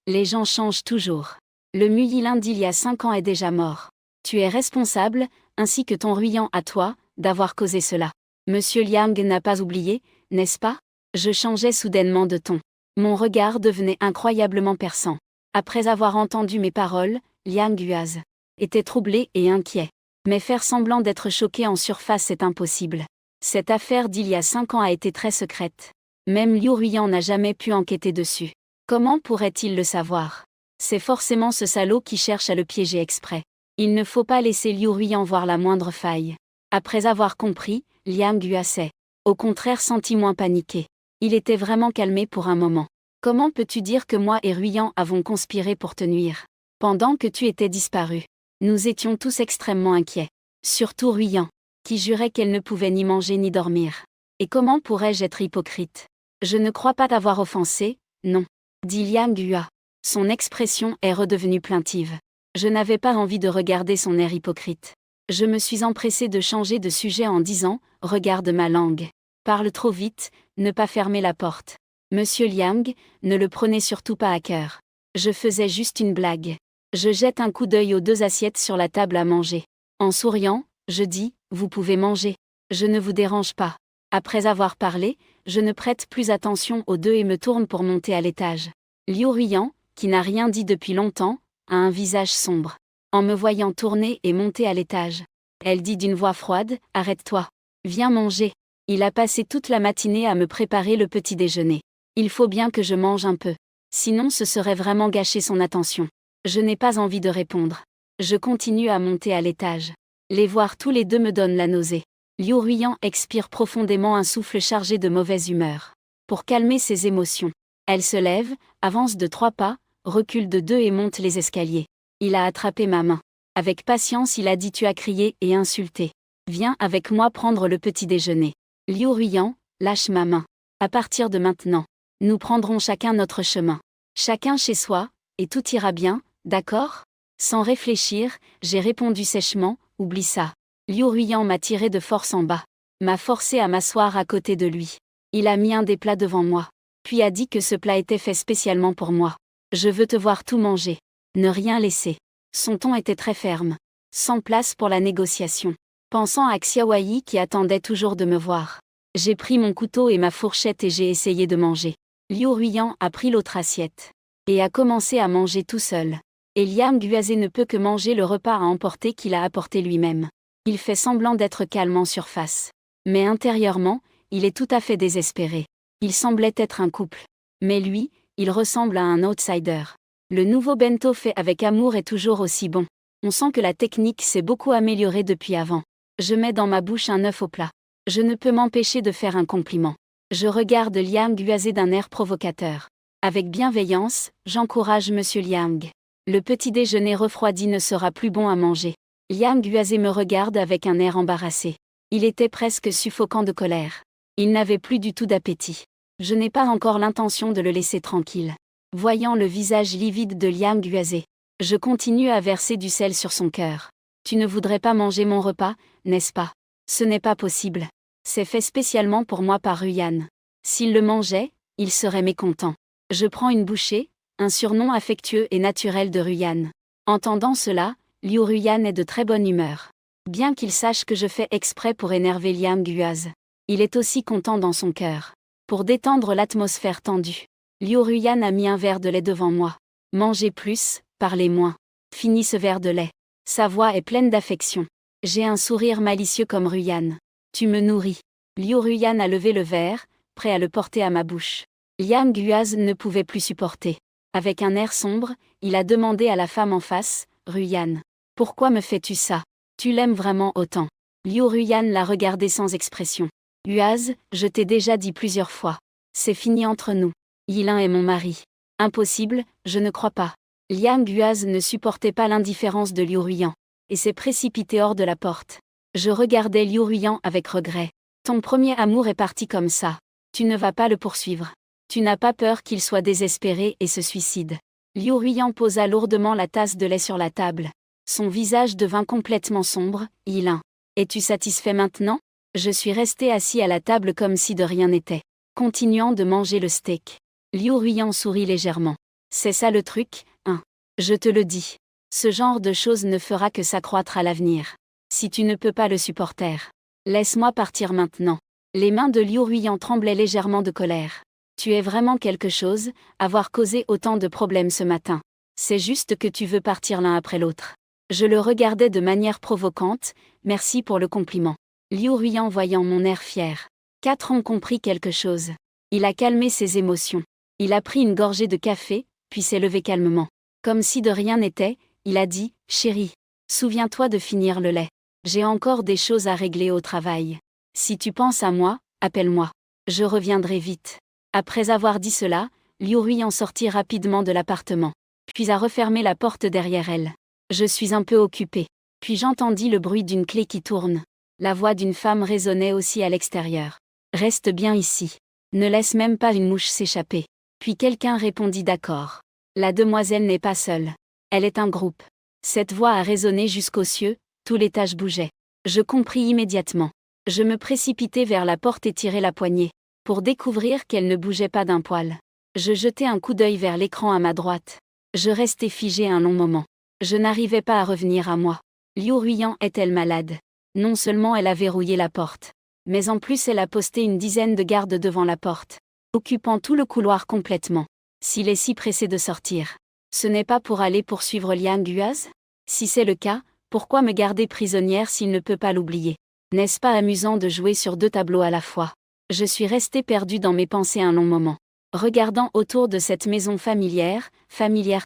Les gens changent toujours. Le Muilin d'il y a 5 ans est déjà mort. Tu es responsable, ainsi que ton Ruiyan à toi, d'avoir causé cela. Monsieur Liang n'a pas oublié, n'est-ce pas? Je changeais soudainement de ton. Mon regard devenait incroyablement perçant. Après avoir entendu mes paroles, Liang Guaz était troublé et inquiet. Mais faire semblant d'être choqué en surface est impossible. Cette affaire d'il y a 5 ans a été très secrète. Même Liu Ruiyan n'a jamais pu enquêter dessus. Comment pourrait-il le savoir? C'est forcément ce salaud qui cherche à le piéger exprès. Il ne faut pas laisser Liu Ruiyan voir la moindre faille. Après avoir compris, Liang Gua s'est, au contraire, senti moins paniqué. Il était vraiment calmé pour un moment. Comment peux-tu dire que moi et Ruiyan avons conspiré pour te nuire? Pendant que tu étais disparu, nous étions tous extrêmement inquiets. Surtout Ruiyan, qui jurait qu'elle ne pouvait ni manger ni dormir. Et comment pourrais-je être hypocrite? Je ne crois pas t'avoir offensé, non, dit Liang Gua. Son expression est redevenue plaintive. Je n'avais pas envie de regarder son air hypocrite. Je me suis empressée de changer de sujet en disant « Regarde ma langue. Parle trop vite, ne pas fermer la porte. Monsieur Liang, ne le prenez surtout pas à cœur. Je faisais juste une blague. » Je jette un coup d'œil aux 2 assiettes sur la table à manger. En souriant, je dis « Vous pouvez manger. Je ne vous dérange pas. » Après avoir parlé, je ne prête plus attention aux 2 et me tourne pour monter à l'étage. Liu Ruiyan, qui n'a rien dit depuis longtemps, a un visage sombre. En me voyant tourner et monter à l'étage, elle dit d'une voix froide « Arrête-toi. Viens manger. » Il a passé toute la matinée à me préparer le petit déjeuner. Il faut bien que je mange un peu. Sinon ce serait vraiment gâcher son attention. Je n'ai pas envie de répondre. Je continue à monter à l'étage. Les voir tous les 2 me donne la nausée. Liu Ruiyan expire profondément un souffle chargé de mauvaise humeur. Pour calmer ses émotions, elle se lève, avance de 3 pas, recule de 2 et monte les escaliers. Il a attrapé ma main. Avec patience, il a dit « Tu as crié et insulté. Viens avec moi prendre le petit déjeuner. » Liu Ruiyan, lâche ma main. À partir de maintenant, nous prendrons chacun notre chemin. Chacun chez soi, et tout ira bien, d'accord? Sans réfléchir, j'ai répondu sèchement « Oublie ça. » Liu Ruiyan m'a tiré de force en bas. M'a forcé à m'asseoir à côté de lui. Il a mis un des plats devant moi. Puis a dit que ce plat était fait spécialement pour moi. Je veux te voir tout manger. Ne rien laisser. Son ton était très ferme. Sans place pour la négociation. Pensant à Xiaowei qui attendait toujours de me voir. J'ai pris mon couteau et ma fourchette et j'ai essayé de manger. Liu Ruiyan a pris l'autre assiette. Et a commencé à manger tout seul. Et Liang Guazé ne peut que manger le repas à emporter qu'il a apporté lui-même. Il fait semblant d'être calme en surface. Mais intérieurement, il est tout à fait désespéré. Il semblait être un couple. Mais lui, il ressemble à un outsider. Le nouveau bento fait avec amour est toujours aussi bon. On sent que la technique s'est beaucoup améliorée depuis avant. Je mets dans ma bouche un œuf au plat. Je ne peux m'empêcher de faire un compliment. Je regarde Liang Guazé d'un air provocateur. Avec bienveillance, j'encourage Monsieur Liang. Le petit déjeuner refroidi ne sera plus bon à manger. Liang Guazé me regarde avec un air embarrassé. Il était presque suffocant de colère. Il n'avait plus du tout d'appétit. Je n'ai pas encore l'intention de le laisser tranquille. Voyant le visage livide de Liang Guazé, je continue à verser du sel sur son cœur. Tu ne voudrais pas manger mon repas, n'est-ce pas? Ce n'est pas possible. C'est fait spécialement pour moi par Ruiyan. S'il le mangeait, il serait mécontent. Je prends une bouchée, un surnom affectueux et naturel de Ruiyan. Entendant cela, Liu Ruiyan est de très bonne humeur. Bien qu'il sache que je fais exprès pour énerver Liang Guaz, il est aussi content dans son cœur. Pour détendre l'atmosphère tendue, Liu Ruiyan a mis un verre de lait devant moi. Mangez plus, parlez moins. Finis ce verre de lait. Sa voix est pleine d'affection. J'ai un sourire malicieux comme Ruiyan. Tu me nourris. Liu Ruiyan a levé le verre, prêt à le porter à ma bouche. Liang Guaz ne pouvait plus supporter. Avec un air sombre, il a demandé à la femme en face, Ruiyan. Pourquoi me fais-tu ça? Tu l'aimes vraiment autant? Liu Ruiyan l'a regardé sans expression. Guaz, je t'ai déjà dit plusieurs fois. C'est fini entre nous. Yilin est mon mari. Impossible, je ne crois pas. Liang Guaz ne supportait pas l'indifférence de Liu Ruiyan, et s'est précipité hors de la porte. Je regardais Liu Ruiyan avec regret. Ton premier amour est parti comme ça. Tu ne vas pas le poursuivre. Tu n'as pas peur qu'il soit désespéré et se suicide. Liu Ruiyan posa lourdement la tasse de lait sur la table. Son visage devint complètement sombre. Yilin, es-tu satisfait maintenant? Je suis resté assis à la table comme si de rien n'était, continuant de manger le steak. Liu Ruiyan sourit légèrement. C'est ça le truc, hein? Je te le dis. Ce genre de choses ne fera que s'accroître à l'avenir. Si tu ne peux pas le supporter, laisse-moi partir maintenant. Les mains de Liu Ruiyan tremblaient légèrement de colère. Tu es vraiment quelque chose, avoir causé autant de problèmes ce matin. C'est juste que tu veux partir l'un après l'autre. Je le regardais de manière provocante, merci pour le compliment. Liu Ruiyan voyant mon air fier. 4 ont compris quelque chose. Il a calmé ses émotions. Il a pris une gorgée de café, puis s'est levé calmement. Comme si de rien n'était, il a dit « Chérie, souviens-toi de finir le lait. J'ai encore des choses à régler au travail. Si tu penses à moi, appelle-moi. Je reviendrai vite. » Après avoir dit cela, Liu Ruiyan sortit rapidement de l'appartement, puis a refermé la porte derrière elle. Je suis un peu occupée. Puis j'entendis le bruit d'une clé qui tourne. La voix d'une femme résonnait aussi à l'extérieur. Reste bien ici. Ne laisse même pas une mouche s'échapper. Puis quelqu'un répondit d'accord. La demoiselle n'est pas seule. Elle est un groupe. Cette voix a résonné jusqu'aux cieux, tout l'étage bougeait. Je compris immédiatement. Je me précipitai vers la porte et tirai la poignée, pour découvrir qu'elle ne bougeait pas d'un poil. Je jetai un coup d'œil vers l'écran à ma droite. Je restai figé un long moment. Je n'arrivais pas à revenir à moi. Liu Ruiyan est-elle malade? Non seulement elle a verrouillé la porte, mais en plus elle a posté une dizaine de gardes devant la porte, occupant tout le couloir complètement. S'il est si pressé de sortir, ce n'est pas pour aller poursuivre Liang Guaz? Si c'est le cas, pourquoi me garder prisonnière s'il ne peut pas l'oublier? N'est-ce pas amusant de jouer sur deux tableaux à la fois? Je suis resté perdu dans mes pensées un long moment, regardant autour de cette maison familière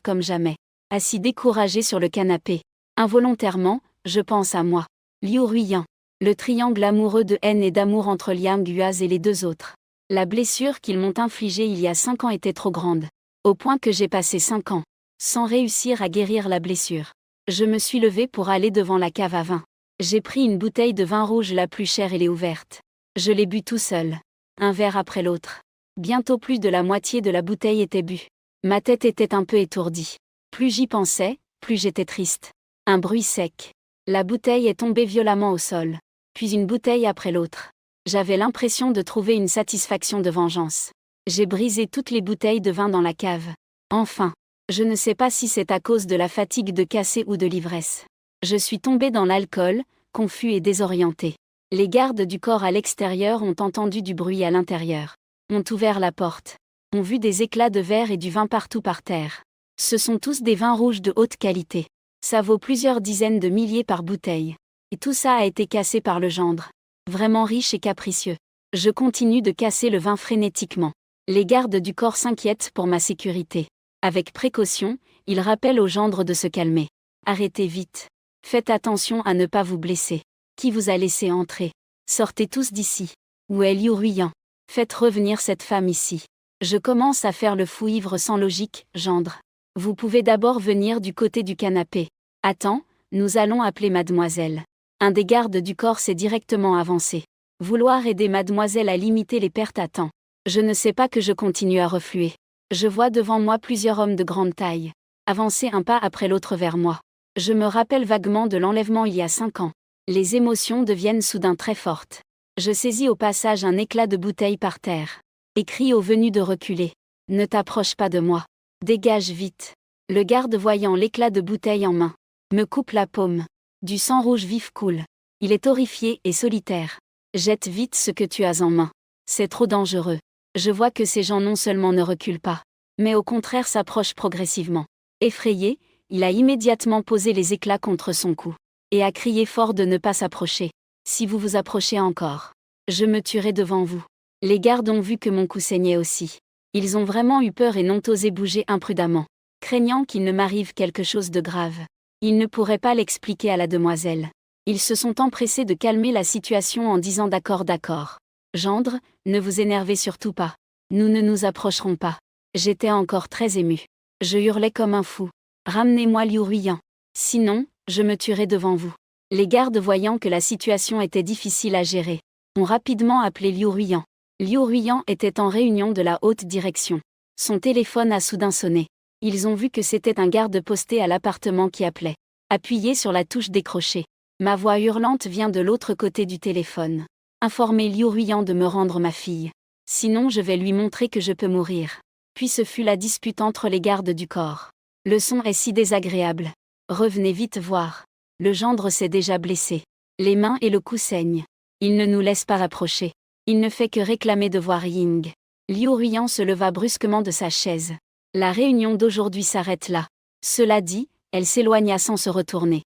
comme jamais, assis découragé sur le canapé. Involontairement, je pense à moi. Liu Ruiyan. Le triangle amoureux de haine et d'amour entre Liang Guaz et les deux autres. La blessure qu'ils m'ont infligée il y a 5 ans était trop grande. Au point que j'ai passé 5 ans, sans réussir à guérir la blessure. Je me suis levé pour aller devant la cave à vin. J'ai pris une bouteille de vin rouge la plus chère et l'ai ouverte. Je l'ai bu tout seul. Un verre après l'autre. Bientôt plus de la moitié de la bouteille était bue. Ma tête était un peu étourdie. Plus j'y pensais, plus j'étais triste. Un bruit sec. La bouteille est tombée violemment au sol. Puis une bouteille après l'autre. J'avais l'impression de trouver une satisfaction de vengeance. J'ai brisé toutes les bouteilles de vin dans la cave. Enfin, je ne sais pas si c'est à cause de la fatigue de casser ou de l'ivresse. Je suis tombé dans l'alcool, confus et désorienté. Les gardes du corps à l'extérieur ont entendu du bruit à l'intérieur. Ont ouvert la porte. Ont vu des éclats de verre et du vin partout par terre. Ce sont tous des vins rouges de haute qualité. Ça vaut plusieurs dizaines de milliers par bouteille. Et tout ça a été cassé par le gendre. Vraiment riche et capricieux. Je continue de casser le vin frénétiquement. Les gardes du corps s'inquiètent pour ma sécurité. Avec précaution, ils rappellent au gendre de se calmer. Arrêtez vite. Faites attention à ne pas vous blesser. Qui vous a laissé entrer? Sortez tous d'ici. Où est Liu Ruiyan? Faites revenir cette femme ici. Je commence à faire le fou ivre sans logique, gendre. Vous pouvez d'abord venir du côté du canapé. Attends, nous allons appeler mademoiselle. Un des gardes du corps s'est directement avancé. Vouloir aider mademoiselle à limiter les pertes à temps. Je ne sais pas que je continue à refluer. Je vois devant moi plusieurs hommes de grande taille. Avancer un pas après l'autre vers moi. Je me rappelle vaguement de l'enlèvement il y a 5 ans. Les émotions deviennent soudain très fortes. Je saisis au passage un éclat de bouteille par terre. Et crie au venu de reculer. Ne t'approche pas de moi. Dégage vite. Le garde voyant l'éclat de bouteille en main, me coupe la paume. Du sang rouge vif coule. Il est horrifié et solitaire. Jette vite ce que tu as en main. C'est trop dangereux. Je vois que ces gens non seulement ne reculent pas, mais au contraire s'approchent progressivement. Effrayé, il a immédiatement posé les éclats contre son cou. Et a crié fort de ne pas s'approcher. Si vous vous approchez encore, je me tuerai devant vous. Les gardes ont vu que mon cou saignait aussi. Ils ont vraiment eu peur et n'ont osé bouger imprudemment, craignant qu'il ne m'arrive quelque chose de grave. Ils ne pourraient pas l'expliquer à la demoiselle. Ils se sont empressés de calmer la situation en disant d'accord. Gendre, ne vous énervez surtout pas. Nous ne nous approcherons pas. J'étais encore très ému. Je hurlais comme un fou. Ramenez-moi Liu Ruiyan. Sinon, je me tuerai devant vous. Les gardes voyant que la situation était difficile à gérer, ont rapidement appelé Liu Ruiyan. Liu Ruiyan était en réunion de la haute direction. Son téléphone a soudain sonné. Ils ont vu que c'était un garde posté à l'appartement qui appelait. Appuyé sur la touche décrochée. Ma voix hurlante vient de l'autre côté du téléphone. Informez Liu Ruiyan de me rendre ma fille. Sinon je vais lui montrer que je peux mourir. Puis ce fut la dispute entre les gardes du corps. Le son est si désagréable. Revenez vite voir. Le gendre s'est déjà blessé. Les mains et le cou saignent. Il ne nous laisse pas approcher. Il ne fait que réclamer de voir Ying. Liu Ruiyan se leva brusquement de sa chaise. La réunion d'aujourd'hui s'arrête là. Cela dit, elle s'éloigna sans se retourner.